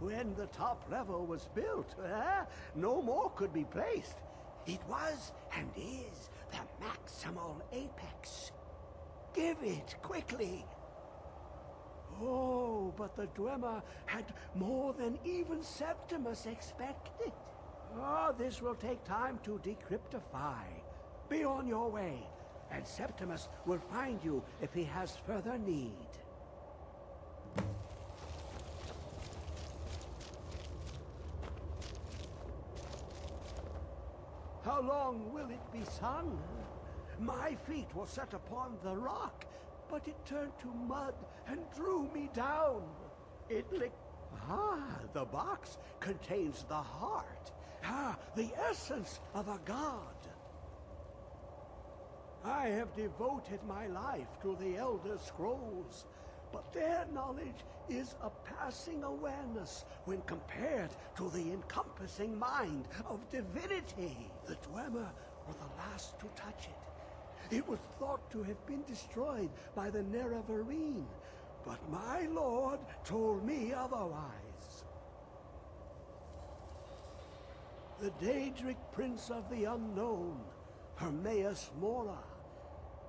when the top level was built, no more could be placed. It was and is the maximal apex. Give it quickly. Oh, but the Dwemer had more than even Septimus expected. Oh, this will take time to decryptify. Be on your way, and Septimus will find you if he has further need. How long will it be sung? My feet were set upon the rock, but it turned to mud and drew me down. It licked... Ah, the box contains the heart. Ah, the essence of a god. I have devoted my life to the Elder Scrolls, but their knowledge is a passing awareness when compared to the encompassing mind of divinity. The Dwemer were the last to touch it. It was thought to have been destroyed by the Nerevarine, but my lord told me otherwise. The Daedric Prince of the Unknown, Hermaeus Mora.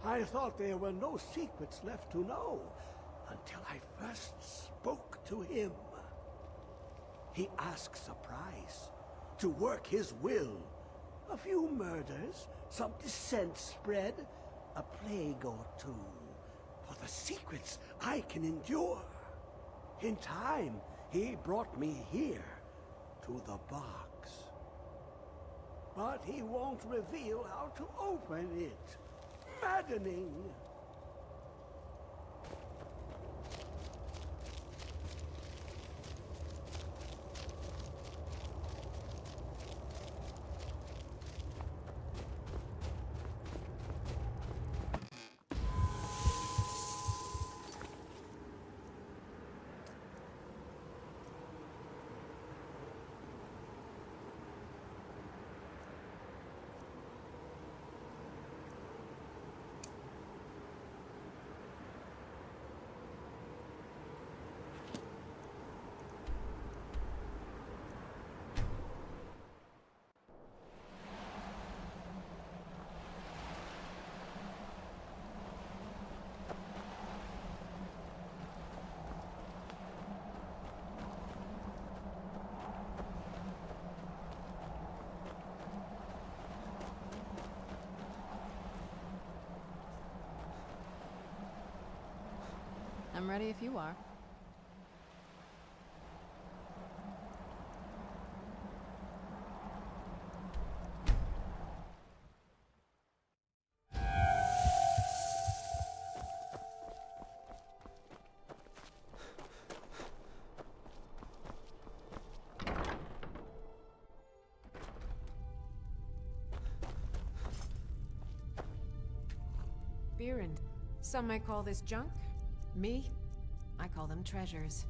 I thought there were no secrets left to know until I first spoke to him. He asks a price to work his will. A few murders, some dissent spread, a plague or two, for the secrets I can endure. In time, he brought me here, to the box. But he won't reveal how to open it. Maddening. I'm ready if you are. Beerend. Some might call this junk. Me? I call them treasures.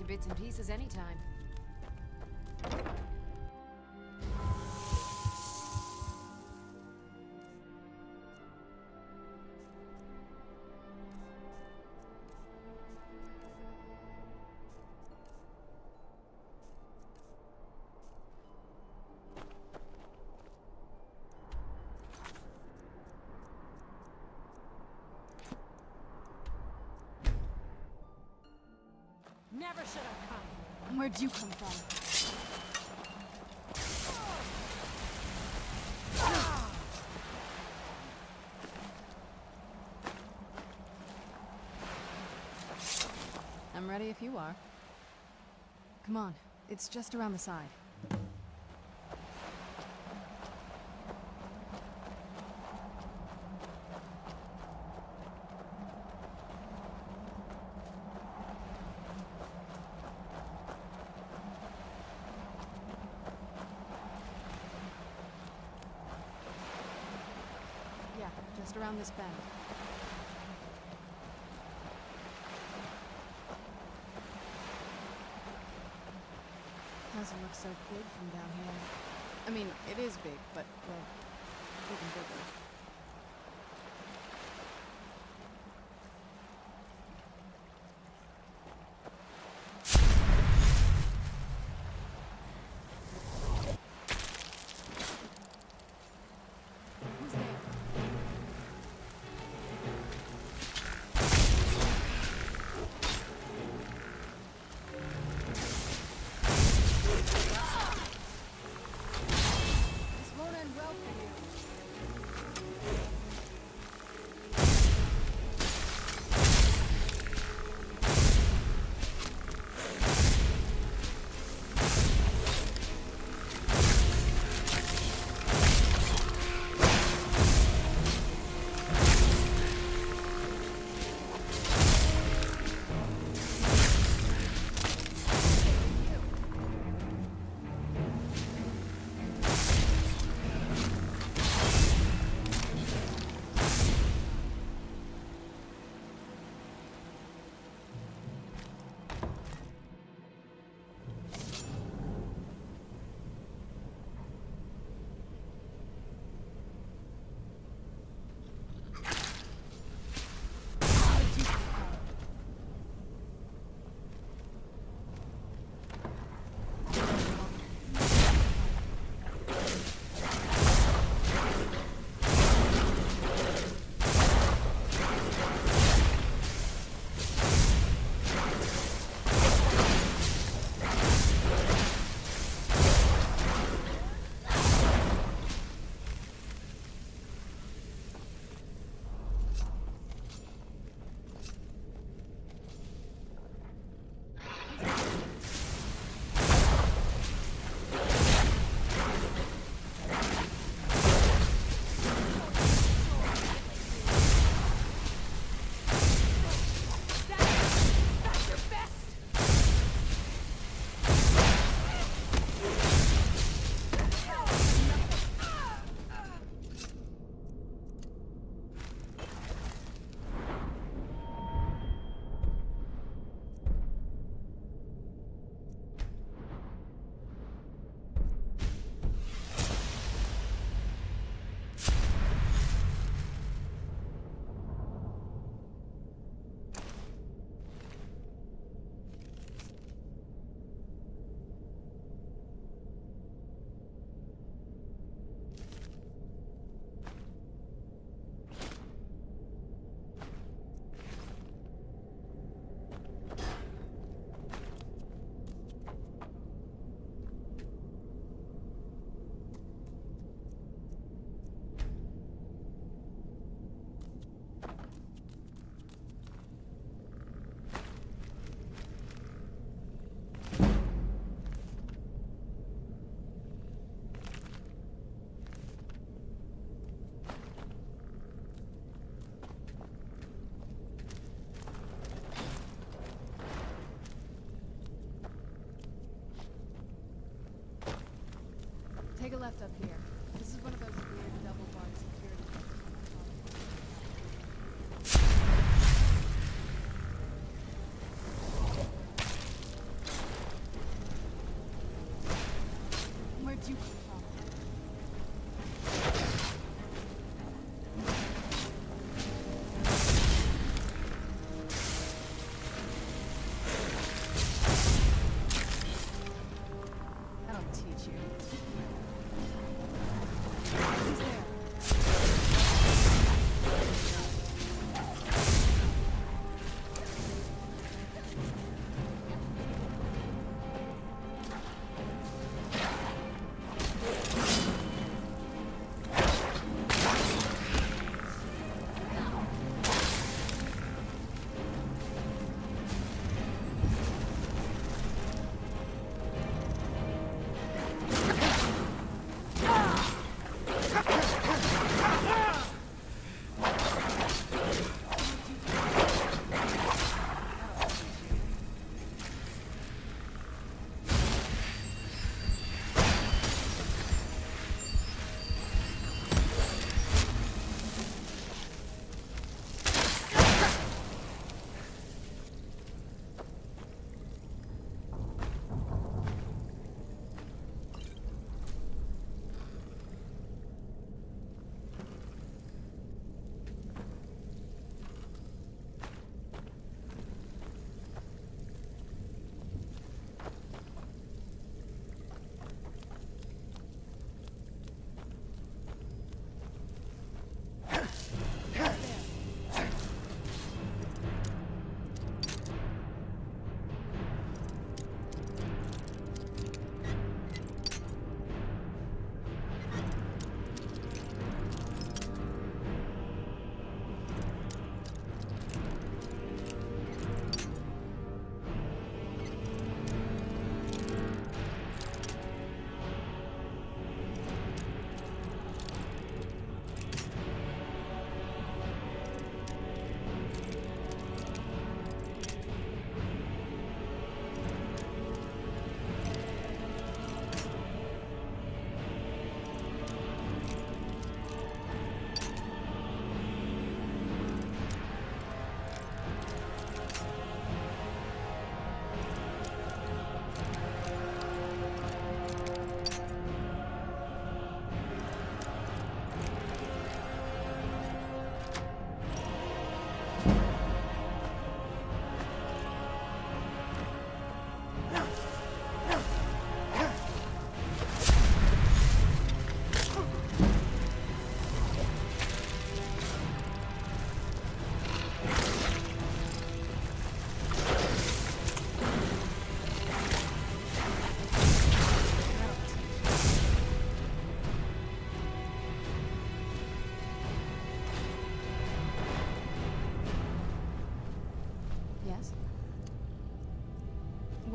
bits and pieces anytime. Never should have come. Where'd you come from? I'm ready if you are. Come on, it's just around the side. Yeah, just around this bend. Doesn't look so big from down here. I mean, it is big, but, well, even bigger. Who's there? This won't end well for you.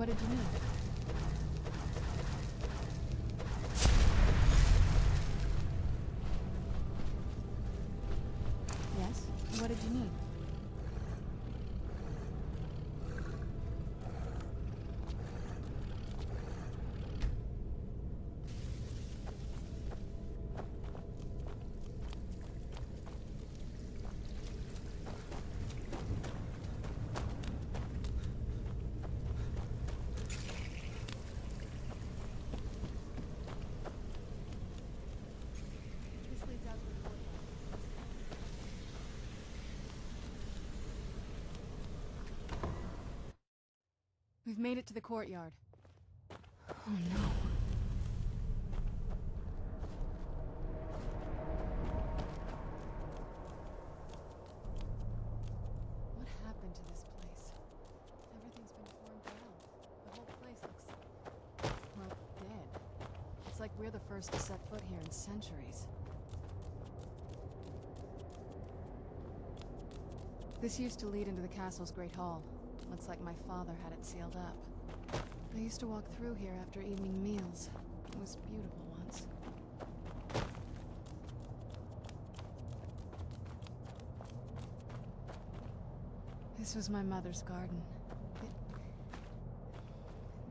What did you need? Yes? What did you need? This leads out to the courtyard. We've made it to the courtyard. Oh no. What happened to this place? Everything's been torn down. The whole place looks, well, dead. It's like we're the first to set foot here in centuries. This used to lead into the castle's great hall. Looks like my father had it sealed up. I used to walk through here after evening meals. It was beautiful once. This was my mother's garden.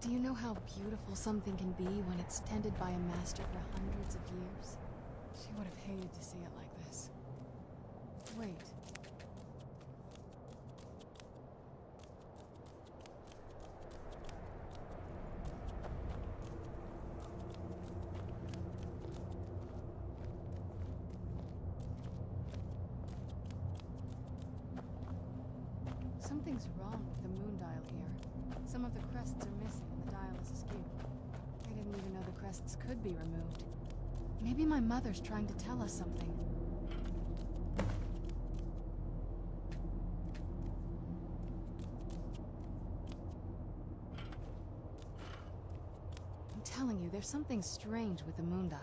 Do you know how beautiful something can be when it's tended by a master for hundreds of years? She would have hated to see it like this. Wait. Something's wrong with the moon dial here. Some of the crests are missing and the dial is askew. I didn't even know the crests could be removed. Maybe my mother's trying to tell us something. I'm telling you, there's something strange with the moon dial.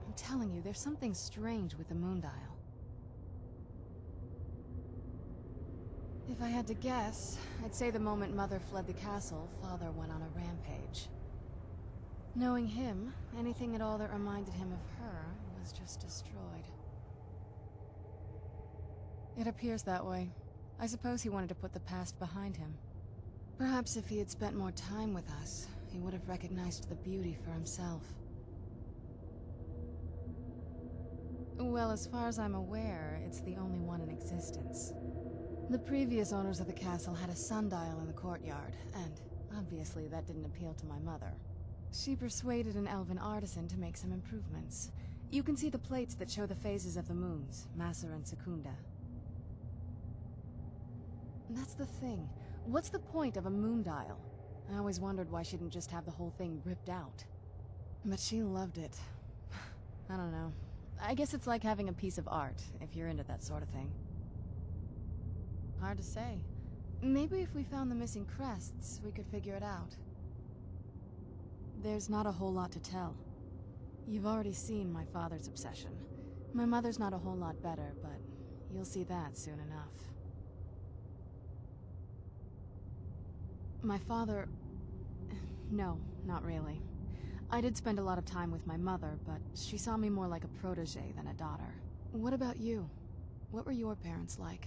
I'm telling you, there's something strange with the moon dial. If I had to guess, I'd say the moment Mother fled the castle, Father went on a rampage. Knowing him, anything at all that reminded him of her was just destroyed. It appears that way. I suppose he wanted to put the past behind him. Perhaps if he had spent more time with us, he would have recognized the beauty for himself. Well, as far as I'm aware, it's the only one in existence. The previous owners of the castle had a sundial in the courtyard, and obviously that didn't appeal to my mother. She persuaded an elven artisan to make some improvements. You can see the plates that show the phases of the moons, Maser and Secunda. That's the thing. What's the point of a moon dial? I always wondered why she didn't just have the whole thing ripped out. But she loved it. I don't know. I guess it's like having a piece of art, if you're into that sort of thing. Hard to say. Maybe if we found the missing crests, we could figure it out. There's not a whole lot to tell. You've already seen my father's obsession. My mother's not a whole lot better, but you'll see that soon enough. My father... No, not really. I did spend a lot of time with my mother, but she saw me more like a protege than a daughter. What about you? What were your parents like?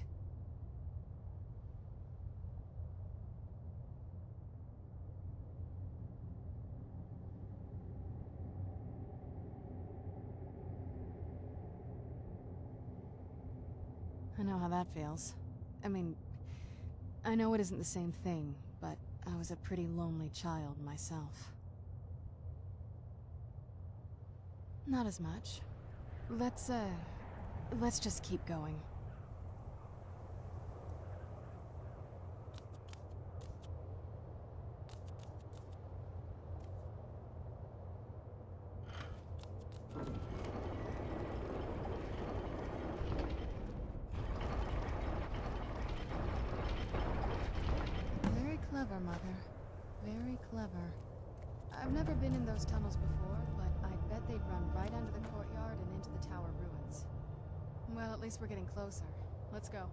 I know how that feels. I mean, I know it isn't the same thing, but I was a pretty lonely child myself. Not as much. Let's just keep going. Clever. I've never been in those tunnels before, but I bet they'd run right under the courtyard and into the tower ruins. Well, at least we're getting closer. Let's go.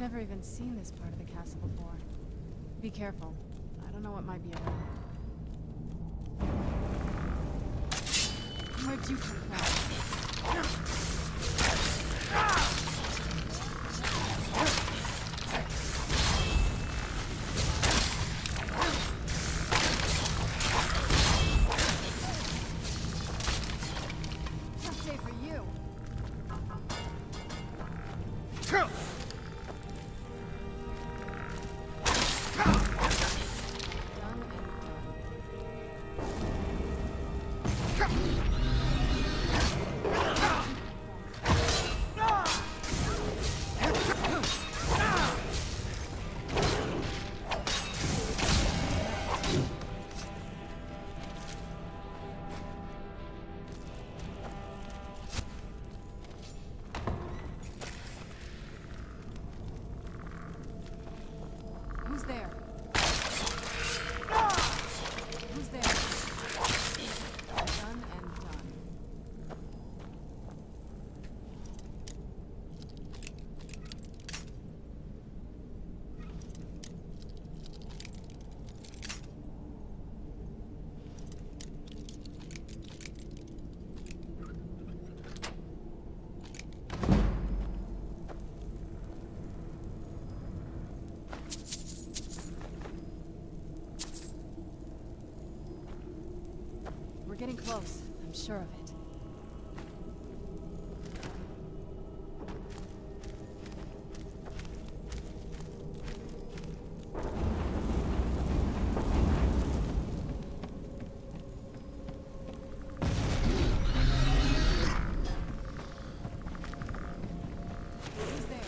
never even seen this part of the castle before. Be careful. I don't know what might be around. Where'd you come from? Tough day for you. Who's there? Who's there? Done and done. We're getting close. I'm sure of it. Who's there?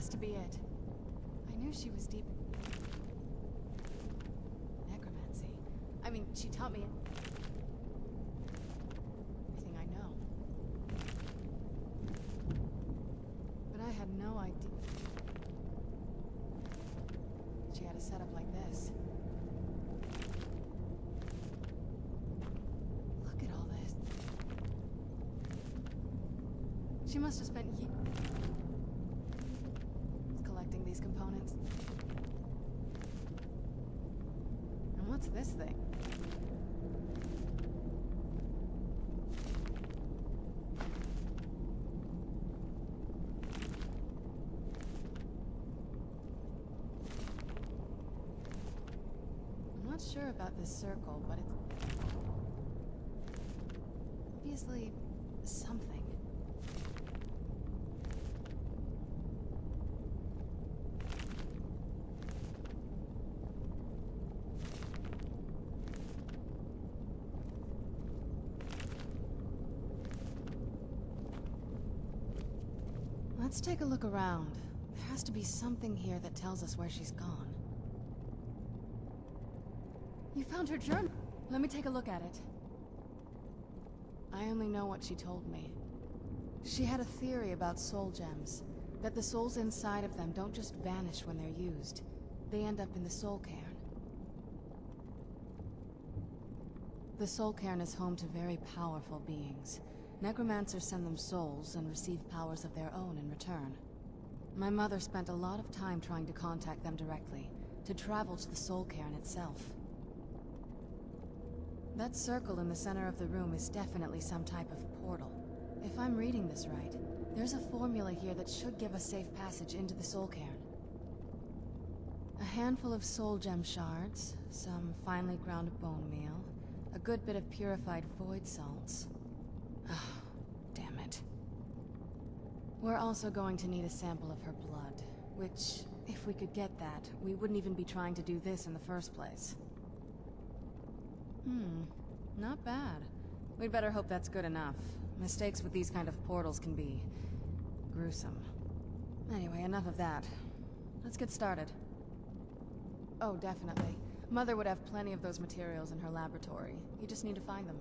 has to be it. I knew she was deep. Necromancy. I mean, she taught me everything I know. But I had no idea she had a setup like this. Look at all this. She must have spent years collecting these components. And what's this thing? I'm not sure about this circle, but it's obviously something. Let's take a look around. There has to be something here that tells us where she's gone. You found her journal. Let me take a look at it. I only know what she told me. She had a theory about soul gems, that the souls inside of them don't just vanish when they're used. They end up in the soul cairn. The soul cairn is home to very powerful beings. Necromancers send them souls and receive powers of their own in return. My mother spent a lot of time trying to contact them directly, to travel to the soul cairn itself. That circle in the center of the room is definitely some type of portal. If I'm reading this right, there's a formula here that should give us safe passage into the soul cairn. A handful of soul gem shards, some finely ground bone meal, a good bit of purified void salts. Oh, damn it. We're also going to need a sample of her blood, which, if we could get that, we wouldn't even be trying to do this in the first place. Not bad. We'd better hope that's good enough. Mistakes with these kind of portals can be gruesome. Anyway, enough of that. Let's get started. Oh, definitely. Mother would have plenty of those materials in her laboratory. You just need to find them.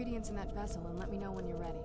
ingredients in that vessel and let me know when you're ready.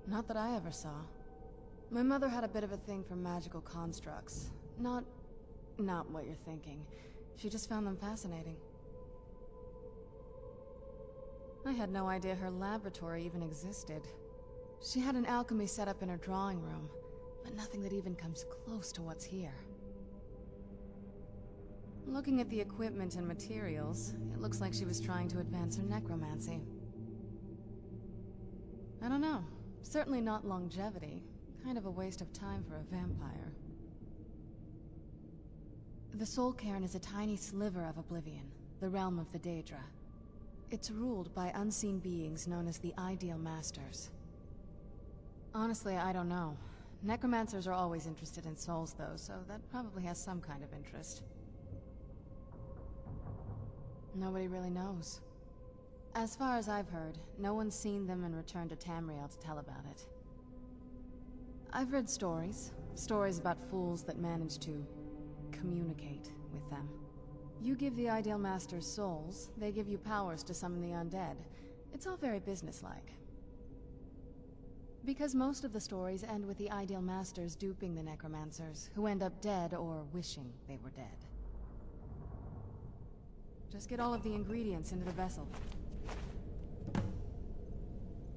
Not that I ever saw. My mother had a bit of a thing for magical constructs. Not what you're thinking. She just found them fascinating. I had no idea her laboratory even existed. She had an alchemy set up in her drawing room, but nothing that even comes close to what's here. Looking at the equipment and materials, it looks like she was trying to advance her necromancy. I don't know. Certainly not longevity. Kind of a waste of time for a vampire. The Soul Cairn is a tiny sliver of Oblivion, the realm of the Daedra. It's ruled by unseen beings known as the Ideal Masters. Honestly, I don't know. Necromancers are always interested in souls, though, so that probably has some kind of interest. Nobody really knows. As far as I've heard, no one's seen them and returned to Tamriel to tell about it. I've read stories about fools that manage to communicate with them. You give the Ideal Masters souls, they give you powers to summon the undead. It's all very businesslike. Because most of the stories end with the Ideal Masters duping the necromancers, who end up dead or wishing they were dead. Just get all of the ingredients into the vessel.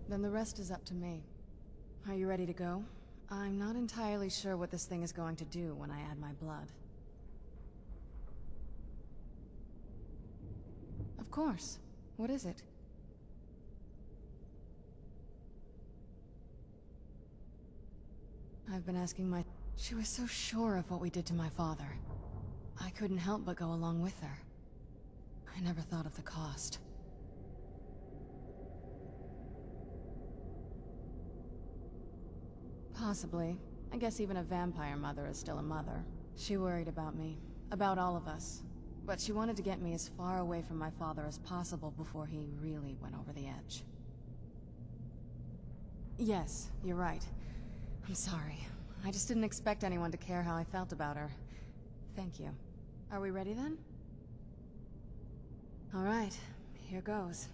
Then the rest is up to me. Are you ready to go? I'm not entirely sure what this thing is going to do when I add my blood. Of course. What is it? I've been asking my... She was so sure of what we did to my father. I couldn't help but go along with her. I never thought of the cost. Possibly. I guess even a vampire mother is still a mother. She worried about me. About all of us. But she wanted to get me as far away from my father as possible before he really went over the edge. Yes, you're right. I'm sorry. I just didn't expect anyone to care how I felt about her. Thank you. Are we ready then? All right, here goes.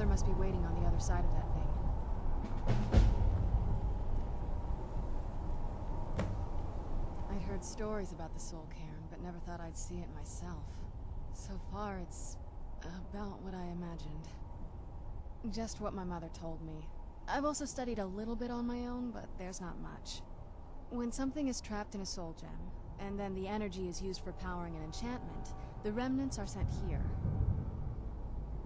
Must be waiting on the other side of that thing. I'd heard stories about the Soul Cairn, but never thought I'd see it myself. So far, it's about what I imagined. Just what my mother told me. I've also studied a little bit on my own, but there's not much. When something is trapped in a soul gem, and then the energy is used for powering an enchantment, the remnants are sent here.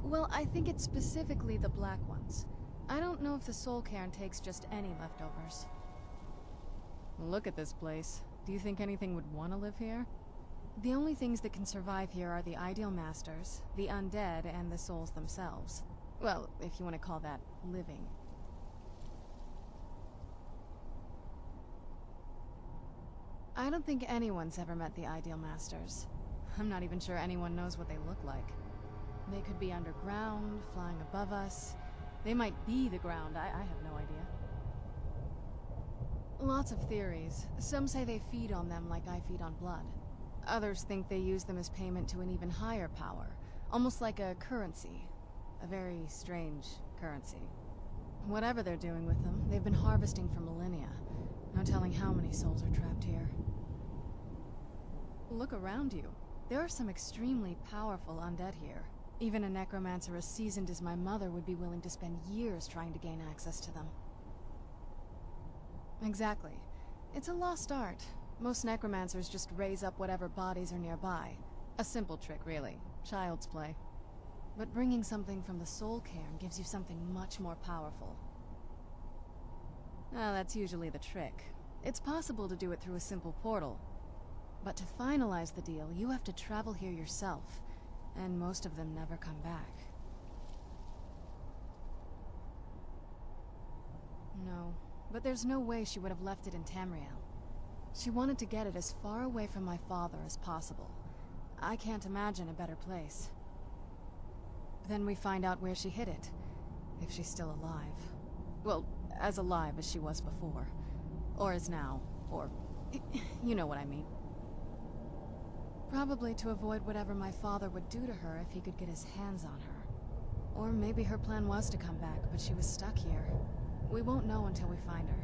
Well, I think it's specifically the black ones. I don't know if the Soul Cairn takes just any leftovers. Look at this place. Do you think anything would want to live here? The only things that can survive here are the Ideal Masters, the undead, and the souls themselves. Well, if you want to call that living. I don't think anyone's ever met the Ideal Masters. I'm not even sure anyone knows what they look like. They could be underground, flying above us. They might be the ground, I have no idea. Lots of theories. Some say they feed on them like I feed on blood. Others think they use them as payment to an even higher power, almost like a currency. A very strange currency. Whatever they're doing with them, they've been harvesting for millennia. No telling how many souls are trapped here. Look around you. There are some extremely powerful undead here. Even a necromancer as seasoned as my mother would be willing to spend years trying to gain access to them. Exactly. It's a lost art. Most necromancers just raise up whatever bodies are nearby. A simple trick, really. Child's play. But bringing something from the Soul Cairn gives you something much more powerful. Ah, that's usually the trick. It's possible to do it through a simple portal. But to finalize the deal, you have to travel here yourself. And most of them never come back. No. But there's no way she would have left it in Tamriel. She wanted to get it as far away from my father as possible. I can't imagine a better place. Then we find out where she hid it. If she's still alive. Well, as alive as she was before. Or is now. Or... you know what I mean. Probably to avoid whatever my father would do to her if he could get his hands on her. Or maybe her plan was to come back, but she was stuck here. We won't know until we find her.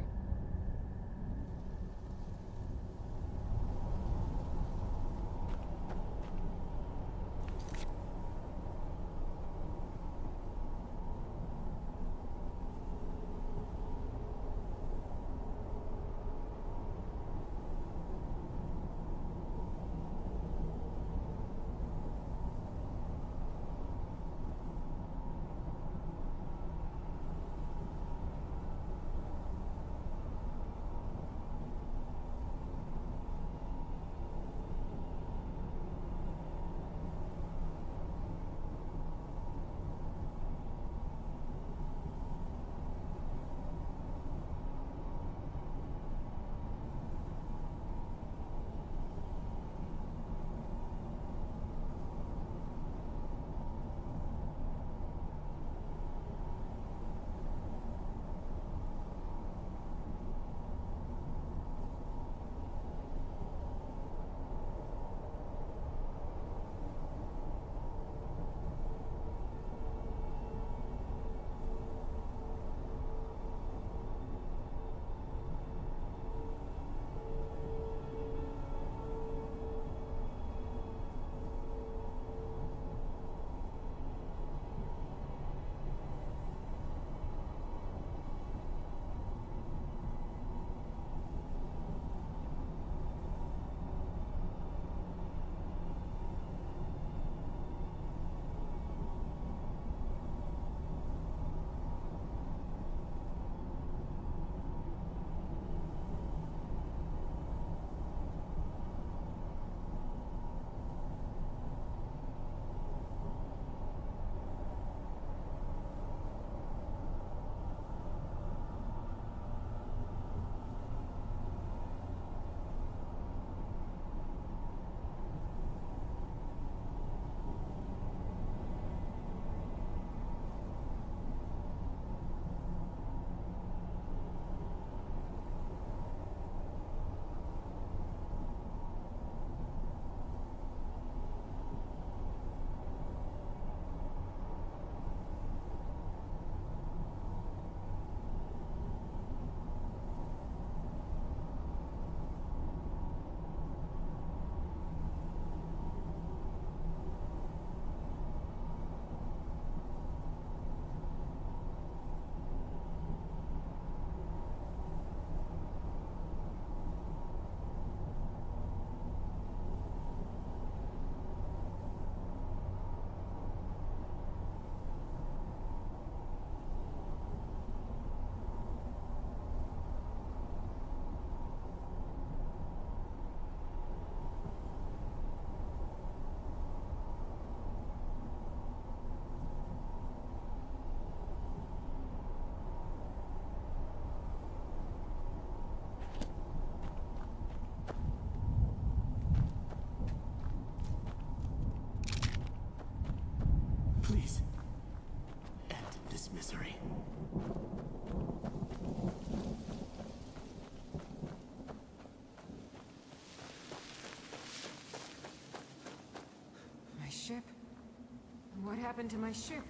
What happened to my ship?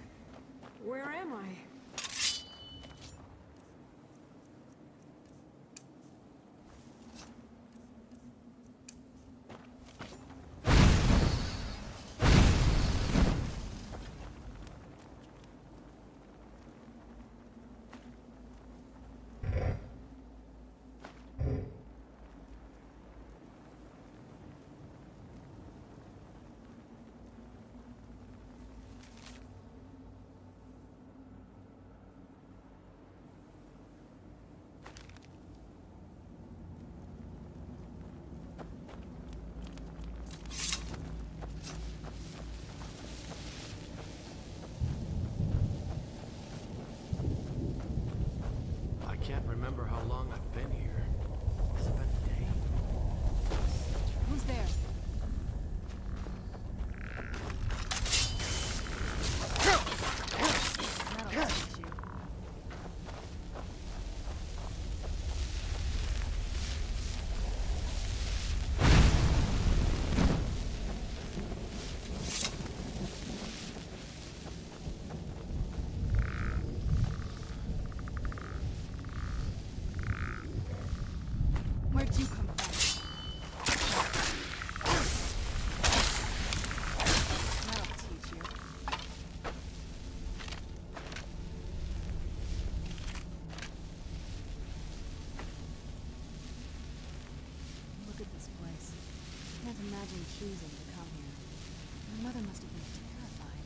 Where am I? I can't remember how long I've been here. Has it been a day? Who's there? That'll teach you. Where'd you come from? That'll teach you. Look at this place. Can't imagine choosing to come here. My mother must have been terrified.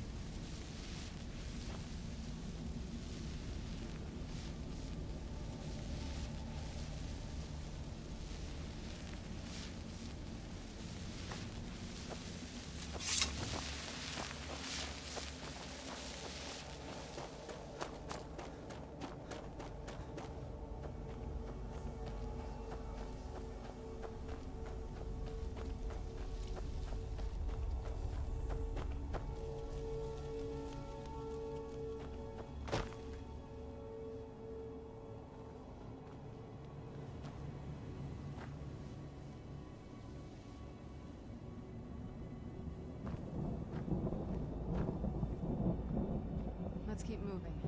Let's keep moving. I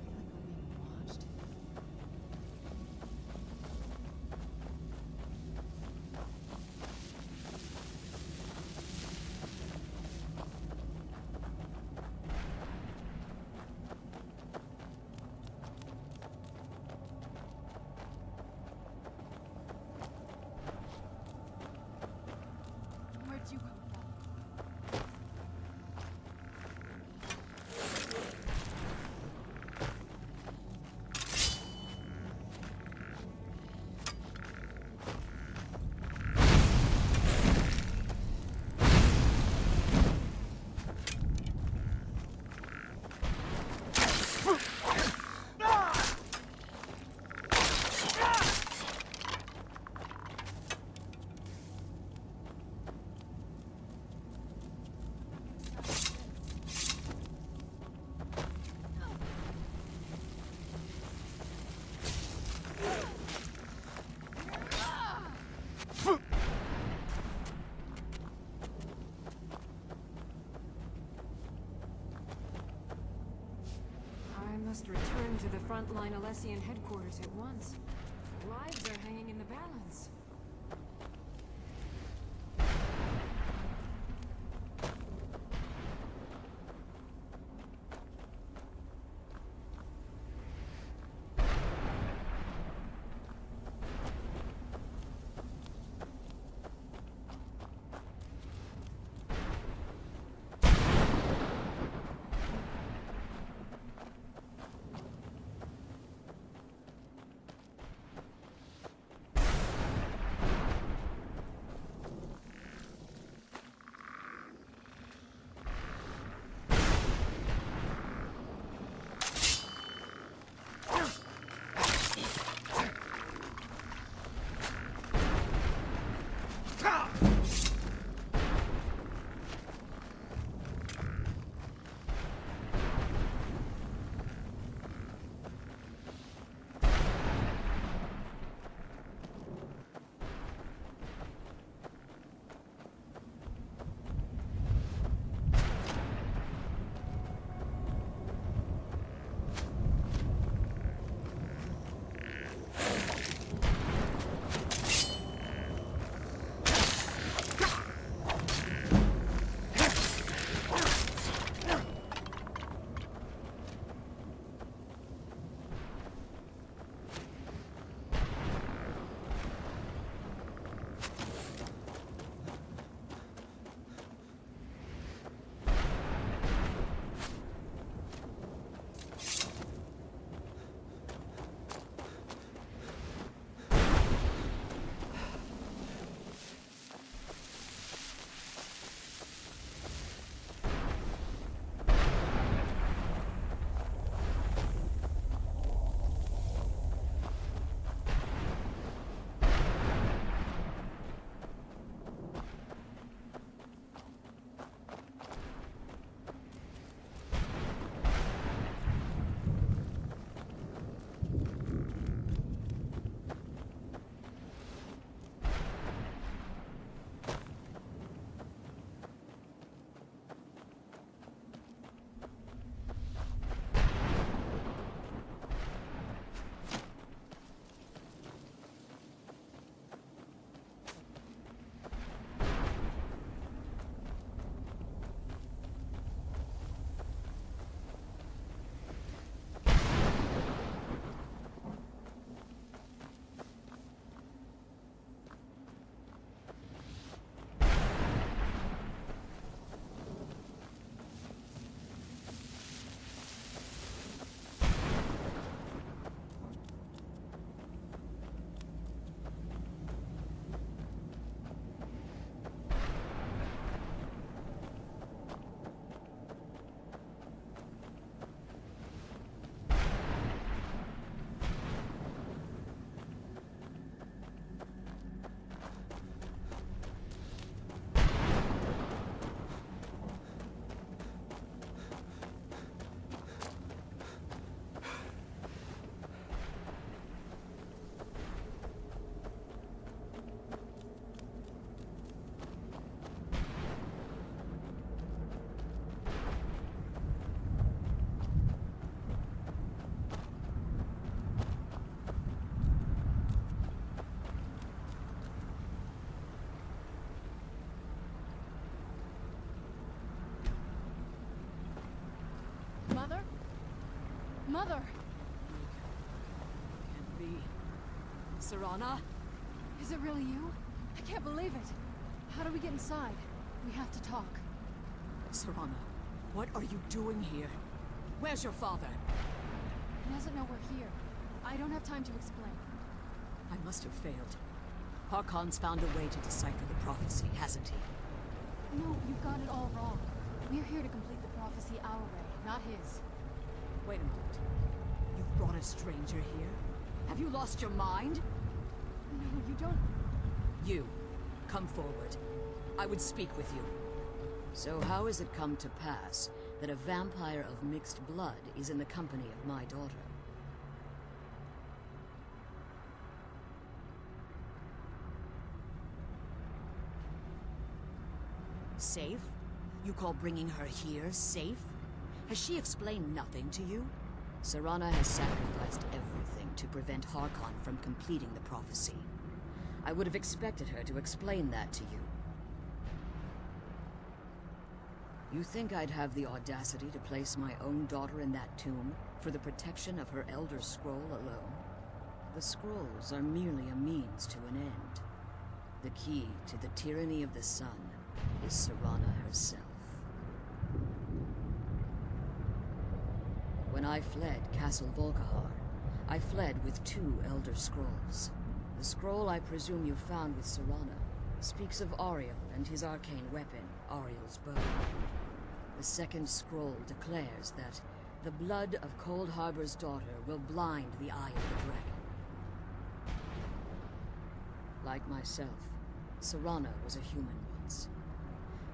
feel like we're being watched. Where'd you come from? I must return to the frontline Alessian headquarters at once. Lives are hanging in the balance. Mother! Can't be. Serana? Is it really you? I can't believe it. How do we get inside? We have to talk. Serana, what are you doing here? Where's your father? He doesn't know we're here. I don't have time to explain. I must have failed. Harkon's found a way to decipher the prophecy, hasn't he? No, you've got it all wrong. We're here to complete the prophecy our way, not his. Wait a moment. You've brought a stranger here? Have you lost your mind? No, you don't... You, come forward. I would speak with you. So how has it come to pass that a vampire of mixed blood is in the company of my daughter? Safe? You call bringing her here safe? Has she explained nothing to you? Serana has sacrificed everything to prevent Harkon from completing the prophecy. I would have expected her to explain that to you. You think I'd have the audacity to place my own daughter in that tomb for the protection of her Elder Scroll alone? The scrolls are merely a means to an end. The key to the tyranny of the sun is Serana herself. When I fled Castle Volkihar, I fled with 2 Elder Scrolls. The scroll I presume you found with Serana speaks of Ariel and his arcane weapon, Ariel's bow. The second scroll declares that the blood of Cold Harbor's daughter will blind the eye of the dragon. Like myself, Serana was a human once.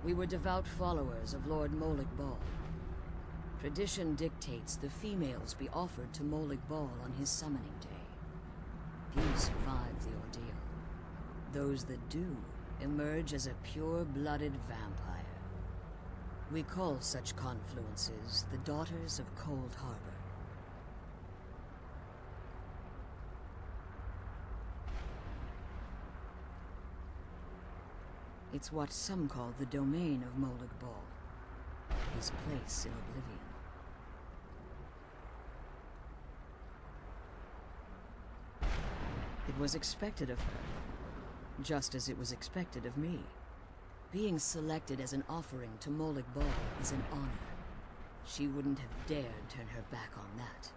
We were devout followers of Lord Molig Bal. Tradition dictates the females be offered to Molig Bal on his summoning day. Few survive the ordeal. Those that do emerge as a pure-blooded vampire. We call such confluences the Daughters of Cold Harbor. It's what some call the domain of Molig Bal, his place in oblivion. It was expected of her, just as it was expected of me. Being selected as an offering to Molig Bal is an honor. She wouldn't have dared turn her back on that.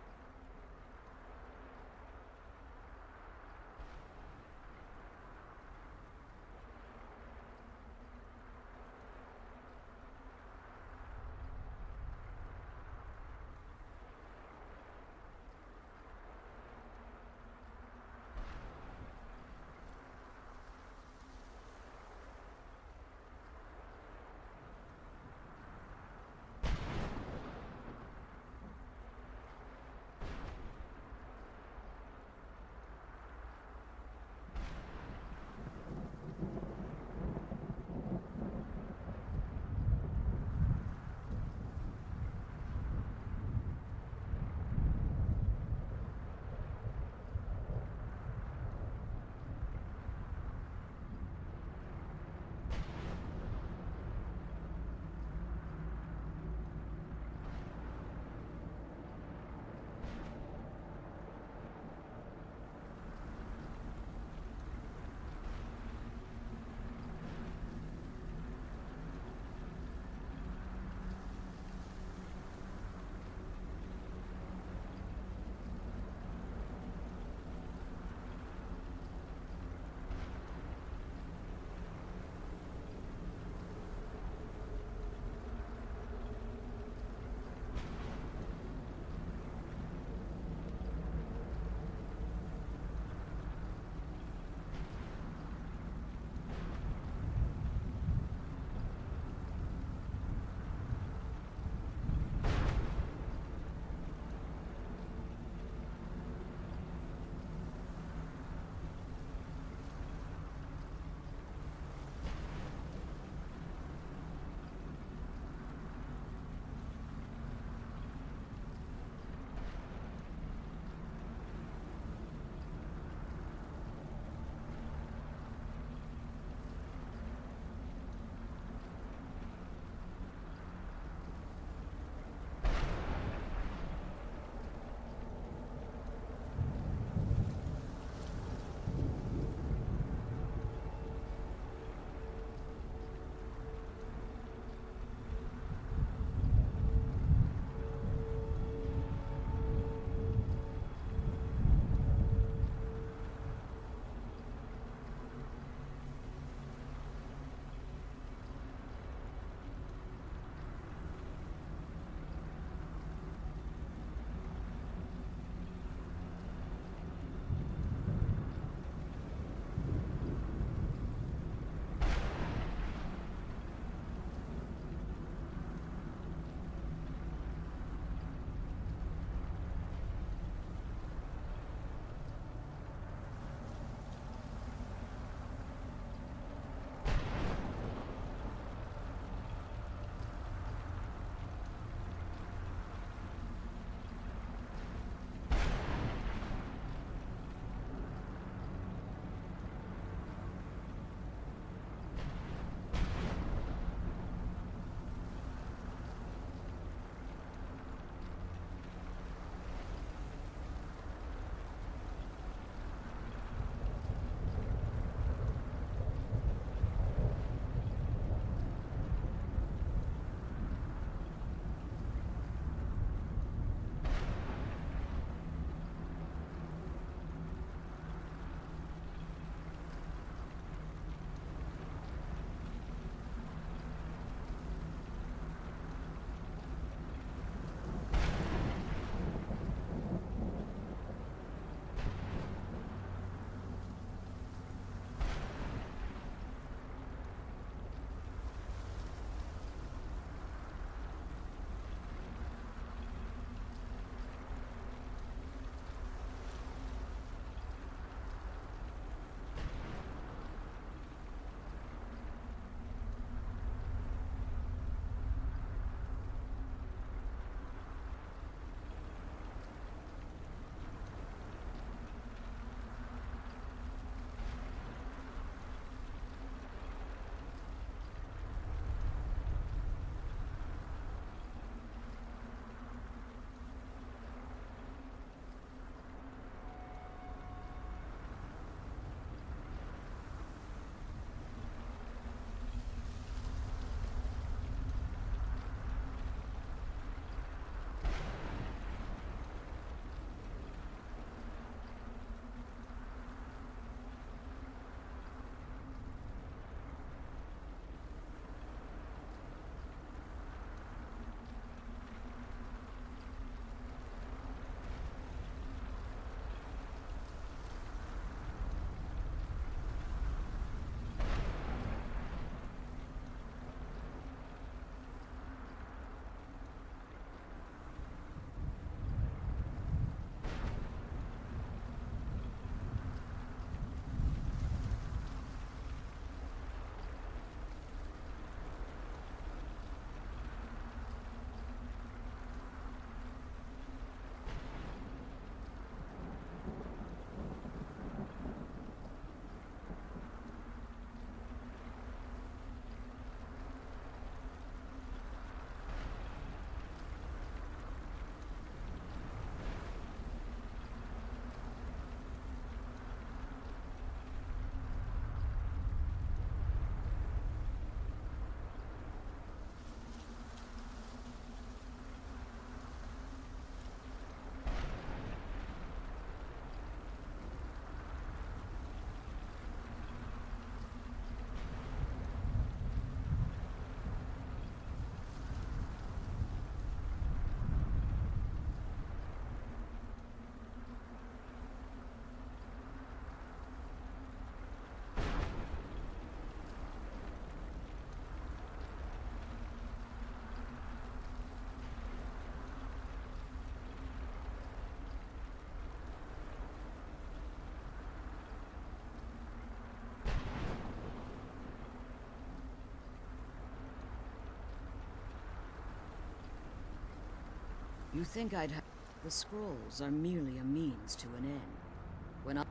You think I'd have... The scrolls are merely a means to an end.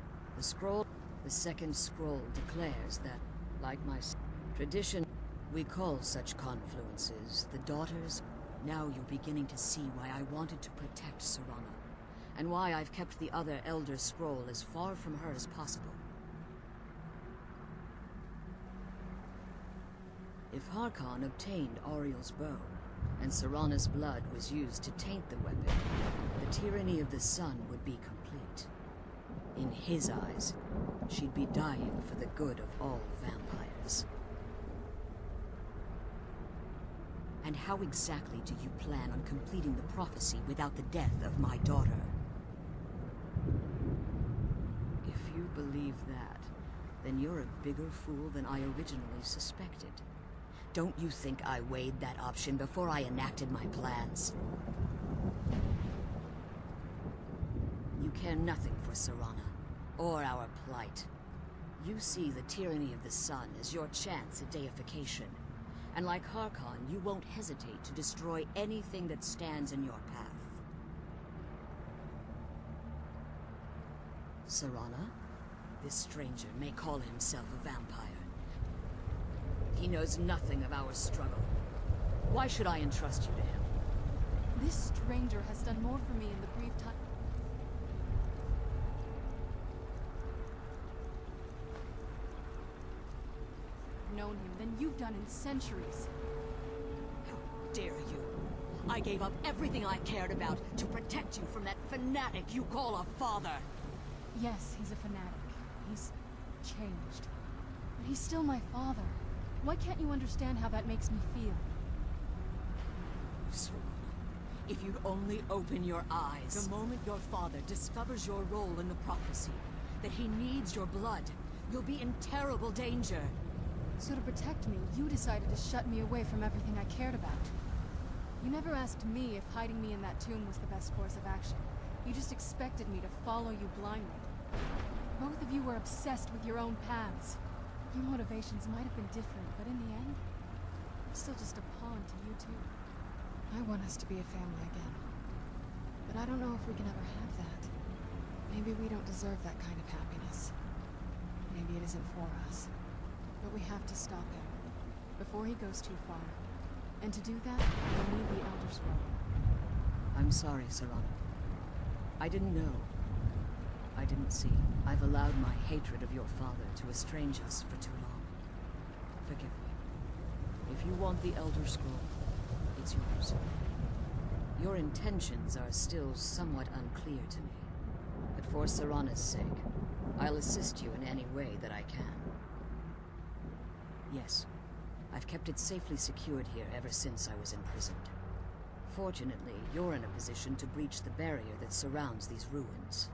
The second scroll declares that, like my tradition, we call such confluences the Daughters. Now you're beginning to see why I wanted to protect Serana, and why I've kept the other Elder Scroll as far from her as possible. If Harkon obtained Auriel's bow, and Serana's blood was used to taint the weapon, the tyranny of the sun would be complete. In his eyes, she'd be dying for the good of all vampires. And how exactly do you plan on completing the prophecy without the death of my daughter? If you believe that, then you're a bigger fool than I originally suspected. Don't you think I weighed that option before I enacted my plans? You care nothing for Serana, or our plight. You see the tyranny of the sun as your chance at deification. And like Harkon, you won't hesitate to destroy anything that stands in your path. Serana? This stranger may call himself a vampire. He knows nothing of our struggle. Why should I entrust you to him? This stranger has done more for me in the brief time... I've known him than you've done in centuries. How dare you? I gave up everything I cared about to protect you from that fanatic you call a father. Yes, he's a fanatic. He's changed. But he's still my father. Why can't you understand how that makes me feel? Serana, if you'd only open your eyes. The moment your father discovers your role in the prophecy, that he needs your blood, you'll be in terrible danger. So to protect me, you decided to shut me away from everything I cared about. You never asked me if hiding me in that tomb was the best course of action. You just expected me to follow you blindly. Both of you were obsessed with your own paths. Your motivations might have been different, but in the end, I'm still just a pawn to you two. I want us to be a family again. But I don't know if we can ever have that. Maybe we don't deserve that kind of happiness. Maybe it isn't for us. But we have to stop him, before he goes too far. And to do that, we need the Elder Scroll. I'm sorry, Serana. I didn't know. I didn't see. I've allowed my hatred of your father to estrange us for too long. Forgive me. If you want the Elder Scroll, it's yours. Your intentions are still somewhat unclear to me. But for Serana's sake, I'll assist you in any way that I can. Yes, I've kept it safely secured here ever since I was imprisoned. Fortunately, you're in a position to breach the barrier that surrounds these ruins.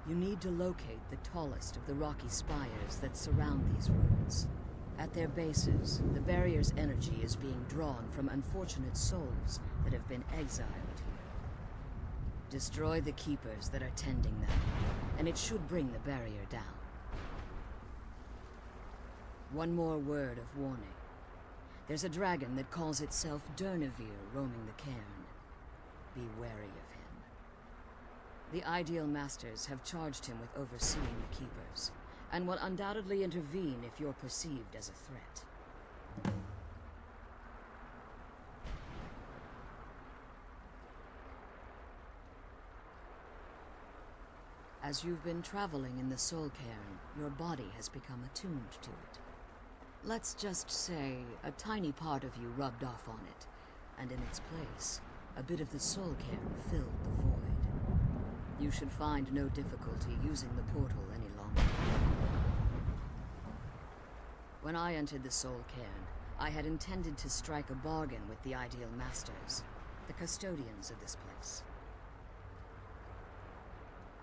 You need to locate the tallest of the rocky spires that surround these ruins. At their bases, the barrier's energy is being drawn from unfortunate souls that have been exiled here. Destroy the keepers that are tending them, and it should bring the barrier down. One more word of warning. There's a dragon that calls itself Durnevere roaming the cairn. Be wary of him. The Ideal Masters have charged him with overseeing the Keepers, and will undoubtedly intervene if you're perceived as a threat. As you've been traveling in the Soul Cairn, your body has become attuned to it. Let's just say a tiny part of you rubbed off on it, and in its place, a bit of the Soul Cairn filled the void. You should find no difficulty using the portal any longer. When I entered the Soul Cairn, I had intended to strike a bargain with the Ideal Masters, the custodians of this place.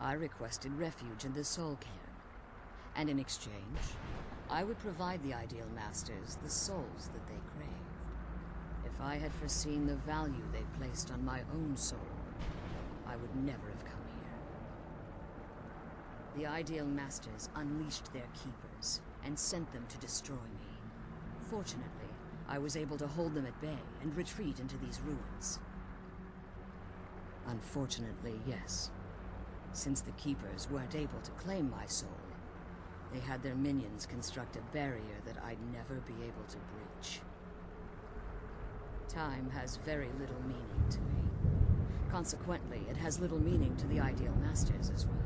I requested refuge in the Soul Cairn, and in exchange, I would provide the Ideal Masters the souls that they craved. If I had foreseen the value they placed on my own soul, I would never have come here. The Ideal Masters unleashed their keepers and sent them to destroy me. Fortunately, I was able to hold them at bay and retreat into these ruins. Unfortunately, yes. Since the Keepers weren't able to claim my soul, they had their minions construct a barrier that I'd never be able to breach. Time has very little meaning to me. Consequently, it has little meaning to the Ideal Masters as well.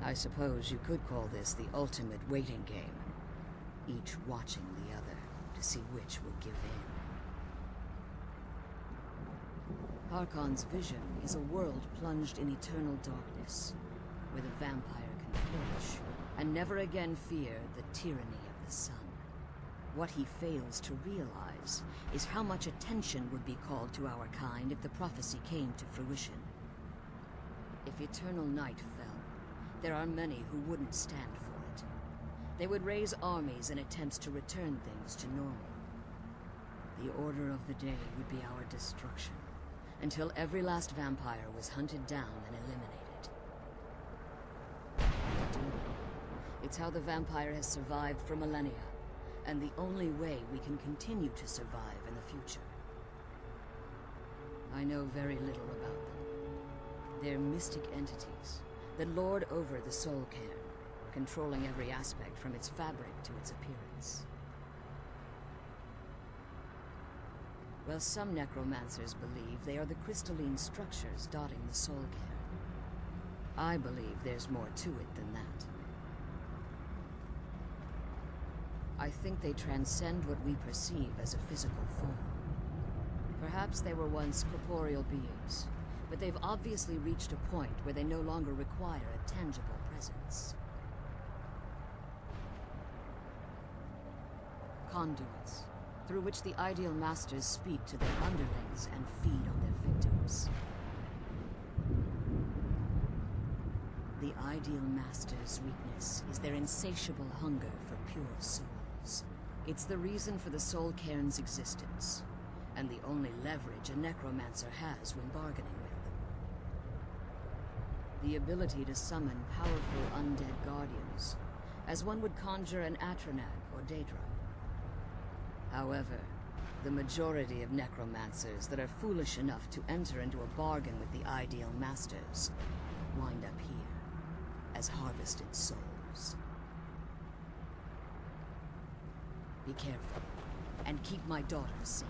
I suppose you could call this the ultimate waiting game, each watching the other to see which will give in. Harkon's vision is a world plunged in eternal darkness, where the vampire can flourish and never again fear the tyranny of the sun. What he fails to realize is how much attention would be called to our kind if the prophecy came to fruition. If eternal night fell, there are many who wouldn't stand for it. They would raise armies in attempts to return things to normal. The order of the day would be our destruction, until every last vampire was hunted down and eliminated. That order, it's how the vampire has survived for millennia, and the only way we can continue to survive in the future. I know very little about them. They're mystic entities that lord over the soul cairn, controlling every aspect from its fabric to its appearance. While some necromancers believe they are the crystalline structures dotting the soul cairn, I believe there's more to it than that. I think they transcend what we perceive as a physical form. Perhaps they were once corporeal beings, but they've obviously reached a point where they no longer require a tangible presence. Conduits, through which the Ideal Masters speak to their underlings and feed on their victims. The Ideal Masters' weakness is their insatiable hunger for pure souls. It's the reason for the soul cairn's existence, and the only leverage a necromancer has when bargaining with them. The ability to summon powerful undead guardians, as one would conjure an Atronach or Daedra. However, the majority of necromancers that are foolish enough to enter into a bargain with the Ideal Masters wind up here as harvested souls. Be careful, and keep my daughter safe.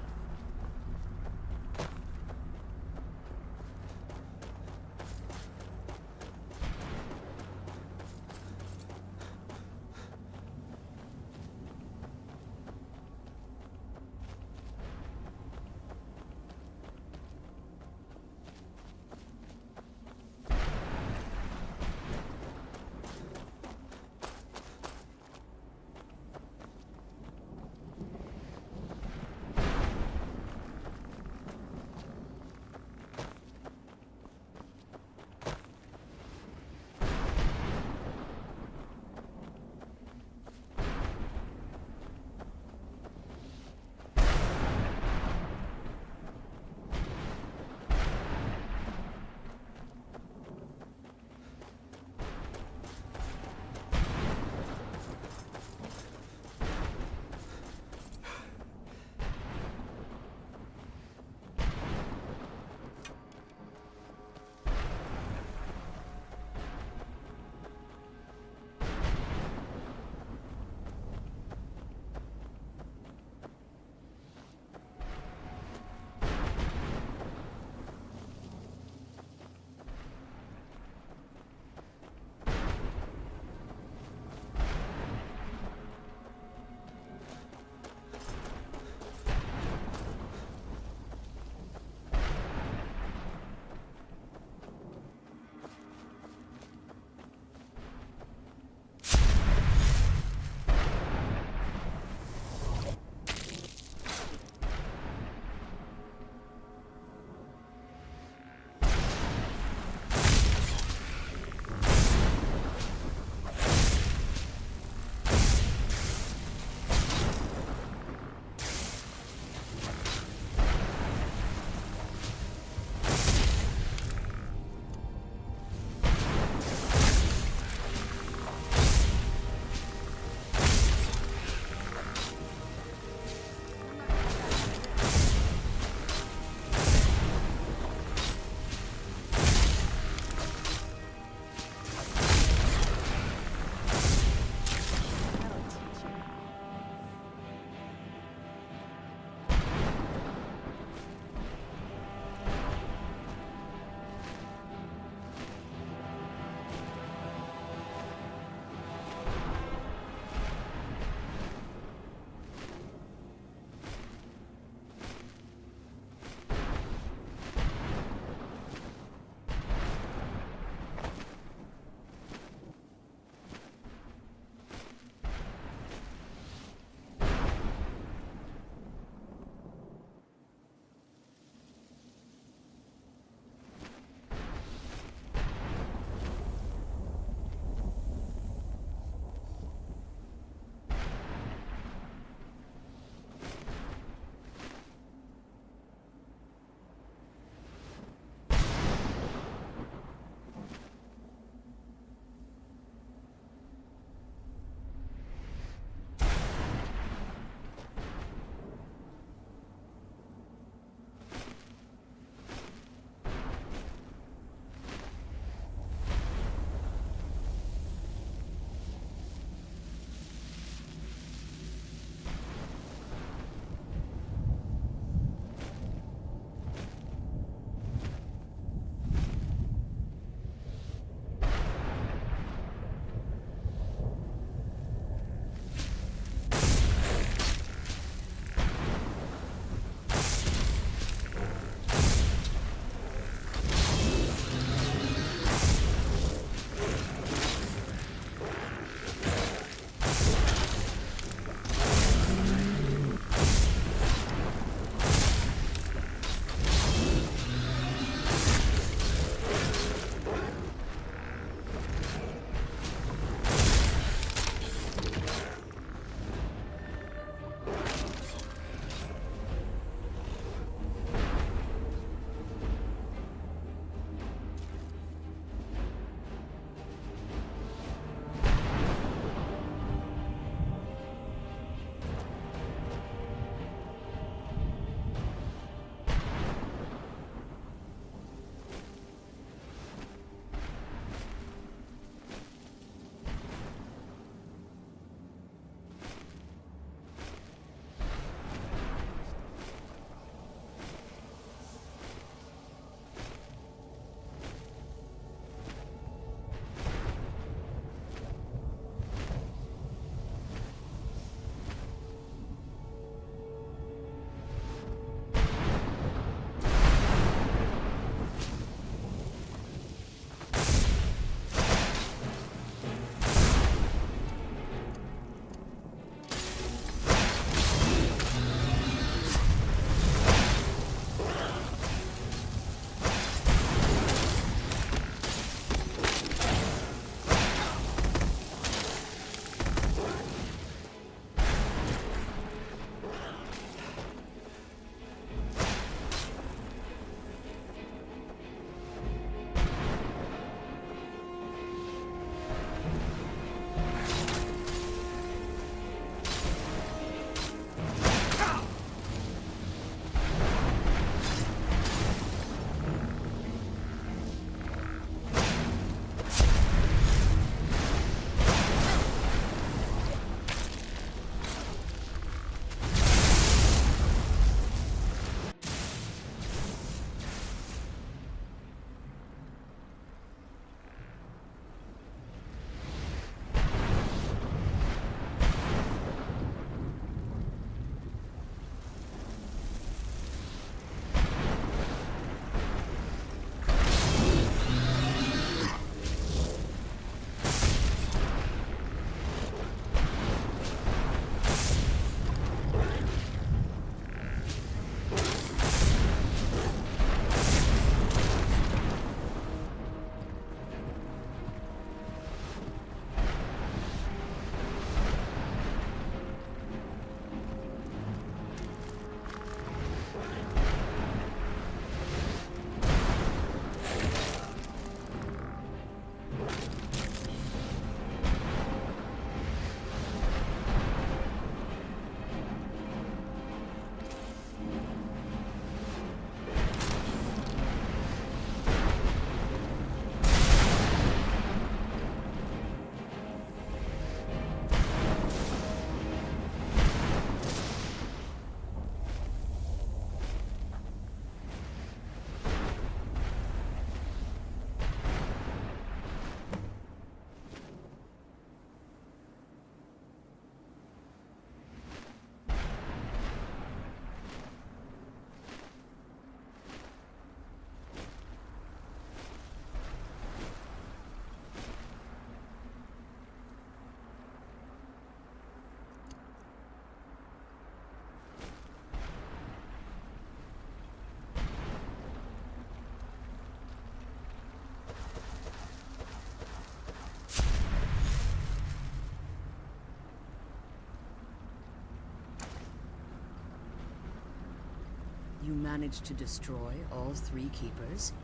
You managed to destroy all 3 keepers?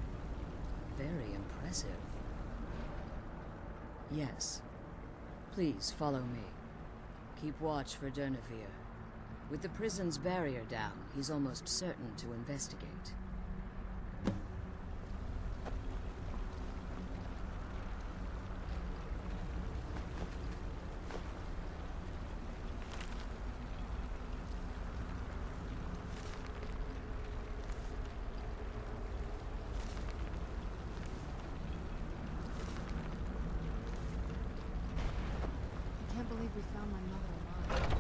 Very impressive. Yes. Please follow me. Keep watch for Durnevere. With the prison's barrier down, he's almost certain to investigate. I can't believe we found my mother alive.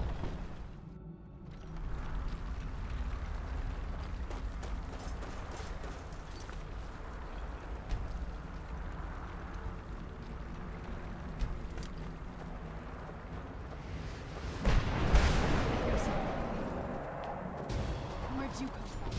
Here's something. Where'd you come from?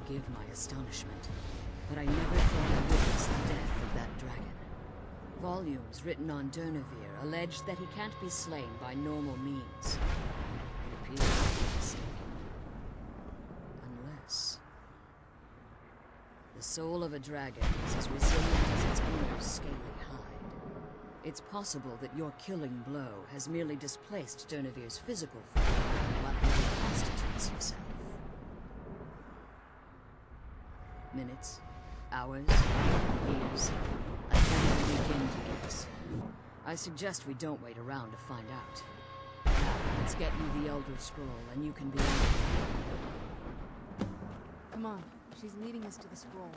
Forgive my astonishment, but I never thought I'd witness the death of that dragon. volumes written on Durnevere allege that he can't be slain by normal means. It appears to be the same. Unless... the soul of a dragon is as resilient as its owner's scaly hide. It's possible that your killing blow has merely displaced Durnevere's physical form while he reconstitutes himself. Minutes, hours, years. I can't even begin to guess. I suggest we don't wait around to find out. Now, let's get you the Elder Scroll, and you can be... Come on, she's leading us to the scroll.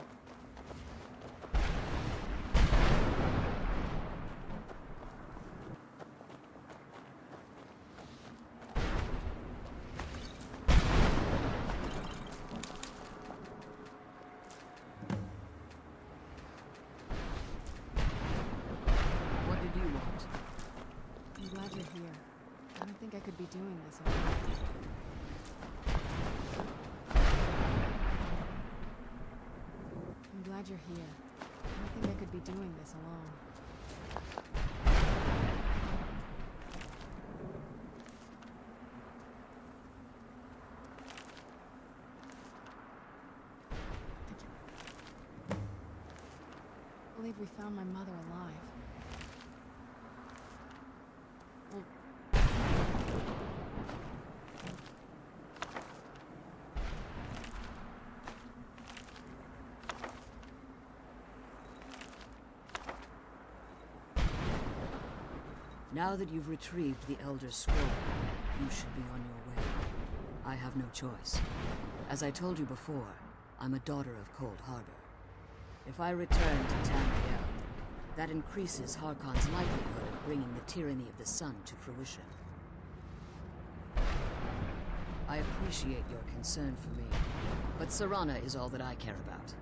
I could be doing this alone. I'm glad you're here. I don't think I could be doing this alone. I believe we found my mother alive. Well, now that you've retrieved the Elder Scroll, you should be on your way. I have no choice. As I told you before, I'm a daughter of Cold Harbor. If I return to Tamriel, that increases Harkon's likelihood of bringing the tyranny of the sun to fruition. I appreciate your concern for me, but Serana is all that I care about.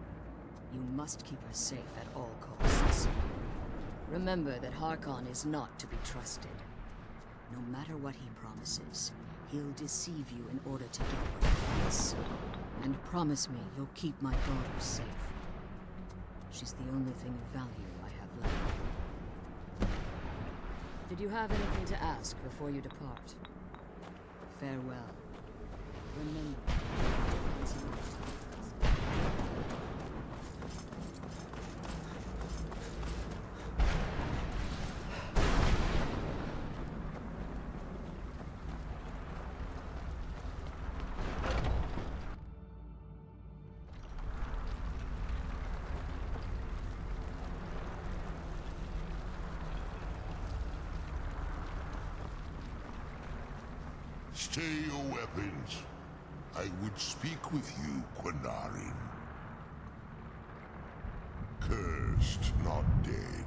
You must keep her safe at all costs. Remember that Harkon is not to be trusted. No matter what he promises, he'll deceive you in order to get what he wants. And promise me you'll keep my daughter safe. She's the only thing of value I have left. Did you have anything to ask before you depart? Farewell. Remember, stay your weapons. I would speak with you, Quinarin. Cursed, not dead.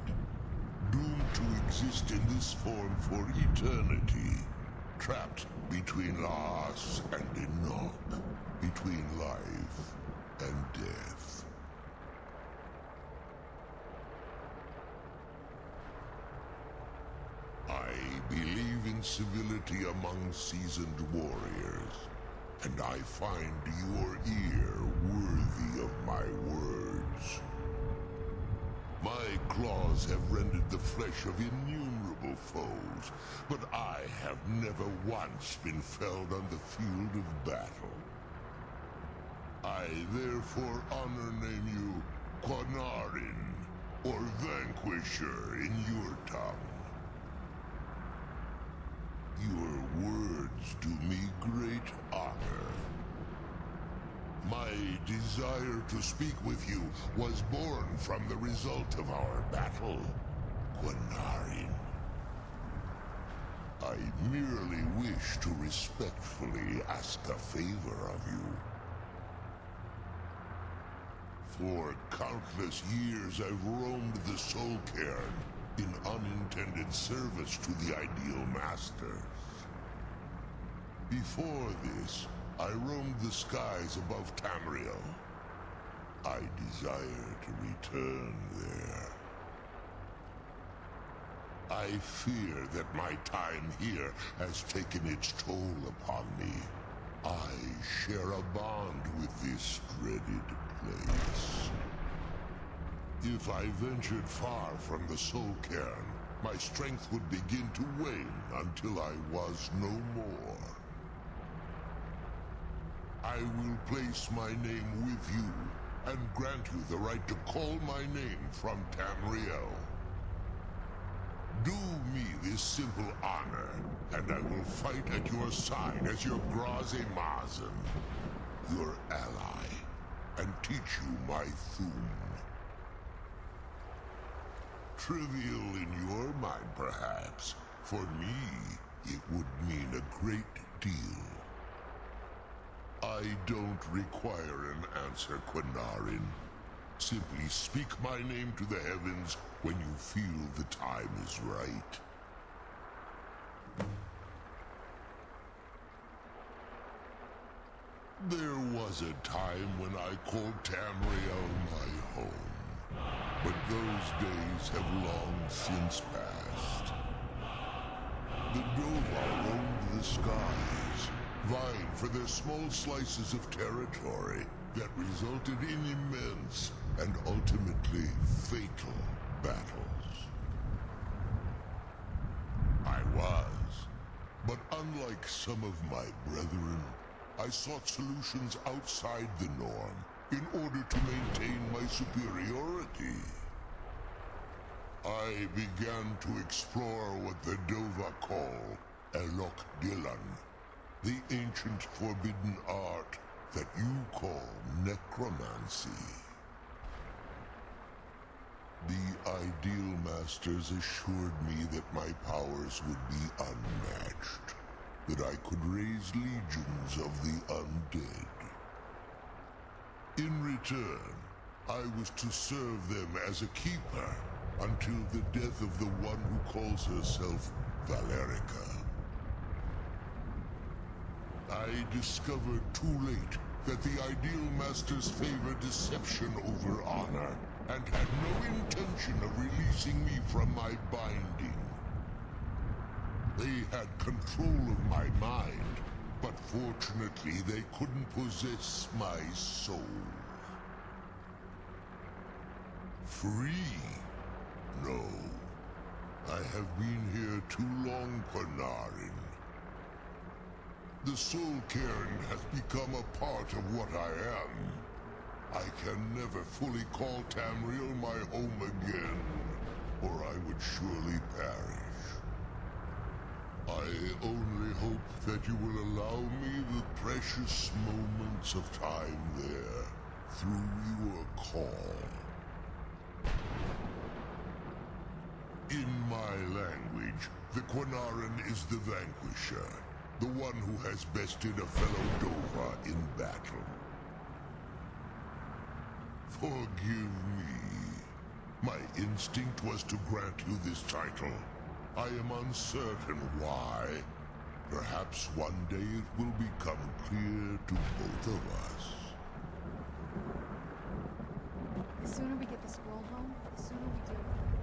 Doomed to exist in this form for eternity. Trapped between Laas and Enoch. Between life and death. I believe in civility among seasoned warriors, and I find your ear worthy of my words. My claws have rended the flesh of innumerable foes, but I have never once been felled on the field of battle. I therefore name you Quinarin, or Vanquisher in your tongue. Your words do me great honor. My desire to speak with you was born from the result of our battle, Quinarin. I merely wish to respectfully ask a favor of you. For countless years I've roamed the Soul Cairn in unintended service to the Ideal Masters. Before this, I roamed the skies above Tamriel. I desire to return there. I fear that my time here has taken its toll upon me. I share a bond with this dreaded place. If I ventured far from the Soul Cairn, my strength would begin to wane until I was no more. I will place my name with you and grant you the right to call my name from Tamriel. Do me this simple honor, and I will fight at your side as your Graze Mazen, your ally, and teach you my Thum. Trivial in your mind, perhaps. For me, it would mean a great deal. I don't require an answer, Quinarin. Simply speak my name to the heavens when you feel the time is right. There was a time when I called Tamriel my home, but those days have long since passed. The Dova roamed the skies, vying for their small slices of territory that resulted in immense and ultimately fatal battles. I was, but unlike some of my brethren, I sought solutions outside the norm in order to maintain my superiority. I began to explore what the Dova call Elok Dylan, the ancient forbidden art that you call necromancy. The Ideal Masters assured me that my powers would be unmatched, that I could raise legions of the undead. In return, I was to serve them as a keeper until the death of the one who calls herself Valerica. I discovered too late that the Ideal Masters favor deception over honor, and had no intention of releasing me from my binding. They had control of my mind, but fortunately they couldn't possess my soul. Free? No. I have been here too long, Quinarin. The Soul Cairn has become a part of what I am. I can never fully call Tamriel my home again, or I would surely perish. I only hope that you will allow me the precious moments of time there, through your call. In my language, the Quinarin is the vanquisher, the one who has bested a fellow Dova in battle. Forgive me. My instinct was to grant you this title. I am uncertain why. Perhaps one day it will become clear to both of us. The sooner we get the scroll home, the sooner we deal with the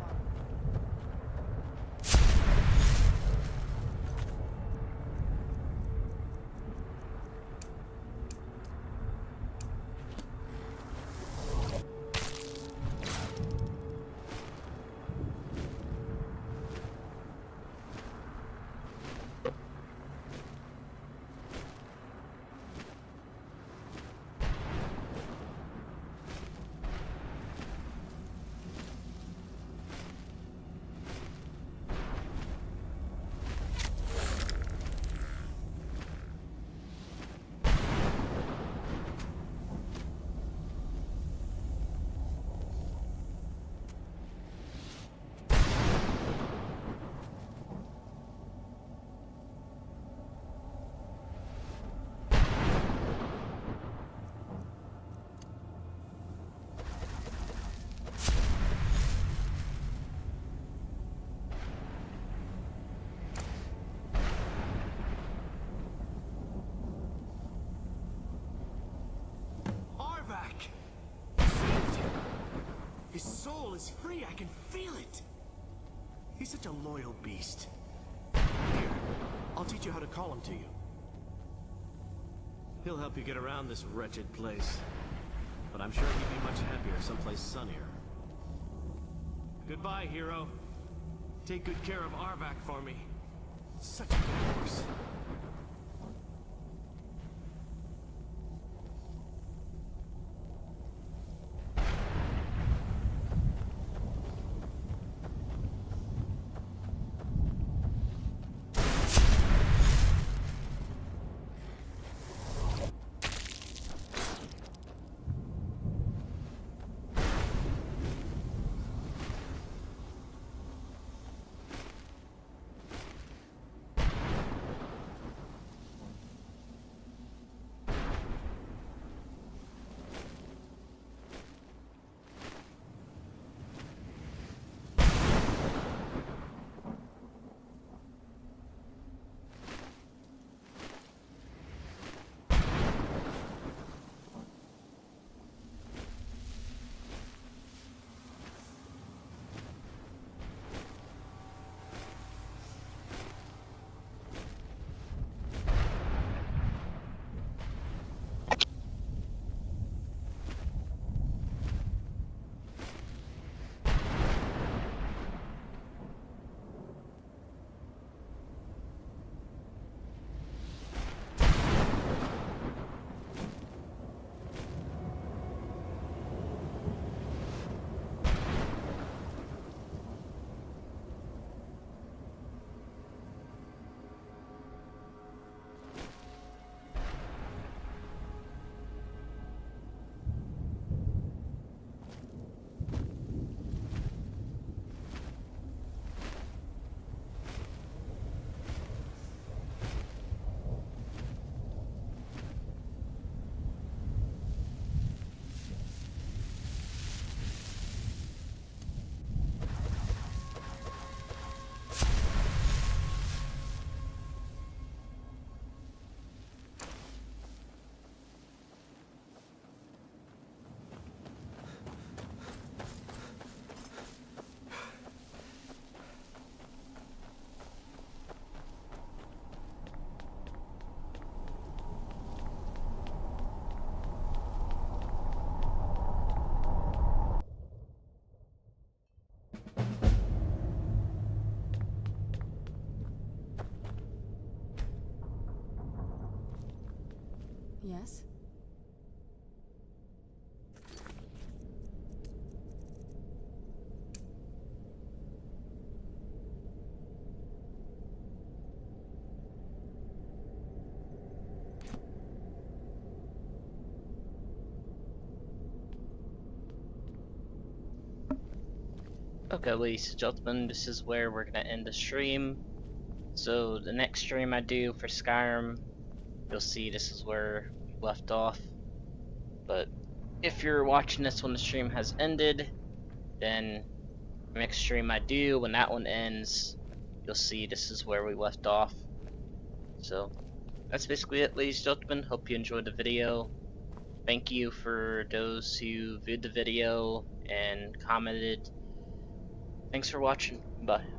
His soul is free, I can feel it! He's such a loyal beast. Here, I'll teach you how to call him to you. He'll help you get around this wretched place. But I'm sure he'd be much happier someplace sunnier. Goodbye, hero. Take good care of Arvak for me. Such a good horse. Yes? Okay, ladies and gentlemen, this is where we're gonna end the stream. So the next stream I do for Skyrim, you'll see this is where we left off. But if you're watching this when the stream has ended, then the next stream I do, when that one ends, you'll see this is where we left off. So that's basically it, ladies and gentlemen. Hope you enjoyed the video. Thank you for those who viewed the video and commented. Thanks for watching. Bye.